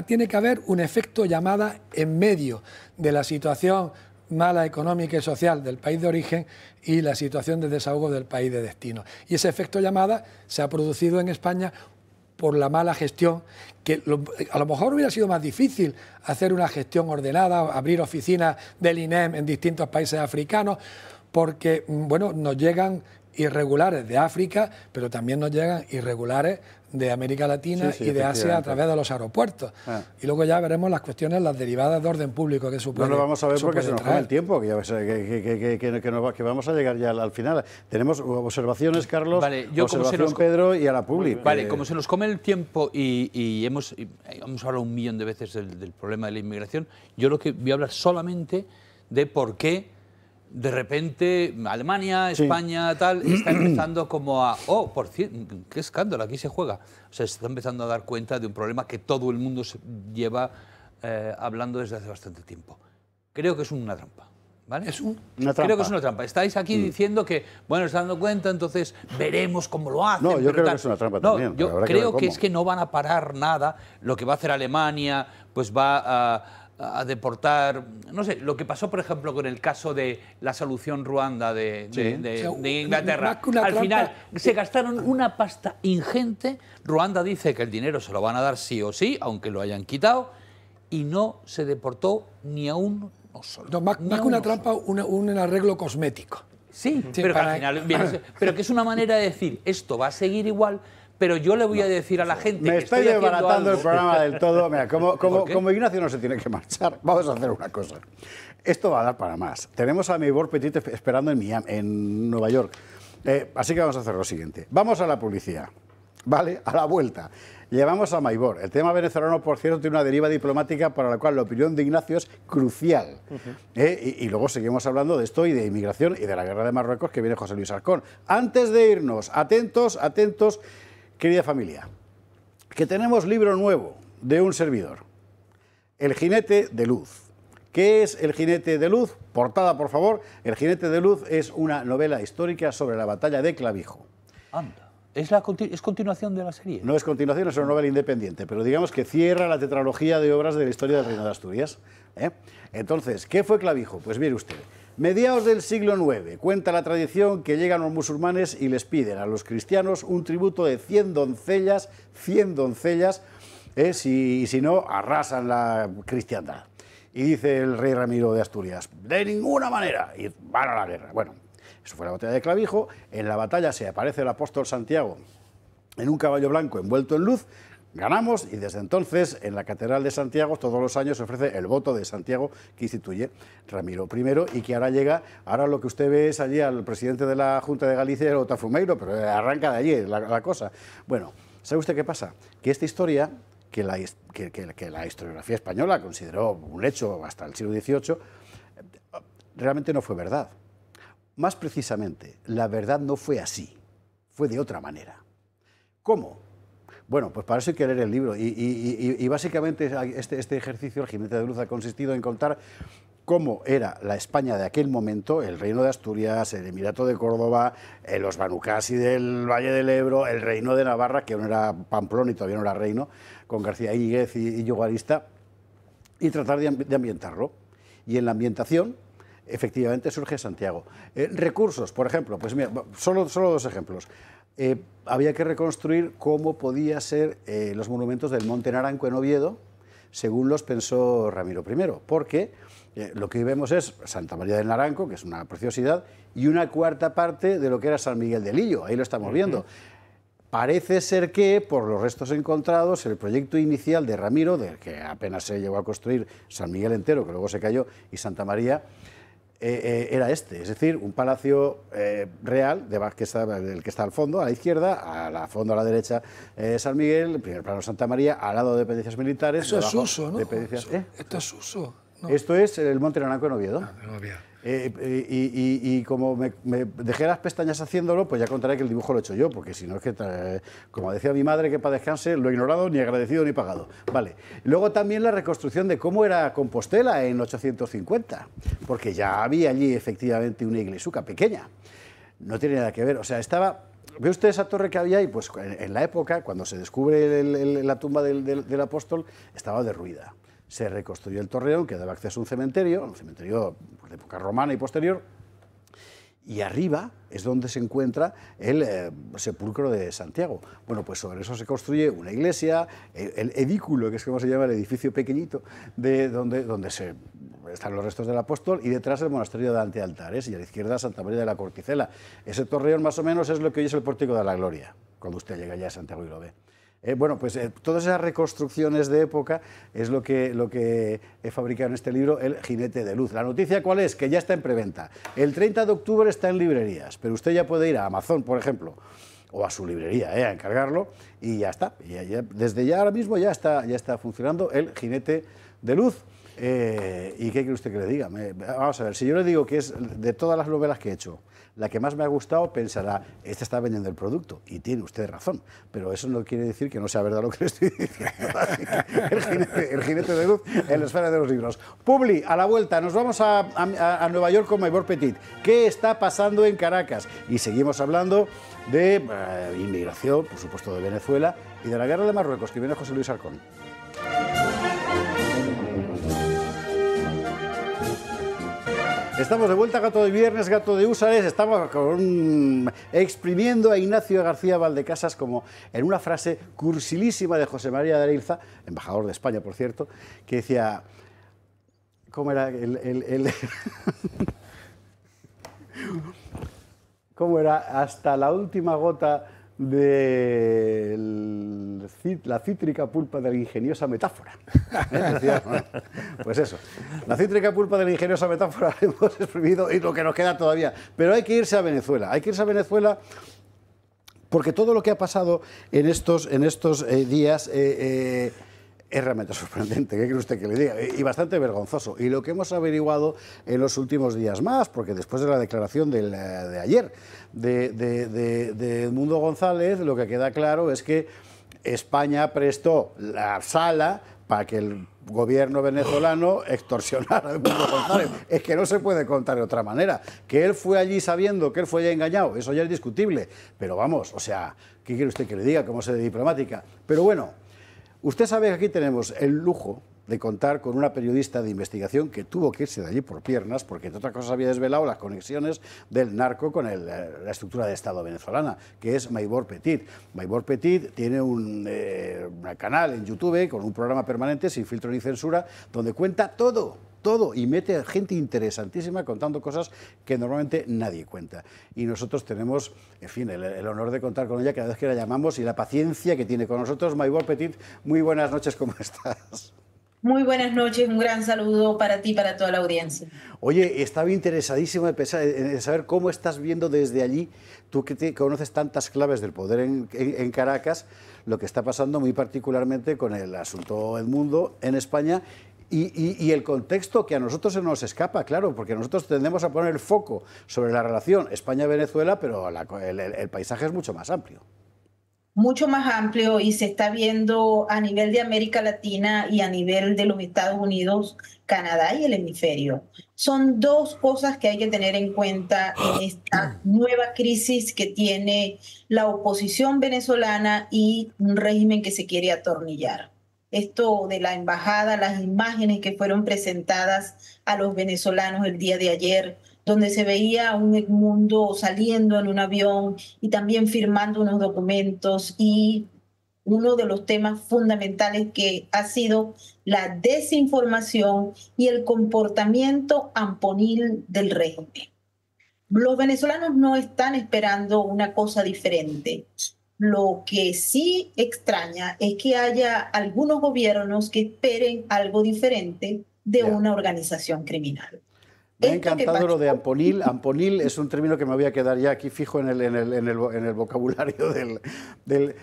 tiene que haber un efecto llamada en medio de la situación mala económica y social del país de origen y la situación de desahogo del país de destino. Y ese efecto llamada se ha producido en España por la mala gestión, que a lo mejor hubiera sido más difícil hacer una gestión ordenada, abrir oficinas del INEM en distintos países africanos, porque bueno, nos llegan irregulares de África, pero también nos llegan irregulares de América Latina y de Asia a través de los aeropuertos. Y luego ya veremos las cuestiones, las derivadas de orden público que supone. No lo vamos a ver porque se nos come el tiempo, que vamos a llegar ya al final. Tenemos observaciones, Carlos, vale, observación Pedro y a la publi. Vale, como se nos come el tiempo y hemos hablado 1.000.000 de veces del problema de la inmigración, yo lo que voy a hablar solamente de por qué de repente Alemania, España, tal, está empezando como a... Oh, por cierto, qué escándalo, aquí se juega. O sea, se está empezando a dar cuenta de un problema que todo el mundo lleva hablando desde hace bastante tiempo. Creo que es una trampa, ¿vale? Una trampa. Creo que es una trampa. Estáis aquí diciendo que, bueno, se están dando cuenta, entonces veremos cómo lo hacen. No, yo creo que es una trampa también. Yo creo que es que no van a parar nada. Lo que va a hacer Alemania, pues va a deportar, no sé, lo que pasó, por ejemplo, con el caso de la solución Ruanda de Inglaterra. Al final se gastaron una pasta ingente. Ruanda dice que el dinero se lo van a dar sí o sí, aunque lo hayan quitado, y no se deportó ni a uno solo. No, más que una trampa, un arreglo cosmético. Sí, pero al final pero que es una manera de decir, esto va a seguir igual. Pero yo le voy a decir a la gente me que estoy desbaratando el programa del todo. Mira, como Ignacio no se tiene que marchar, vamos a hacer una cosa. Esto va a dar para más. Tenemos a Maybor Petit esperando en Nueva York. Así que vamos a hacer lo siguiente. Vamos a la publicidad, ¿vale? A la vuelta. Llevamos a Maybor. El tema venezolano, por cierto, tiene una deriva diplomática para la cual la opinión de Ignacio es crucial. Y luego seguimos hablando de esto y de inmigración y de la guerra de Marruecos que viene José Luis Arcón. Antes de irnos, atentos, querida familia, que tenemos libro nuevo de un servidor, El jinete de luz. ¿Qué es El jinete de luz? Portada, por favor. El jinete de luz es una novela histórica sobre la batalla de Clavijo. Anda. ¿Es continuación de la serie? No es continuación, es una novela independiente, pero digamos que cierra la tetralogía de obras de la historia del Reino de Asturias. Entonces, ¿qué fue Clavijo? Pues mire usted. Mediados del siglo IX, cuenta la tradición que llegan los musulmanes y les piden a los cristianos un tributo de 100 doncellas, si no, arrasan la cristiandad. Y dice el rey Ramiro de Asturias, de ninguna manera, y van a la guerra. Bueno, eso fue la batalla de Clavijo. En la batalla se aparece el apóstol Santiago en un caballo blanco envuelto en luz. Ganamos y desde entonces en la Catedral de Santiago todos los años se ofrece el voto de Santiago que instituye Ramiro I y que ahora lo que usted ve es allí al presidente de la Junta de Galicia, el Otafumeiro, pero arranca de allí la cosa. Bueno, ¿sabe usted qué pasa? Que esta historia, que la historiografía española consideró un hecho hasta el siglo XVIII, realmente no fue verdad. Más precisamente, la verdad no fue así, fue de otra manera. ¿Cómo? Bueno, pues para eso hay que leer el libro y básicamente este ejercicio, El jinete de luz, ha consistido en contar cómo era la España de aquel momento, el Reino de Asturias, el Emirato de Córdoba, los Banucasi del Valle del Ebro, el Reino de Navarra, que aún era Pamplona y todavía no era reino, con García Íñiguez y Yugarista, y tratar de ambientarlo. Y en la ambientación, efectivamente, surge Santiago. Recursos, por ejemplo, pues mira, solo dos ejemplos. Había que reconstruir cómo podía ser los monumentos del Monte Naranco en Oviedo, según los pensó Ramiro I, porque lo que hoy vemos es Santa María del Naranco, que es una preciosidad, y una cuarta parte de lo que era San Miguel de Lillo, ahí lo estamos viendo. Parece ser que, por los restos encontrados, el proyecto inicial de Ramiro, del que apenas se llegó a construir San Miguel entero, que luego se cayó, y Santa María, era es decir, un palacio real, del que está al fondo, a la izquierda, al fondo a la derecha San Miguel, en primer plano Santa María, al lado dependencias militares. Eso es uso, ¿no? Esto es uso. No. Esto es el Monte Naranco en Oviedo. Y como me dejé las pestañas haciéndolo, pues ya contaré que el dibujo lo he hecho yo, porque si no es que, como decía mi madre, que para descanse, lo he ignorado, ni agradecido ni pagado. Vale. Luego también la reconstrucción de cómo era Compostela en 850, porque ya había allí efectivamente una iglesiuca pequeña. No tiene nada que ver, o sea, estaba... ¿Ve usted esa torre que había ahí? Pues en la época, cuando se descubre la tumba del apóstol, estaba derruida. Se reconstruyó el torreón, que daba acceso a un cementerio de época romana y posterior, y arriba es donde se encuentra el sepulcro de Santiago. Bueno, pues sobre eso se construye una iglesia, el edículo, que es como se llama el edificio pequeñito, de donde están los restos del apóstol, y detrás el monasterio de Antealtares, y a la izquierda Santa María de la Corticela. Ese torreón más o menos es lo que hoy es el Pórtico de la Gloria, cuando usted llega ya a Santiago y lo ve. Bueno, pues todas esas reconstrucciones de época es lo que he fabricado en este libro, El jinete de luz. La noticia, ¿cuál es? Que ya está en preventa. El 30 de octubre está en librerías, pero usted ya puede ir a Amazon, por ejemplo, o a su librería, a encargarlo, y ya está. Desde ya ahora mismo ya está funcionando El jinete de luz. ¿Y qué quiere usted que le diga? Vamos a ver, si yo le digo que es de todas las novelas que he hecho, la que más me ha gustado, pensará, este está vendiendo el producto, y tiene usted razón, pero eso no quiere decir que no sea verdad lo que le estoy diciendo. El jinete de luz en la esfera de los libros. Publi, a la vuelta, nos vamos a Nueva York con Maybor Petit. ¿Qué está pasando en Caracas? Y seguimos hablando de inmigración, por supuesto de Venezuela, y de la guerra de Marruecos, que viene José Luis Arcón. Estamos de vuelta, Gato de Viernes, Gato de Húsares. Estamos exprimiendo a Ignacio García Valdecasas como en una frase cursilísima de José María de Areilza, embajador de España, por cierto, que decía... ¿Cómo era ¿Cómo era? Hasta la última gota de la cítrica pulpa de la ingeniosa metáfora. Pues eso, la cítrica pulpa de la ingeniosa metáfora hemos exprimido y lo que nos queda todavía. Pero hay que irse a Venezuela, porque todo lo que ha pasado en estos días es realmente sorprendente, ¿qué quiere usted que le diga? Y bastante vergonzoso. Y lo que hemos averiguado en los últimos días más, porque después de la declaración de ayer de Edmundo González, lo que queda claro es que España prestó la sala para que el gobierno venezolano extorsionara a Edmundo González. Es que no se puede contar de otra manera. Que él fue allí sabiendo que él fue ya engañado, eso ya es discutible. Pero vamos, o sea, ¿qué quiere usted que le diga? ¿Cómo se de diplomática? Pero bueno, usted sabe que aquí tenemos el lujo de contar con una periodista de investigación que tuvo que irse de allí por piernas, porque entre otras cosas había desvelado las conexiones del narco con la estructura de Estado venezolana, que es Maybor Petit. Maybor Petit tiene un canal en YouTube con un programa permanente, sin filtro ni censura, donde cuenta todo, y mete a gente interesantísima contando cosas que normalmente nadie cuenta. Y nosotros tenemos, en fin, el honor de contar con ella cada vez que la llamamos y la paciencia que tiene con nosotros. Maybor Petit, muy buenas noches, ¿cómo estás? Muy buenas noches, un gran saludo para ti y para toda la audiencia. Oye, estaba interesadísimo en saber cómo estás viendo desde allí, tú que te conoces tantas claves del poder en Caracas, lo que está pasando muy particularmente con el asunto Edmundo en España y el contexto que a nosotros se nos escapa, claro, porque nosotros tendemos a poner el foco sobre la relación España-Venezuela, pero el paisaje es mucho más amplio. Mucho más amplio y se está viendo a nivel de América Latina y a nivel de los Estados Unidos, Canadá y el hemisferio. Son dos cosas que hay que tener en cuenta en esta nueva crisis que tiene la oposición venezolana y un régimen que se quiere atornillar. Esto de la embajada, las imágenes que fueron presentadas a los venezolanos el día de ayer, donde se veía a un Edmundo saliendo en un avión y también firmando unos documentos, y uno de los temas fundamentales que ha sido la desinformación y el comportamiento amponil del régimen. Los venezolanos no están esperando una cosa diferente. Lo que sí extraña es que haya algunos gobiernos que esperen algo diferente de una organización criminal. Me ha encantado lo de amponil. Amponil es un término que me voy a quedar ya aquí fijo en el vocabulario del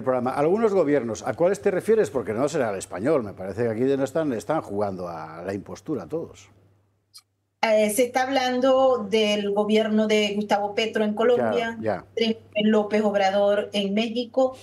programa. Algunos gobiernos, ¿a cuáles te refieres? Porque no será el español, me parece que aquí no están jugando a la impostura todos. Se está hablando del gobierno de Gustavo Petro en Colombia, de López Obrador en México,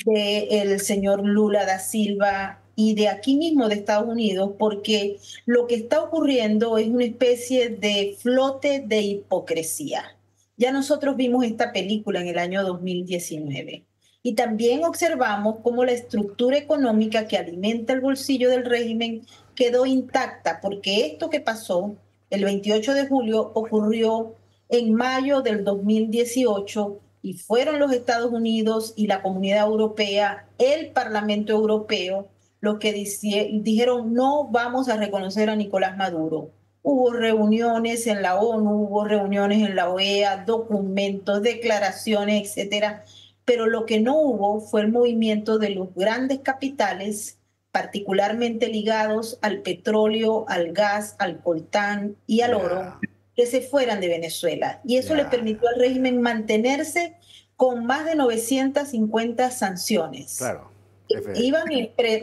del señor Lula da Silva y de aquí mismo de Estados Unidos, porque lo que está ocurriendo es una especie de flote de hipocresía. Ya nosotros vimos esta película en el año 2019 y también observamos cómo la estructura económica que alimenta el bolsillo del régimen quedó intacta, porque esto que pasó el 28 de julio ocurrió en mayo del 2018 y fueron los Estados Unidos y la Comunidad Europea, el Parlamento Europeo, los que dijeron no vamos a reconocer a Nicolás Maduro. Hubo reuniones en la ONU, hubo reuniones en la OEA, documentos, declaraciones, etcétera, pero lo que no hubo fue el movimiento de los grandes capitales, particularmente ligados al petróleo, al gas, al coltán y al oro, que se fueran de Venezuela. Y eso le permitió al régimen mantenerse con más de 950 sanciones. Claro. Iban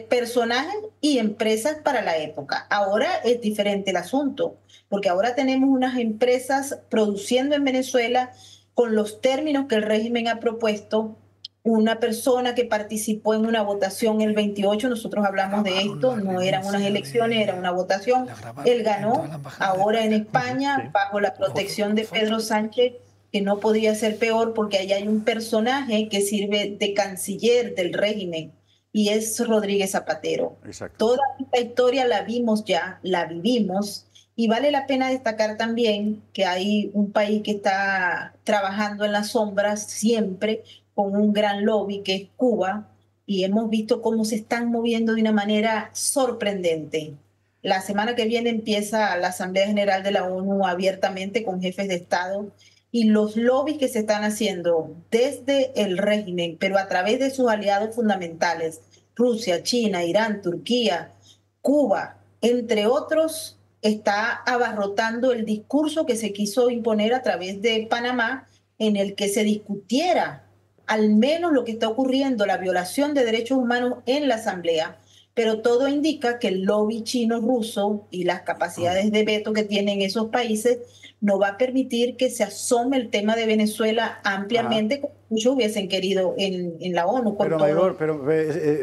personajes y empresas para la época. Ahora es diferente el asunto, porque ahora tenemos unas empresas produciendo en Venezuela con los términos que el régimen ha propuesto. Una persona que participó en una votación el 28, nosotros hablamos de esto, no eran unas elecciones, era una votación. Él ganó ahora en España bajo la protección de Pedro Sánchez, que no podía ser peor porque allá hay un personaje que sirve de canciller del régimen y es Rodríguez Zapatero. Exacto. Toda esta historia la vimos ya, la vivimos. Y vale la pena destacar también que hay un país que está trabajando en las sombras siempre con un gran lobby que es Cuba, y hemos visto cómo se están moviendo de una manera sorprendente. La semana que viene empieza la Asamblea General de la ONU abiertamente con jefes de Estado, y los lobbies que se están haciendo desde el régimen, pero a través de sus aliados fundamentales, Rusia, China, Irán, Turquía, Cuba, entre otros, está abarrotando el discurso que se quiso imponer a través de Panamá, en el que se discutiera al menos lo que está ocurriendo, la violación de derechos humanos en la Asamblea, pero todo indica que el lobby chino-ruso y las capacidades de veto que tienen esos países no va a permitir que se asome el tema de Venezuela ampliamente, como muchos hubiesen querido en la ONU. Pero, Maigor,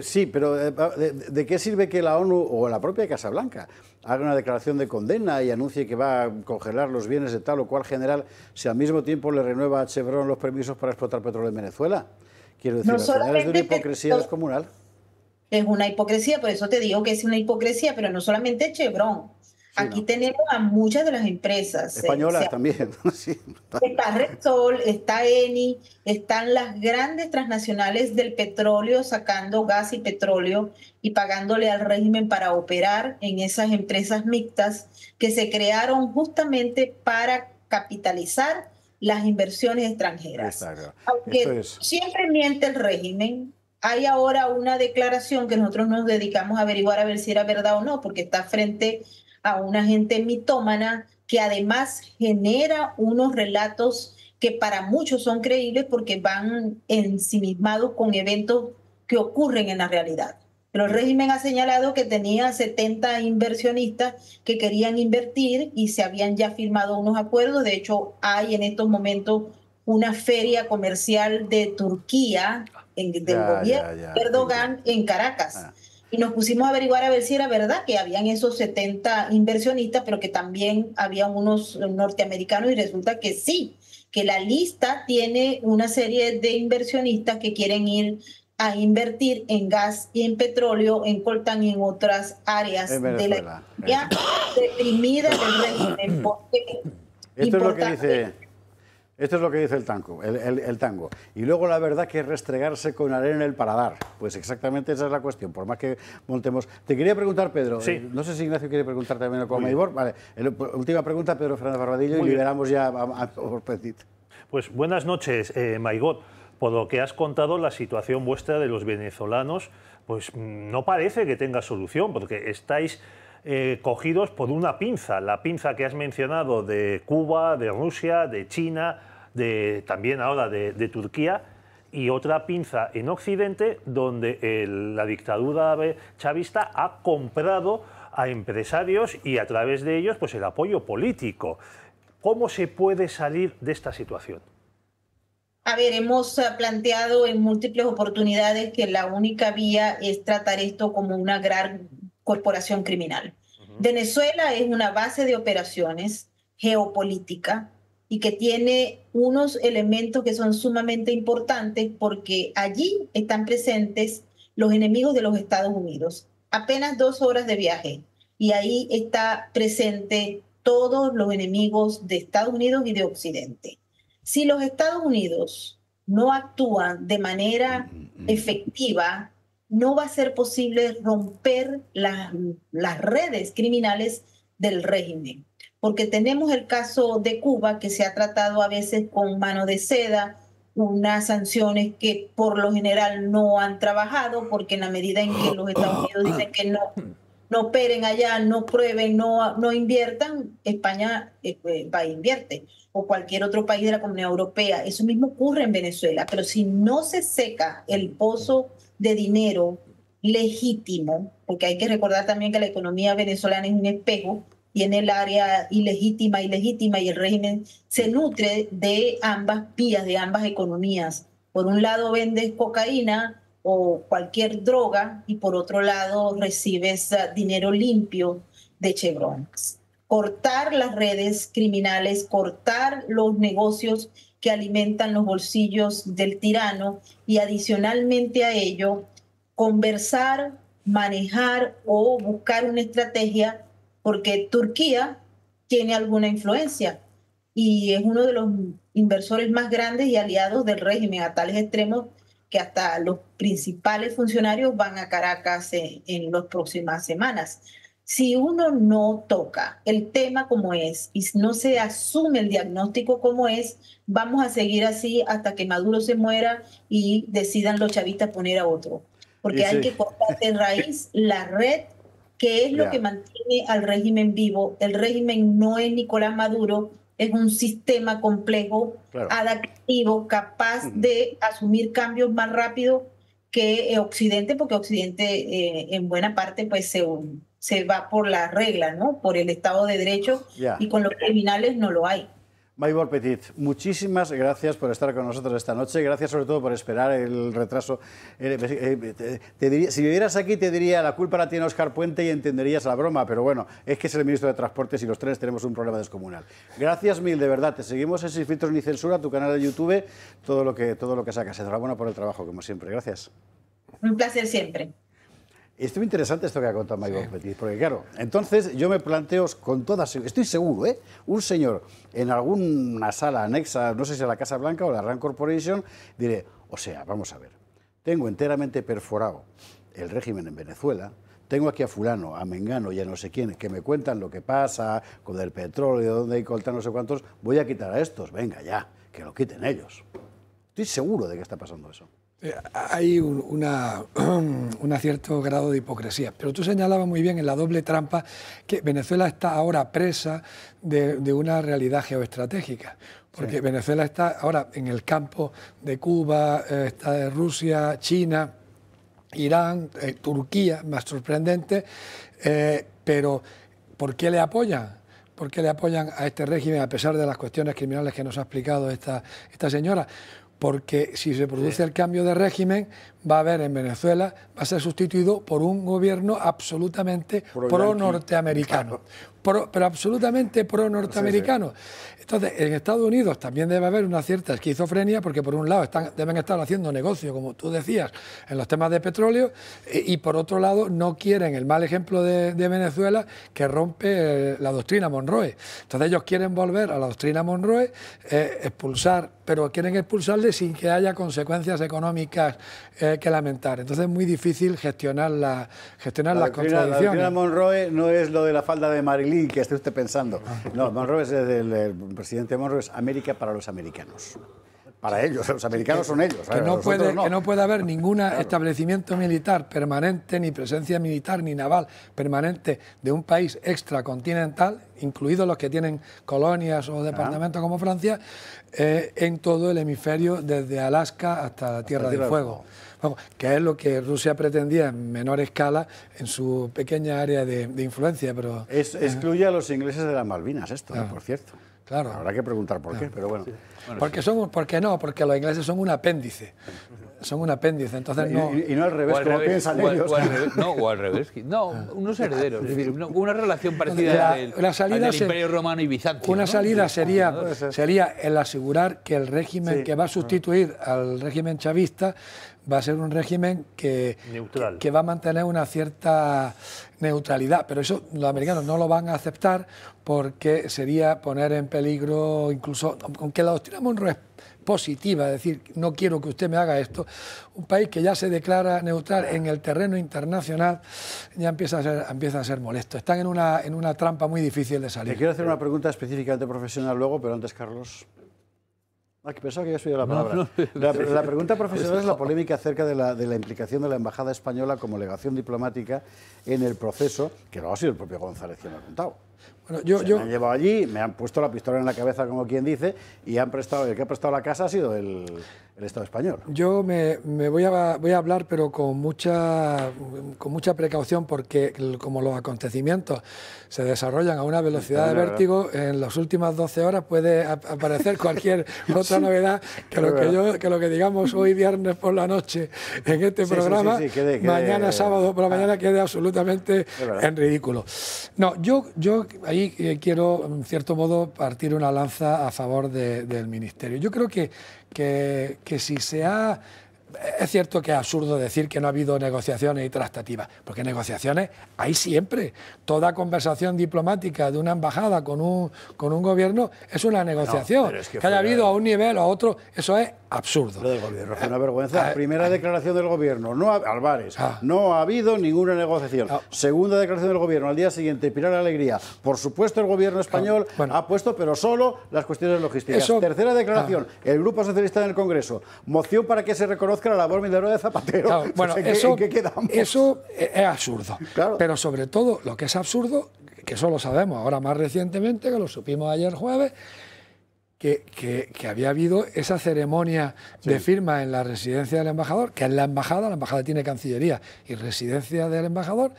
sí, pero ¿de qué sirve que la ONU o la propia Casa Blanca haga una declaración de condena y anuncie que va a congelar los bienes de tal o cual general si al mismo tiempo le renueva a Chevron los permisos para explotar petróleo en Venezuela? Quiero decir, al final es de una hipocresía descomunal. Es una hipocresía, por eso te digo que es una hipocresía, pero no solamente Chevron. Aquí tenemos a muchas de las empresas. Españolas también. Sí. Está Repsol, está Eni, están las grandes transnacionales del petróleo sacando gas y petróleo y pagándole al régimen para operar en esas empresas mixtas que se crearon justamente para capitalizar las inversiones extranjeras. Aunque siempre miente el régimen, hay ahora una declaración que nosotros nos dedicamos a averiguar a ver si era verdad o no, porque está frente a una gente mitómana que además genera unos relatos que para muchos son creíbles porque van ensimismados con eventos que ocurren en la realidad. Pero el régimen ha señalado que tenía 70 inversionistas que querían invertir y se habían ya firmado unos acuerdos. De hecho, hay en estos momentos una feria comercial de Turquía, del gobierno de Erdogan, en Caracas. Y nos pusimos a averiguar a ver si era verdad que habían esos 70 inversionistas, pero que también había unos norteamericanos, y resulta que sí, que la lista tiene una serie de inversionistas que quieren ir a invertir en gas y en petróleo, en coltán y en otras áreas de la economía deprimida del régimen. Esto es lo que dice el tango. Y luego la verdad que es restregarse con arena en el paladar. Pues exactamente esa es la cuestión, por más que montemos. Te quería preguntar, Pedro, no sé si Ignacio quiere preguntar también a Maigor. Vale, última pregunta, Pedro Fernández Barbadillo, y liberamos ya a Petit. Pues buenas noches, Maigor. Por lo que has contado, la situación vuestra de los venezolanos, pues no parece que tenga solución, porque estáis cogidos por una pinza, la pinza que has mencionado de Cuba, de Rusia, de China, también ahora de Turquía, y otra pinza en Occidente donde la dictadura chavista ha comprado a empresarios y a través de ellos pues el apoyo político. ¿Cómo se puede salir de esta situación? A ver, hemos planteado en múltiples oportunidades que la única vía es tratar esto como una gran corporación criminal. Venezuela es una base de operaciones geopolítica y que tiene unos elementos que son sumamente importantes porque allí están presentes los enemigos de los Estados Unidos. Apenas 2 horas de viaje y ahí está presente todos los enemigos de Estados Unidos y de Occidente. Si los Estados Unidos no actúan de manera efectiva, no va a ser posible romper las redes criminales del régimen. Porque tenemos el caso de Cuba, que se ha tratado a veces con mano de seda, unas sanciones que por lo general no han trabajado, porque en la medida en que los Estados Unidos dicen que no operen allá, no prueben, no inviertan, España va e invierte, o cualquier otro país de la Comunidad Europea. Eso mismo ocurre en Venezuela, pero si no se seca el pozo de dinero legítimo, porque hay que recordar también que la economía venezolana es un espejo, y en el área ilegítima, y el régimen se nutre de ambas vías, de ambas economías. Por un lado vendes cocaína o cualquier droga, y por otro lado recibes dinero limpio de Chevron. Cortar las redes criminales, cortar los negocios que alimentan los bolsillos del tirano, y adicionalmente a ello, conversar, manejar o buscar una estrategia, porque Turquía tiene alguna influencia y es uno de los inversores más grandes y aliados del régimen, a tales extremos que hasta los principales funcionarios van a Caracas en las próximas semanas. Si uno no toca el tema como es y no se asume el diagnóstico como es, vamos a seguir así hasta que Maduro se muera y decidan los chavistas poner a otro. Porque hay que cortar de raíz la red, que es lo que mantiene al régimen vivo. El régimen no es Nicolás Maduro, es un sistema complejo, adaptativo, capaz de asumir cambios más rápido que Occidente, porque Occidente en buena parte pues se va por la regla, ¿no? Por el Estado de Derecho, y con los criminales no lo hay. Maybor Petit, muchísimas gracias por estar con nosotros esta noche. Gracias sobre todo por esperar el retraso. Si vivieras aquí te diría la culpa la tiene Óscar Puente y entenderías la broma, pero bueno, es que es el ministro de Transportes y los trenes tenemos un problema descomunal. Gracias mil, de verdad. Te seguimos en Sin Filtros ni Censura, tu canal de YouTube, todo lo que sacas. Enhorabuena por el trabajo, como siempre. Gracias. Un placer siempre. Es muy interesante esto que ha contado Maybor Petit, porque claro, entonces yo me planteo con toda seguridad, estoy seguro, un señor en alguna sala anexa, no sé si a la Casa Blanca o la Rand Corporation, diré, o sea, vamos a ver, tengo enteramente perforado el régimen en Venezuela, tengo aquí a fulano, a mengano y a no sé quién, que me cuentan lo que pasa con el petróleo, dónde hay coltán, no sé cuántos, voy a quitar a estos, venga ya, que lo quiten ellos. Estoy seguro de que está pasando eso. Hay un cierto grado de hipocresía, pero tú señalabas muy bien en la doble trampa que Venezuela está ahora presa de una realidad geoestratégica, porque Venezuela está ahora en el campo de Cuba, está de Rusia, China, Irán, Turquía, más sorprendente, pero ¿por qué le apoyan? ¿Por qué le apoyan a este régimen a pesar de las cuestiones criminales que nos ha explicado esta señora? Porque si se produce el cambio de régimen, va a haber en Venezuela, va a ser sustituido por un gobierno absolutamente pro-norteamericano. Pero absolutamente pro-norteamericano. Entonces, en Estados Unidos también debe haber una cierta esquizofrenia, porque por un lado deben estar haciendo negocio, como tú decías, en los temas de petróleo, y por otro lado no quieren el mal ejemplo de Venezuela, que rompe la doctrina Monroe. Entonces ellos quieren volver a la doctrina Monroe, expulsar, pero quieren expulsarle sin que haya consecuencias económicas que lamentar. Entonces es muy difícil gestionar las contradicciones. La doctrina Monroe no es lo de la falda de Marilyn que esté usted pensando. No, Monroe es el presidente Monroe, es América para los americanos. Para ellos, los americanos son ellos. Que no puede haber ningún establecimiento militar permanente, ni presencia militar, ni naval permanente de un país extracontinental, incluidos los que tienen colonias o departamentos como Francia, en todo el hemisferio, desde Alaska hasta la Tierra del Fuego. Vamos, que es lo que Rusia pretendía en menor escala en su pequeña área de influencia. Pero excluye a los ingleses de las Malvinas esto, por cierto. Claro. Habrá que preguntar por qué, pero bueno. Porque los ingleses son un apéndice. Son un apéndice, entonces no... Y no al revés, como piensan ellos. O al revés. No, unos herederos. Es decir, una relación parecida al del Imperio Romano y Bizancio. Una salida sería el asegurar que el régimen que va a sustituir al régimen chavista va a ser un régimen que va a mantener una cierta neutralidad, pero eso los americanos no lo van a aceptar porque sería poner en peligro, incluso, aunque la doctrina Monroe es positiva, es decir, no quiero que usted me haga esto, un país que ya se declara neutral en el terreno internacional ya empieza a ser molesto. Están en una trampa muy difícil de salir. Te quiero hacer una pregunta específicamente profesional luego, pero antes, Carlos. Que pensaba que habías pedido la palabra. No. La pregunta profesional es la polémica acerca de la implicación de la Embajada Española como legación diplomática en el proceso, que luego ha sido el propio González quien lo ha contado. Bueno, me han llevado allí, me han puesto la pistola en la cabeza, como quien dice, y el que ha prestado la casa ha sido el Estado español. Yo me voy a hablar, pero con mucha precaución, porque como los acontecimientos se desarrollan a una velocidad de vértigo, en las últimas 12 horas puede aparecer cualquier otra novedad que lo que digamos hoy viernes por la noche en este programa, quede, mañana sábado por la mañana quede absolutamente en ridículo. No, yo ahí quiero, en cierto modo, partir una lanza a favor del Ministerio. Yo creo que si se ha... Es cierto que es absurdo decir que no ha habido negociaciones y tratativas, porque negociaciones hay siempre. Toda conversación diplomática de una embajada con un gobierno es una negociación. No, que haya habido a un nivel o a otro, eso es absurdo. Lo del gobierno fue una vergüenza. Primera declaración del gobierno, Álvarez, no ha habido ninguna negociación. Segunda declaración del gobierno, al día siguiente, Pilar Alegría. Por supuesto, el gobierno español ha puesto, pero solo las cuestiones logísticas. Tercera declaración, el Grupo Socialista en el Congreso, moción para que se reconozca la labor minera de Zapatero. Bueno, ¿en qué quedamos? Eso es absurdo. Claro. Pero sobre todo, lo que es absurdo, que eso lo sabemos ahora más recientemente, que lo supimos ayer jueves, que había habido esa ceremonia de firma en la residencia del embajador, que es la embajada tiene Cancillería y residencia del embajador,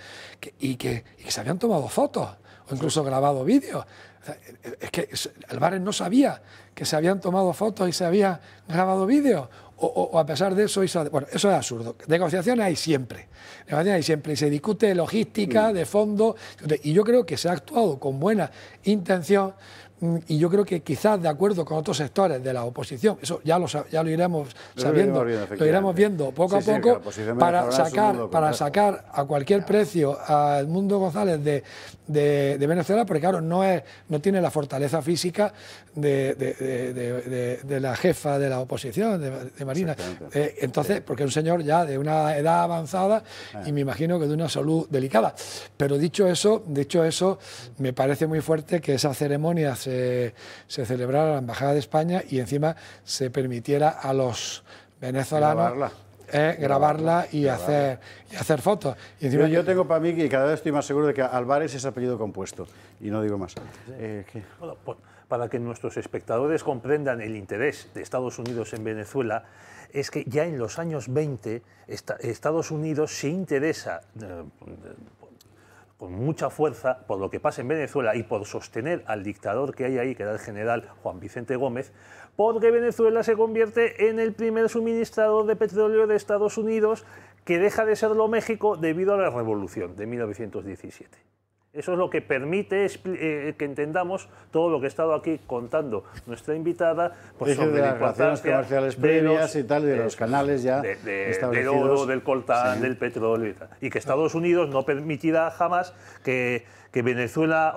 y que se habían tomado fotos o incluso grabado vídeos. O sea, es que Álvarez no sabía que se habían tomado fotos y se habían grabado vídeos, o a pesar de eso bueno, eso es absurdo. Negociaciones hay siempre, y se discute logística, de fondo, y yo creo que se ha actuado con buena intención. Y yo creo que quizás de acuerdo con otros sectores de la oposición, eso ya lo iremos sabiendo, lo iremos viendo poco a poco, para sacar a cualquier precio a Edmundo González de Venezuela, porque claro, no tiene la fortaleza física de la jefa de la oposición, de Marina. Entonces, porque es un señor ya de una edad avanzada y me imagino que de una salud delicada. Pero dicho eso, me parece muy fuerte que esa ceremonia se celebrara en la Embajada de España y encima se permitiera a los venezolanos grabarla y hacer fotos. Y encima yo tengo para mí que cada vez estoy más seguro de que Álvarez es apellido compuesto, y no digo más. Bueno, pues, para que nuestros espectadores comprendan el interés de Estados Unidos en Venezuela, es que ya en los años 20 Estados Unidos se interesa con mucha fuerza por lo que pasa en Venezuela y por sostener al dictador que hay ahí, que era el general Juan Vicente Gómez, porque Venezuela se convierte en el primer suministrador de petróleo de Estados Unidos, que deja de serlo México debido a la revolución de 1917. Eso es lo que permite que entendamos todo lo que ha estado aquí contando nuestra invitada, pues sobre las relaciones comerciales previas y tal, de los canales ya del oro, del coltán, del petróleo y tal. Y que Estados Unidos no permitirá jamás que Venezuela,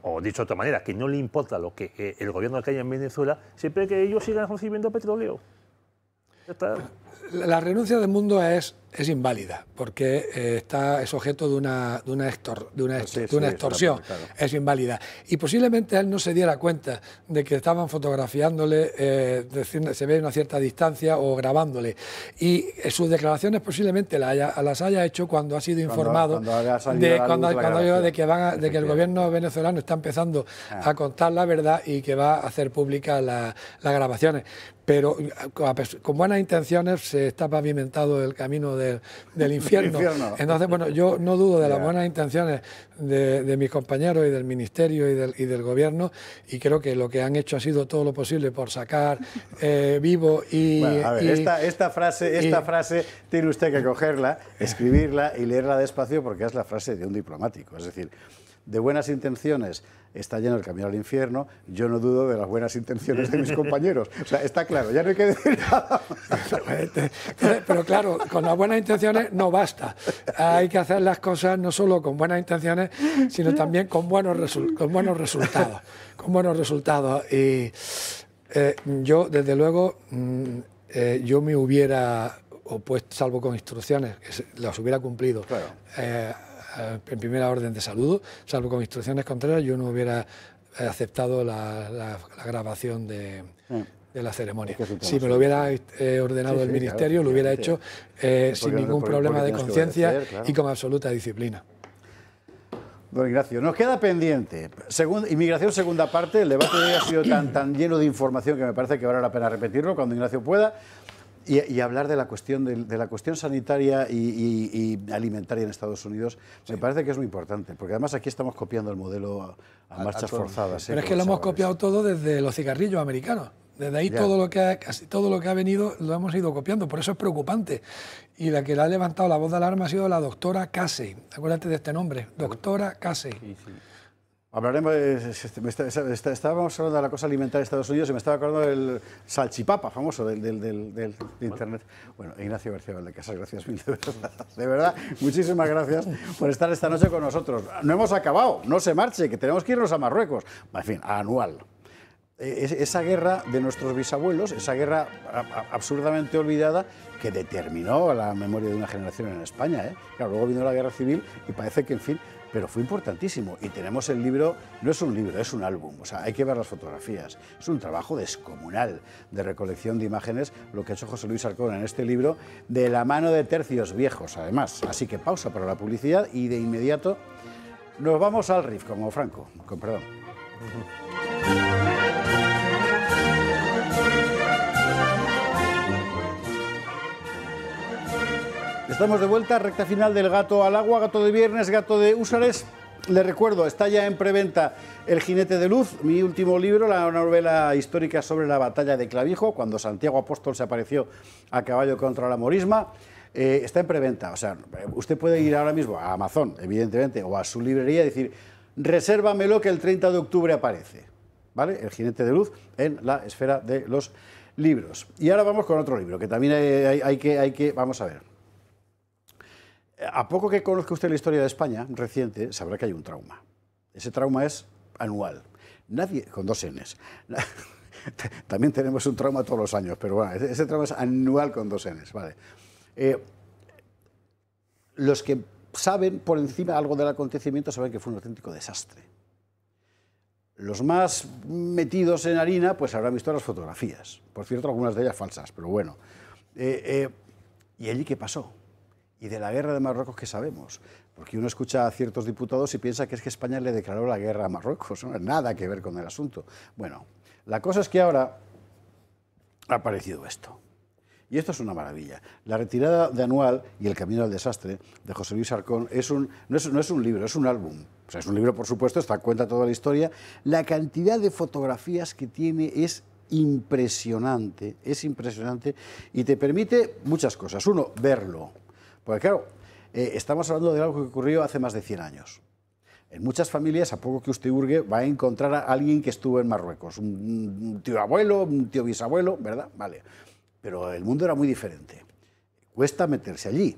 o dicho de otra manera, que no le importa lo que el gobierno que haya en Venezuela, siempre que ellos sigan recibiendo petróleo. Ya está. La renuncia del mundo es inválida, porque es objeto de una extorsión, claro. Es inválida. Y posiblemente él no se diera cuenta de que estaban fotografiándole, se ve una cierta distancia, o grabándole. Y sus declaraciones posiblemente las haya hecho cuando ha sido informado de que el gobierno venezolano está empezando a contar la verdad y que va a hacer públicas las grabaciones. Pero con buenas intenciones se está pavimentado el camino del infierno. Entonces, bueno, yo no dudo de las buenas intenciones de mis compañeros y del Ministerio y del Gobierno, y creo que lo que han hecho ha sido todo lo posible por sacar vivo y... Bueno, a ver, esta frase tiene usted que cogerla, escribirla y leerla despacio, porque es la frase de un diplomático. Es decir, de buenas intenciones está lleno el camino al infierno, yo no dudo de las buenas intenciones de mis compañeros. O sea, está claro, ya no hay que decir nada. Pero claro, con las buenas intenciones no basta. Hay que hacer las cosas no solo con buenas intenciones, sino también con buenos resultados. Con buenos resultados. Y yo, desde luego, yo me hubiera opuesto, salvo con instrucciones, que las hubiera cumplido. Claro. En primera orden de saludo, salvo con instrucciones contrarias, yo no hubiera aceptado la grabación de la ceremonia. Si me lo hubiera ordenado el Ministerio, claro, lo hubiera hecho sin ningún problema de conciencia y con absoluta disciplina. Don Ignacio, nos queda pendiente. Inmigración, segunda parte. El debate de hoy ha sido tan lleno de información que me parece que vale la pena repetirlo cuando Ignacio pueda. Y hablar de la cuestión sanitaria y alimentaria en Estados Unidos, me parece que es muy importante, porque además aquí estamos copiando el modelo a marchas forzadas. Pero es que lo hemos copiado todo desde los cigarrillos americanos. Desde ahí casi todo lo que ha venido lo hemos ido copiando, por eso es preocupante. Y la que le ha levantado la voz de alarma ha sido la doctora Casey. Acuérdate de este nombre, doctora Casey. Sí. Hablaremos, estábamos hablando de la cosa alimentaria de Estados Unidos y me estaba acordando del salchipapa famoso de Internet. Bueno, Ignacio García Valdecasas, gracias mil de verdad, muchísimas gracias por estar esta noche con nosotros. No hemos acabado, no se marche, que tenemos que irnos a Marruecos. En fin, a Anual. Esa guerra de nuestros bisabuelos, esa guerra absurdamente olvidada que determinó la memoria de una generación en España. Claro, luego vino la guerra civil y parece que, en fin, pero fue importantísimo. Y tenemos el libro, no es un libro, es un álbum. O sea, hay que ver las fotografías. Es un trabajo descomunal de recolección de imágenes, lo que ha hecho José Luis Arcón en este libro, de la mano de tercios viejos, además. Así que pausa para la publicidad y de inmediato nos vamos al riff, como Franco, con perdón. Estamos de vuelta, recta final del Gato al Agua, Gato de Viernes, Gato de Húsares. Les recuerdo, está ya en preventa El Jinete de Luz, mi último libro, la novela histórica sobre la batalla de Clavijo, cuando Santiago Apóstol se apareció a caballo contra la morisma. Está en preventa, o sea, usted puede ir ahora mismo a Amazon, evidentemente, o a su librería y decir, resérvamelo que el 30 de octubre aparece, ¿vale? El Jinete de Luz en la esfera de los libros. Y ahora vamos con otro libro, que también hay que vamos a ver. A poco que conozca usted la historia de España reciente, sabrá que hay un trauma. Ese trauma es anual. Nadie, con dos Ns. También tenemos un trauma todos los años, pero bueno, ese trauma es anual con dos Ns. Vale. Los que saben por encima algo del acontecimiento saben que fue un auténtico desastre. Los más metidos en harina pues habrán visto las fotografías. Por cierto, algunas de ellas falsas, pero bueno. ¿Y allí qué pasó? Y de la guerra de Marruecos, ¿qué sabemos? Porque uno escucha a ciertos diputados y piensa que es que España le declaró la guerra a Marruecos. No tiene nada que ver con el asunto. Bueno, la cosa es que ahora ha aparecido esto. Y esto es una maravilla. La retirada de Anual y el camino al desastre de José Luis Arcón no es un libro, es un álbum. O sea, es un libro, por supuesto, cuenta toda la historia. La cantidad de fotografías que tiene es impresionante y te permite muchas cosas. Uno, verlo. Porque claro, estamos hablando de algo que ocurrió hace más de 100 años. En muchas familias, a poco que usted hurgue, va a encontrar a alguien que estuvo en Marruecos. Un tío abuelo, un tío bisabuelo, ¿verdad? Vale. Pero el mundo era muy diferente. Cuesta meterse allí.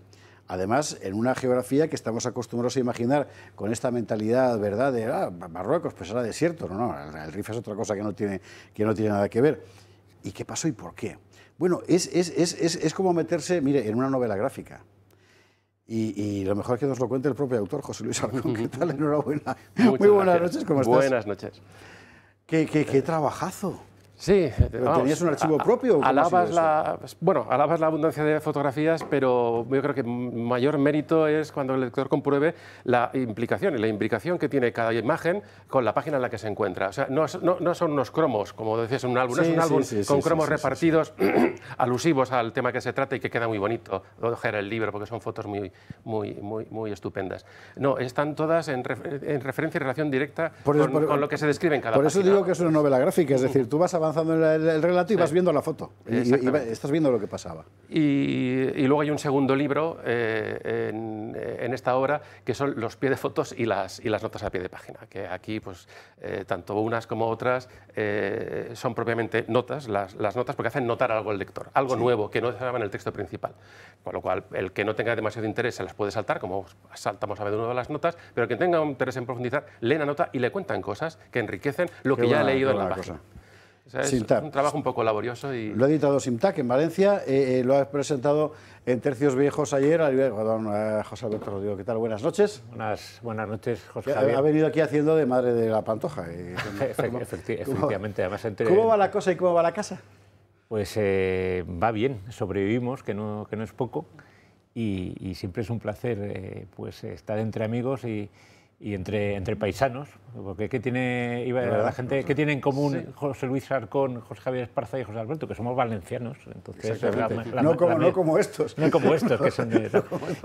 Además, en una geografía que estamos acostumbrados a imaginar con esta mentalidad, ¿verdad?, de Marruecos, pues era desierto. No, el Rif es otra cosa que no tiene nada que ver. ¿Y qué pasó y por qué? Bueno, es como meterse, mire, en una novela gráfica. Y lo mejor es que nos lo cuente el propio autor, José Luis Arcón. ¿Qué tal? Enhorabuena. Muy buenas noches, ¿cómo estás? Buenas noches. ¿Qué trabajazo? Sí. ¿Tenías un archivo propio? Alabas la abundancia de fotografías, pero yo creo que mayor mérito es cuando el lector compruebe la implicación y la imbricación que tiene cada imagen con la página en la que se encuentra. O sea, no son unos cromos, como decías en un álbum, no es un álbum con cromos repartidos alusivos al tema que se trata y que queda muy bonito ojear el libro porque son fotos muy estupendas. No, están todas en referencia y relación directa con lo que se describe en cada página. Por eso digo que es una novela gráfica, es decir, tú vas avanzando avanzando el relato y vas viendo la foto. Y estás viendo lo que pasaba. Y luego hay un segundo libro en esta obra que son los pie de fotos y las notas a pie de página, que aquí pues tanto unas como otras son propiamente notas, las notas porque hacen notar algo al lector, algo nuevo que no estaba en el texto principal, con lo cual el que no tenga demasiado interés se las puede saltar, como saltamos a menudo de las notas, pero quien tenga un interés en profundizar, lee la nota y le cuentan cosas que enriquecen lo que ya ha leído en la página. O sea, es un trabajo un poco laborioso. Lo ha editado Simtac en Valencia, lo ha presentado en Tercios Viejos ayer. José Alberto Rodrigo, ¿qué tal? Buenas noches. Buenas noches, José Javier. Ha venido aquí haciendo de madre de la Pantoja. Efectivamente, además ¿Cómo va la cosa y cómo va la casa? Pues va bien, sobrevivimos, que no es poco, y siempre es un placer pues estar entre amigos y entre paisanos, porque ¿qué tiene la gente, qué tiene en común José Luis Sarcón, José Javier Esparza y José Alberto? Que somos valencianos, entonces no como estos. No como estos, que son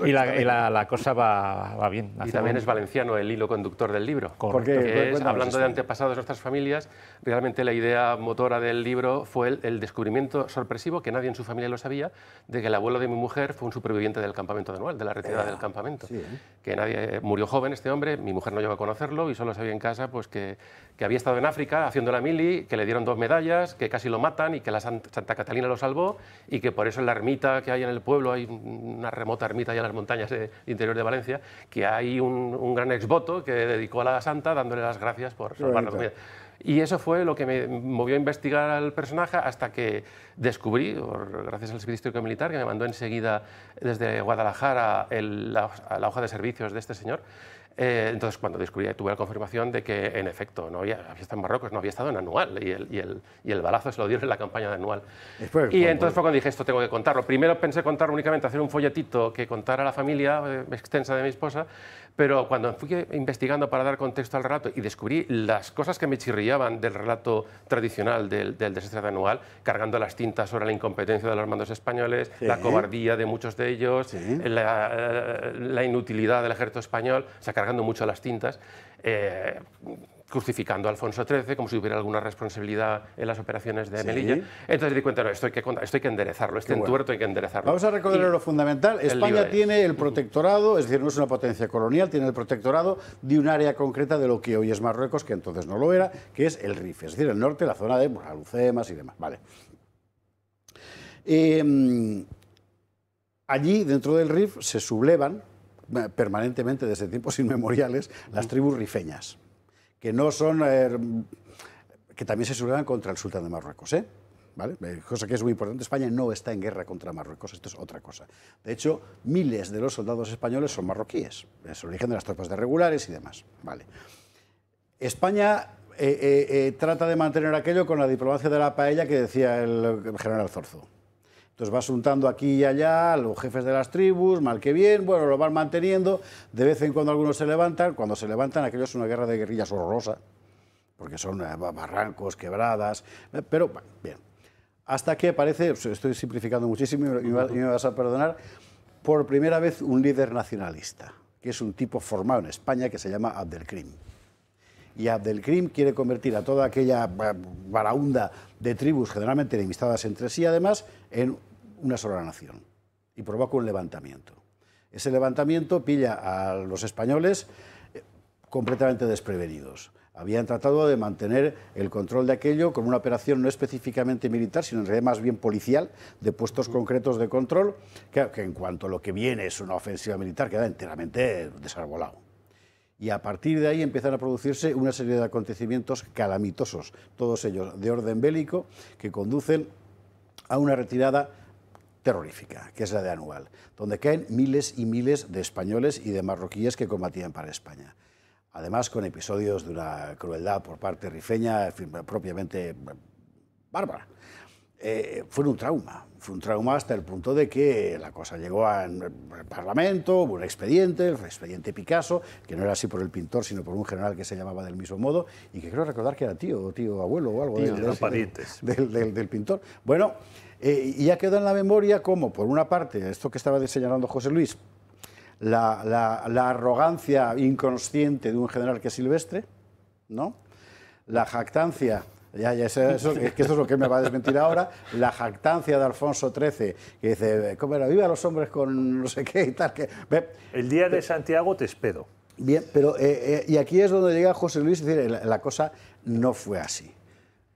y la cosa va bien. Y también es valenciano el hilo conductor del libro. Porque hablando de antepasados de nuestras familias, realmente la idea motora del libro fue el descubrimiento sorpresivo, que nadie en su familia lo sabía, de que el abuelo de mi mujer fue un superviviente del campamento de Anual, de la retirada del campamento. Sí, que nadie murió joven este hombre. Mi mujer no llegó a conocerlo y solo sabía en casa pues, que había estado en África haciendo la mili, que le dieron 2 medallas, que casi lo matan y que la Santa Catalina lo salvó y que por eso en la ermita que hay en el pueblo, hay una remota ermita allá en las montañas del interior de Valencia, que hay un gran exvoto que dedicó a la Santa dándole las gracias por salvar la comida. Y eso fue lo que me movió a investigar al personaje hasta que descubrí, gracias al Servicio Histórico Militar, que me mandó enseguida desde Guadalajara la hoja de servicios de este señor. Entonces, cuando descubrí, tuve la confirmación de que, en efecto, no había estado en Marruecos, no había estado en Anual, y el balazo se lo dieron en la campaña de Anual. Entonces fue cuando dije, esto tengo que contarlo. Primero pensé contarlo únicamente, hacer un folletito que contara a la familia extensa de mi esposa, pero cuando fui investigando para dar contexto al relato y descubrí las cosas que me chirriaban del relato tradicional del desastre de Anual, cargando las tintas sobre la incompetencia de los mandos españoles, la cobardía de muchos de ellos, la inutilidad del ejército español, o sea, cargando mucho las tintas, crucificando a Alfonso XIII como si hubiera alguna responsabilidad en las operaciones de Melilla. Entonces di cuenta, no, esto hay que enderezarlo, entuerto hay que enderezarlo. Vamos a recordar lo fundamental. España tiene el protectorado, es decir, no es una potencia colonial, tiene el protectorado de un área concreta de lo que hoy es Marruecos, que entonces no lo era, que es el Rif, es decir, el norte, la zona de Alucemas y demás. Vale. Allí, dentro del Rif, se sublevan permanentemente desde tiempos inmemoriales las tribus rifeñas, que no son, que también se sublevan contra el sultán de Marruecos, ¿vale? Cosa que es muy importante. España no está en guerra contra Marruecos, esto es otra cosa. De hecho, miles de los soldados españoles son marroquíes, es el origen de las tropas de regulares y demás, ¿vale? España trata de mantener aquello con la diplomacia de la paella que decía el general Zorzo. Entonces va asuntando aquí y allá a los jefes de las tribus, mal que bien, bueno, lo van manteniendo, de vez en cuando algunos se levantan, cuando se levantan aquello es una guerra de guerrillas horrorosa, porque son barrancos, quebradas, pero bueno, bien. Hasta que aparece, estoy simplificando muchísimo y me vas a perdonar, por primera vez un líder nacionalista, que es un tipo formado en España que se llama Abdelkrim. Y Abdelkrim quiere convertir a toda aquella baraúnda de tribus generalmente enemistadas entre sí, además, en una sola nación. Y provoca un levantamiento. Ese levantamiento pilla a los españoles completamente desprevenidos. Habían tratado de mantener el control de aquello con una operación no específicamente militar, sino en realidad más bien policial, de puestos concretos de control, que en cuanto a lo que viene es una ofensiva militar, queda enteramente desarbolado. Y a partir de ahí empiezan a producirse una serie de acontecimientos calamitosos, todos ellos de orden bélico, que conducen a una retirada terrorífica, que es la de Anual, donde caen miles y miles de españoles y de marroquíes que combatían para España. Además, con episodios de una crueldad por parte rifeña propiamente bárbara. Fue un trauma hasta el punto de que la cosa llegó al Parlamento, hubo un expediente, el expediente Picasso, que no era así por el pintor, sino por un general que se llamaba del mismo modo, y que creo recordar que era tío abuelo o algo del pintor. Bueno, y ya quedó en la memoria como, por una parte, esto que estaba señalando José Luis, la arrogancia inconsciente de un general que es silvestre, ¿no? La jactancia eso es lo que me va a desmentir ahora. La jactancia de Alfonso XIII, que dice, ¿cómo era? Viva los hombres con no sé qué y tal. El día de Santiago te espero. Bien, pero y aquí es donde llega José Luis, es decir, la cosa no fue así.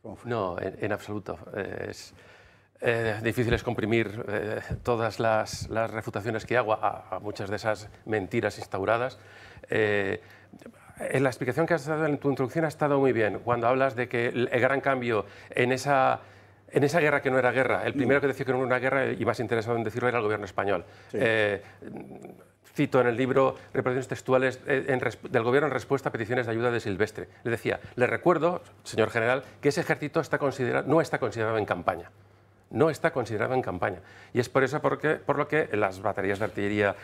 ¿Cómo fue? No, en absoluto. Es difícil es comprimir todas las refutaciones que hago a muchas de esas mentiras instauradas. La explicación que has dado en tu introducción ha estado muy bien. Cuando hablas de que el gran cambio en esa guerra que no era guerra, el primero que decía que no era una guerra y más interesado en decirlo era el gobierno español. Sí. Cito en el libro reproducciones textuales del gobierno en respuesta a peticiones de ayuda de Silvestre. Le decía, le recuerdo, señor general, que ese ejército no está considerado en campaña. No está considerado en campaña. Y es por eso por lo que las baterías de artillería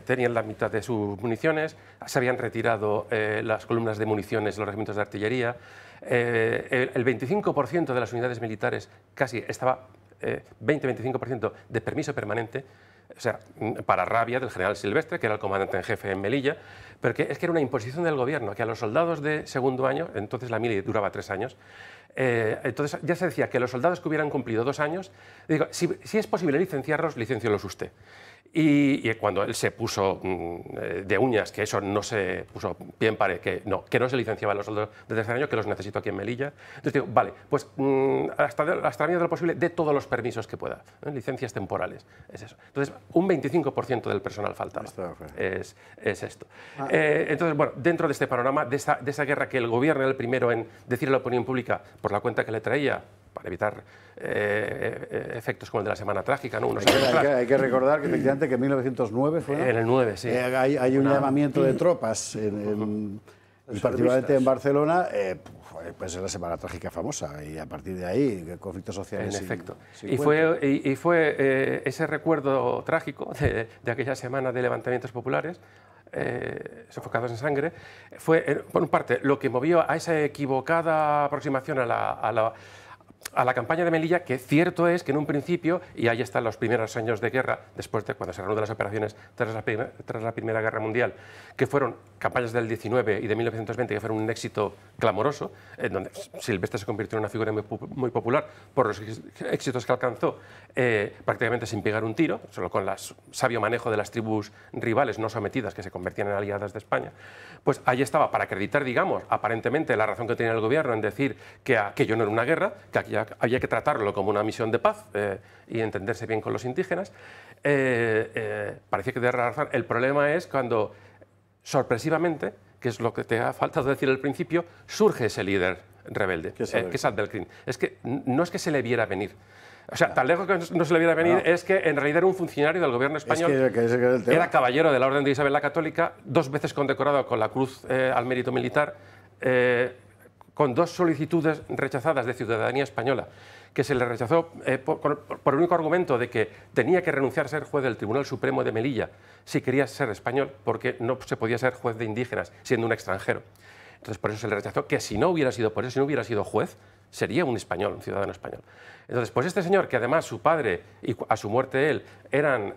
tenían la mitad de sus municiones, se habían retirado las columnas de municiones, los regimientos de artillería, el 25% de las unidades militares casi estaba 20-25% de permiso permanente, o sea, para rabia del general Silvestre, que era el comandante en jefe en Melilla, pero es que era una imposición del gobierno, que a los soldados de segundo año, entonces la mili duraba 3 años, entonces ya se decía que los soldados que hubieran cumplido 2 años, digo, si es posible licenciarlos, licenciélos usted. Y cuando él se puso de uñas, que eso no se puso pie en pared, que no se licenciaba a los soldados de tercer año, que los necesito aquí en Melilla. Entonces digo, vale, pues hasta la medida de lo posible, de todos los permisos que pueda, licencias temporales, es eso. Entonces, un 25% del personal faltaba, es esto. Entonces, bueno, dentro de este panorama, de esa guerra que el gobierno era el primero en decir a la opinión pública, por la cuenta que le traía, para evitar efectos como el de la Semana Trágica, ¿no? Hay que recordar que efectivamente que en 1909 fue, ¿no? En el 9, sí. Hay un llamamiento de tropas, particularmente en Barcelona, pues es la Semana Trágica famosa, y a partir de ahí, conflictos sociales. En efecto. Y fue ese recuerdo trágico de aquella semana de levantamientos populares, sofocados en sangre, fue, por una parte, lo que movió a esa equivocada aproximación a la campaña de Melilla, que cierto es que en un principio, y ahí están los primeros años de guerra, después de cuando se reanudan las operaciones tras la Primera Guerra Mundial, que fueron campañas del 19 y de 1920, que fueron un éxito clamoroso, en donde Silvestre se convirtió en una figura muy popular por los éxitos que alcanzó, prácticamente sin pegar un tiro, solo con el sabio manejo de las tribus rivales no sometidas que se convertían en aliadas de España. Pues ahí estaba, para acreditar, digamos, aparentemente la razón que tenía el gobierno en decir que aquello no era una guerra, que había que tratarlo como una misión de paz y entenderse bien con los indígenas. Parecía que tenía razón. El problema es cuando, sorpresivamente, que es lo que te ha faltado decir al principio, surge ese líder rebelde, que es Abdelkrim. Es que no es que se le viera venir. O sea, tan lejos que no se le viera venir es que en realidad era un funcionario del gobierno español, era caballero de la Orden de Isabel la Católica, 2 veces condecorado con la Cruz al Mérito Militar, con 2 solicitudes rechazadas de ciudadanía española, que se le rechazó por el único argumento de que tenía que renunciar a ser juez del Tribunal Supremo de Melilla si quería ser español, porque no se podía ser juez de indígenas siendo un extranjero. Entonces, por eso se le rechazó, que si no hubiera sido por eso, si no hubiera sido juez, sería un español, un ciudadano español. Entonces, pues este señor, que además su padre y a su muerte él eran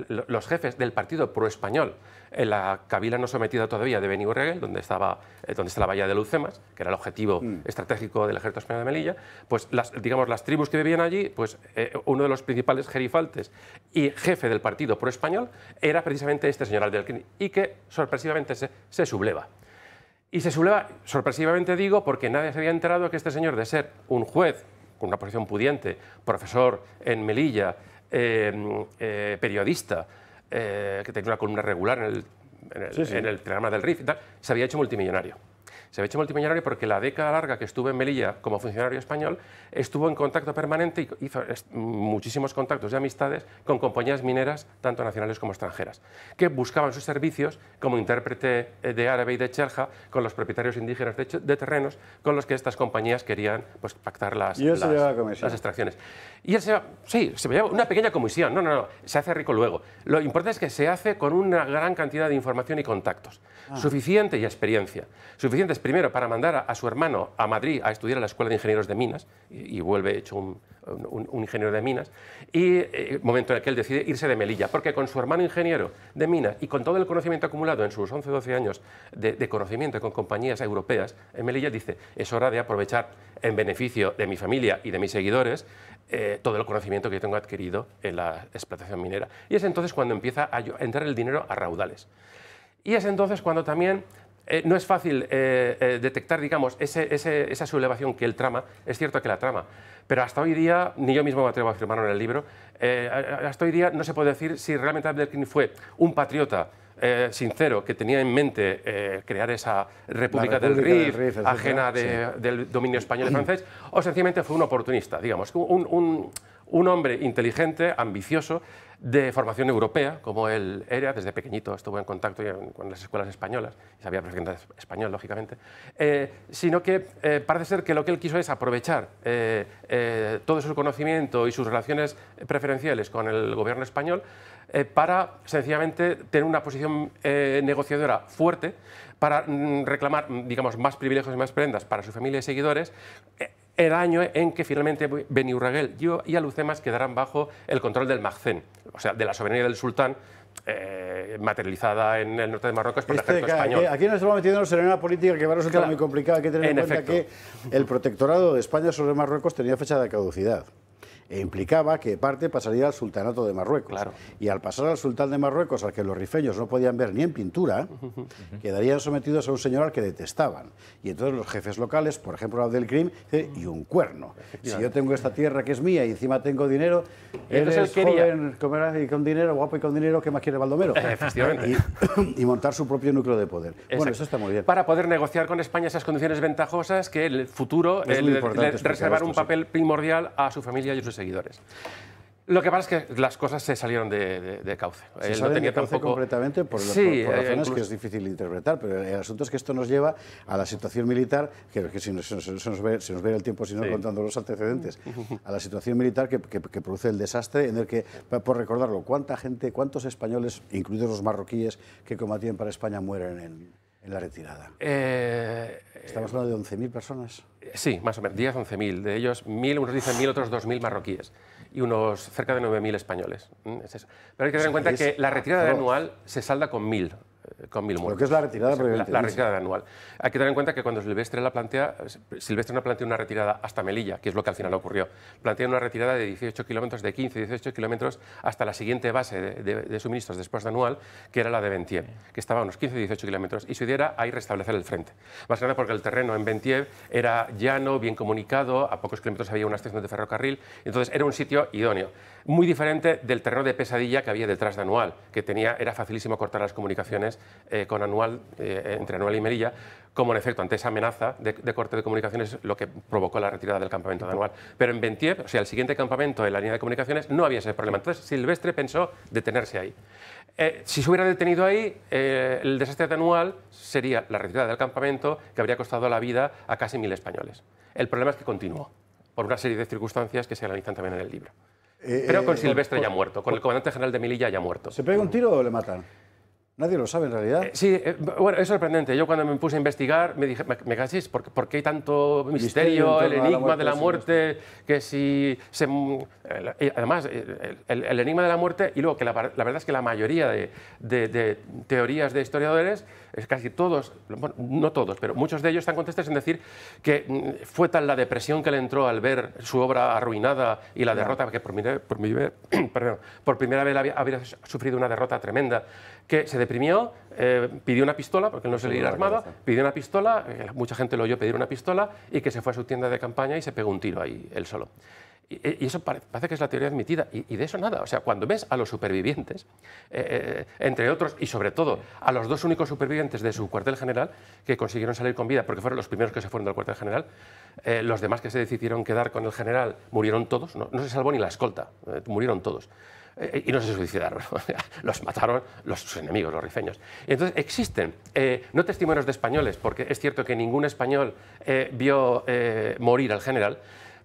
los jefes del partido proespañol en la Kabila no sometida todavía de Benigorregel, donde está la bahía de Lucemas, que era el objetivo estratégico del ejército español de Melilla, pues digamos las tribus que vivían allí, pues uno de los principales gerifaltes y jefe del partido proespañol era precisamente este señor Abdelkrim, y que sorpresivamente se subleva. Y se subleva, sorpresivamente digo, porque nadie se había enterado que este señor, de ser un juez con una posición pudiente, profesor en Melilla, periodista, que tenía una columna regular en el programa del RIF y tal, se había hecho multimillonario. Se había hecho multimillonario porque la década larga que estuvo en Melilla como funcionario español estuvo en contacto permanente y hizo muchísimos contactos y amistades con compañías mineras, tanto nacionales como extranjeras, que buscaban sus servicios como intérprete de árabe y de chelja con los propietarios indígenas de terrenos con los que estas compañías querían pues, pactar las extracciones. Y él se lleva una pequeña comisión, no, se hace rico luego. Lo importante es que se hace con una gran cantidad de información y contactos, suficiente y experiencia. Suficiente suficientes primero para mandar a su hermano a Madrid a estudiar a la Escuela de Ingenieros de Minas, y vuelve hecho un ingeniero de minas, y momento en el que él decide irse de Melilla, porque con su hermano ingeniero de minas y con todo el conocimiento acumulado en sus 11-12 años de conocimiento con compañías europeas en Melilla, dice, es hora de aprovechar en beneficio de mi familia y de mis seguidores todo el conocimiento que tengo adquirido en la explotación minera. Y es entonces cuando empieza a entrar el dinero a raudales. Y es entonces cuando también no es fácil detectar, digamos, esa sublevación que él trama. Es cierto que la trama, pero hasta hoy día, ni yo mismo me atrevo a afirmarlo en el libro, hasta hoy día no se puede decir si realmente Abdelkrim fue un patriota sincero que tenía en mente crear esa República del Rif, ajena del dominio español y francés, o sencillamente fue un oportunista, digamos, un hombre inteligente, ambicioso, de formación europea, como él era, desde pequeñito estuvo en contacto con las escuelas españolas, y sabía perfectamente español, lógicamente, sino que parece ser que lo que él quiso es aprovechar todo su conocimiento y sus relaciones preferenciales con el gobierno español para, sencillamente, tener una posición negociadora fuerte, para reclamar, digamos, más privilegios y más prendas para su familia y seguidores, el año en que finalmente Beni Urragel y Alucemas quedarán bajo el control del Magzen, o sea, de la soberanía del sultán, materializada en el norte de Marruecos por el ejército español. Aquí nos estamos metiéndonos en una política que va a resultar muy complicada. Hay que tener en cuenta que el protectorado de España sobre Marruecos tenía fecha de caducidad. E implicaba que parte pasaría al sultanato de Marruecos. Claro. Y al pasar al sultán de Marruecos, al que los rifeños no podían ver ni en pintura, quedarían sometidos a un señor al que detestaban. Y entonces los jefes locales, por ejemplo Abdelkrim, dicen, y un cuerno. Si yo tengo esta tierra que es mía y encima tengo dinero, eres joven, con dinero, guapo y con dinero, ¿qué más quiere Baldomero? Efectivamente. Y montar su propio núcleo de poder. Exacto. Bueno, eso está muy bien. Para poder negociar con España esas condiciones ventajosas que en el futuro reservar un papel primordial a su familia y a sus seguidores. Lo que pasa es que las cosas se salieron de cauce. Se salen de cauce completamente por razones que es difícil de interpretar, pero el asunto es que esto nos lleva a la situación militar, que si se nos ve el tiempo, si no contando los antecedentes, a la situación militar que produce el desastre, en el que, por recordarlo, cuántos españoles, incluidos los marroquíes que combatían para España, mueren en la retirada. ¿Estamos hablando de 11.000 personas? Sí, más o menos, 10-11.000. De ellos, 1.000, unos dicen 1.000, otros 2.000 marroquíes. Y unos cerca de 9.000 españoles. Es eso. Pero hay que tener en cuenta que la retirada anual se salda con 1.000 muertos. ¿Lo que es la retirada? La retirada anual. Hay que tener en cuenta que cuando Silvestre no plantea una retirada hasta Melilla, que es lo que al final ocurrió, plantea una retirada de 18 kilómetros, de 15-18 kilómetros, hasta la siguiente base de suministros después de Anual, que era la de Bentiev, que estaba a unos 15-18 kilómetros, y su idea era ahí restablecer el frente. Más que nada porque el terreno en Bentiev era llano, bien comunicado, a pocos kilómetros había una estación de ferrocarril, entonces era un sitio idóneo. Muy diferente del terreno de Pesadilla que había detrás de Anual, que era facilísimo cortar las comunicaciones con Anual, entre Anual y Melilla, como en efecto ante esa amenaza de corte de comunicaciones lo que provocó la retirada del campamento de Anual. Pero en Bentiev, o sea, el siguiente campamento en la línea de comunicaciones, no había ese problema. Entonces Silvestre pensó detenerse ahí. Si se hubiera detenido ahí, el desastre de Anual sería la retirada del campamento, que habría costado la vida a casi 1.000 españoles. El problema es que continuó, por una serie de circunstancias que se analizan también en el libro. Pero con Silvestre ya muerto, con el comandante general de Melilla ya muerto. ¿Se pega un tiro o le matan? Nadie lo sabe en realidad. Sí, bueno, es sorprendente. Yo cuando me puse a investigar me dije, me cachis, ¿por qué hay tanto misterio, el enigma de la muerte? Que si se, además, el enigma de la muerte, y luego que la verdad es que la mayoría de teorías de historiadores, casi todos, bueno, no todos, pero muchos de ellos están contestes en decir que fue tal la depresión que le entró al ver su obra arruinada y la derrota, que por primera vez había sufrido una derrota tremenda, que se deprimió, pidió una pistola, porque él no se le iba armado, pidió una pistola, mucha gente lo oyó pedir una pistola, y que se fue a su tienda de campaña y se pegó un tiro ahí, él solo. Y eso parece que es la teoría admitida, y de eso nada. O sea, cuando ves a los supervivientes, entre otros, y sobre todo a los dos únicos supervivientes de su cuartel general, que consiguieron salir con vida, porque fueron los primeros que se fueron del cuartel general, los demás que se decidieron quedar con el general murieron todos, no se salvó ni la escolta, murieron todos. Y no se suicidaron, los mataron sus enemigos, los rifeños. Entonces existen, no testimonios de españoles, porque es cierto que ningún español vio morir al general,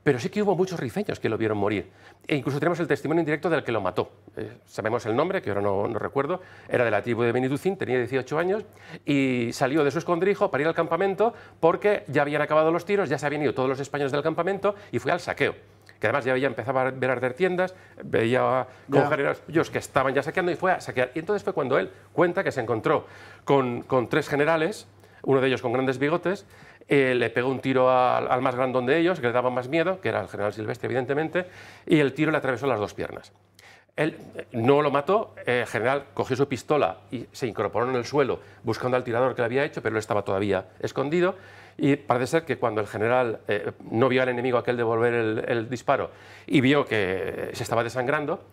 pero sí que hubo muchos rifeños que lo vieron morir. E incluso tenemos el testimonio indirecto del que lo mató. Sabemos el nombre, que ahora no recuerdo, era de la tribu de Beniducín, tenía 18 años y salió de su escondrijo para ir al campamento porque ya habían acabado los tiros, ya se habían ido todos los españoles del campamento y fue al saqueo. Que además ya empezaba a ver arder tiendas, veía con generales que estaban ya saqueando y fue a saquear. Y entonces fue cuando él cuenta que se encontró con 3 generales, uno de ellos con grandes bigotes, le pegó un tiro al más grandón de ellos, que le daba más miedo, que era el general Silvestre, evidentemente, y el tiro le atravesó las 2 piernas. Él no lo mató, el general cogió su pistola y se incorporó en el suelo buscando al tirador que le había hecho, pero él estaba todavía escondido, y parece ser que cuando el general no vio al enemigo aquel devolver el disparo y vio que se estaba desangrando,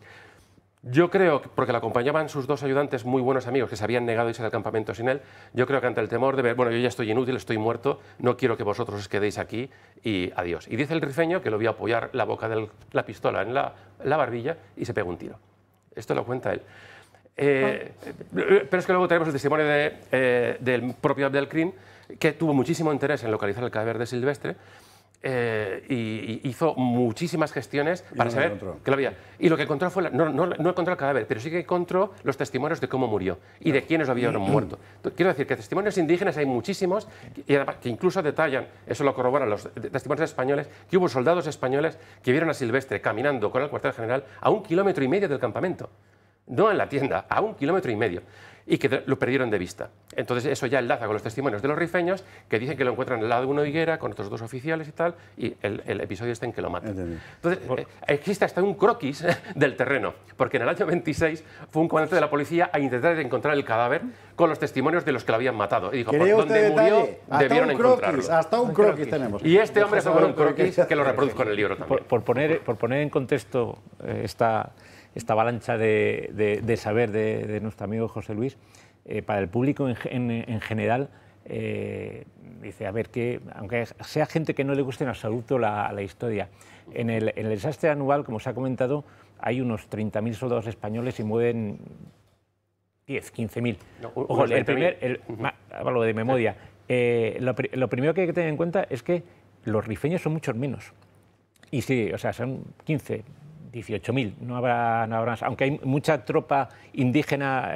yo creo, porque le acompañaban sus 2 ayudantes muy buenos amigos que se habían negado a irse al campamento sin él, yo creo que ante el temor de ver, bueno, yo ya estoy inútil, estoy muerto, no quiero que vosotros os quedéis aquí y adiós. Y dice el rifeño que lo vio apoyar la boca de la pistola en la barbilla y se pegó un tiro. Esto lo cuenta él. Pero es que luego tenemos el testimonio del propio Abdelkrim, que tuvo muchísimo interés en localizar el cadáver de Silvestre, y hizo muchísimas gestiones para saber que lo había. Y lo que encontró fue, no encontró el cadáver, pero sí que encontró los testimonios de cómo murió y de quiénes lo habían muerto. Quiero decir que testimonios indígenas hay muchísimos y además, que incluso detallan, eso lo corroboran los testimonios españoles, que hubo soldados españoles que vieron a Silvestre caminando con el cuartel general a 1,5 kilómetros del campamento. No en la tienda, a 1,5 kilómetros, y que lo perdieron de vista. Entonces eso ya enlaza con los testimonios de los rifeños, que dicen que lo encuentran al lado de una higuera con otros 2 oficiales y tal, y el episodio está en que lo matan. Entonces existe hasta un croquis del terreno, porque en el año 26 fue un comandante de la policía a intentar encontrar el cadáver con los testimonios de los que lo habían matado. Y dijo, por donde murió debieron encontrarlo. Hasta un croquis tenemos. Y este hombre fue con un croquis que lo reproduzco en el libro también. Por poner en contexto esta avalancha de saber de nuestro amigo José Luis, para el público en general, dice, a ver, que aunque sea gente que no le guste en absoluto la historia, en el desastre anual, como se ha comentado, hay unos 30.000 soldados españoles y mueven 10, 15.000. No, ojo, hablo de memoria. Lo primero que hay que tener en cuenta es que los rifeños son muchos menos. Y sí, o sea, son 15, 18.000, no habrá más, aunque hay mucha tropa indígena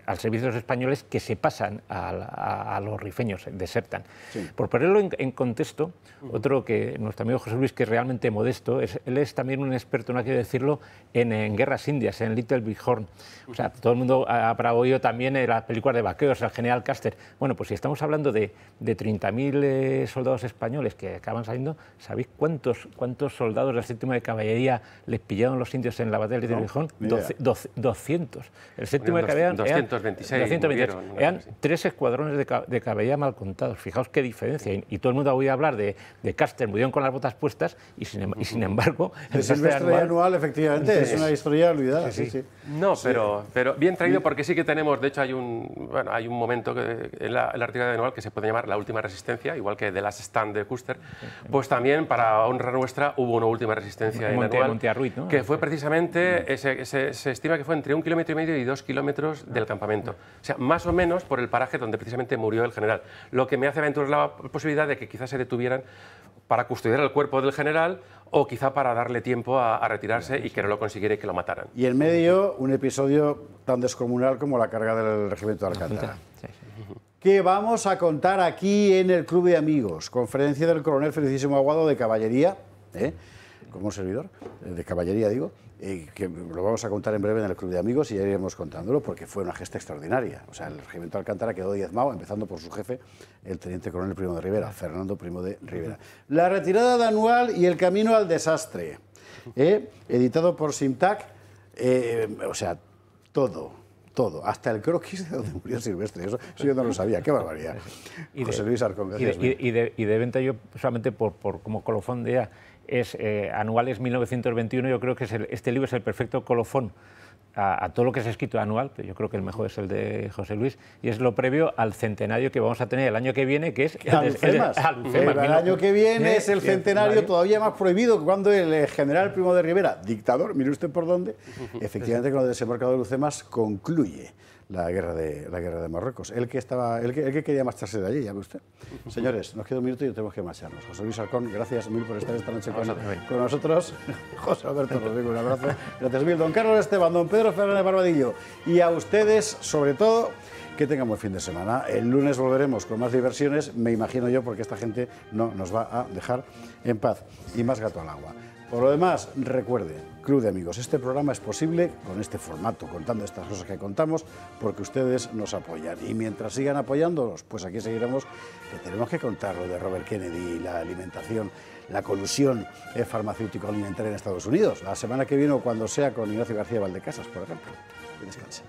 al servicio de los españoles que se pasan a los rifeños, desertan. Sí. Por ponerlo en contexto, otro que nuestro amigo José Luis, que es realmente modesto, él es también un experto, no hay que decirlo, en guerras indias, en Little Bighorn. O sea, todo el mundo habrá oído también las películas de vaqueros, el general Custer. Bueno, pues si estamos hablando de 30.000 soldados españoles que acaban saliendo, ¿sabéis cuántos soldados del 7º de caballería les pillaron los indios en la batalla de Little Bighorn? 200. El 7º de caballería 226. Eran 3 escuadrones de caballería mal contados. Fijaos qué diferencia. Y todo el mundo ha oído hablar de Custer, murieron con las botas puestas, y sin embargo... El Silvestre anual, efectivamente, es una historia olvidada. Sí. No, pero bien traído, porque sí que tenemos, de hecho hay un momento en la artillería anual que se puede llamar la última resistencia, igual que The Last Stand de Custer, pues también para honra nuestra hubo una última resistencia en anual, ¿no? Que fue precisamente, se estima que fue entre 1,5 kilómetros y 2 kilómetros del campamento. O sea, más o menos por el paraje donde precisamente murió el general. Lo que me hace aventurar la posibilidad de que quizás se detuvieran para custodiar el cuerpo del general o quizá para darle tiempo a retirarse y que no lo consiguiera y que lo mataran. Y en medio, un episodio tan descomunal como la carga del regimiento de Alcántara. Que vamos a contar aquí en el Club de Amigos. Conferencia del coronel Felicísimo Aguado de Caballería, como servidor, de Caballería digo, que lo vamos a contar en breve en el Club de Amigos y ya iremos contándolo porque fue una gesta extraordinaria. O sea, el regimiento de Alcántara quedó diezmado, empezando por su jefe, el teniente coronel Primo de Rivera, Fernando Primo de Rivera. La retirada de Anual y el camino al desastre, editado por Simtac, o sea, todo, hasta el croquis de donde murió Silvestre, eso yo no lo sabía, qué barbaridad. José Luis Arcón, gracias. Y de venta yo, solamente por como colofón de es Anuales 1921, yo creo que este libro es el perfecto colofón a todo lo que se ha escrito Anual, pero yo creo que el mejor es el de José Luis, y es lo previo al centenario que vamos a tener el año que viene, que es el año que viene es el centenario todavía más prohibido, cuando el general Primo de Rivera, dictador, mire usted por dónde, efectivamente con el desembarcador de Lucemas concluye la guerra de Marruecos. Él que quería marcharse de allí, ya ve usted. Señores, nos queda un minuto y tenemos que marcharnos. José Luis Alcón, gracias mil por estar esta noche con nosotros. José Alberto Rodrigo, un abrazo. Gracias mil. Don Carlos Esteban, don Pedro Fernández Barbadillo. Y a ustedes, sobre todo, que tengan buen fin de semana. El lunes volveremos con más diversiones, me imagino yo, porque esta gente no nos va a dejar en paz. Y más gato al agua. Por lo demás, recuerden, Club de Amigos, este programa es posible con este formato, contando estas cosas que contamos, porque ustedes nos apoyan. Y mientras sigan apoyándonos, pues aquí seguiremos, que tenemos que contar lo de Robert Kennedy, la alimentación, la colusión farmacéutico-alimentaria en Estados Unidos. La semana que viene o cuando sea con Ignacio García Valdecasas, por ejemplo. Que descansen.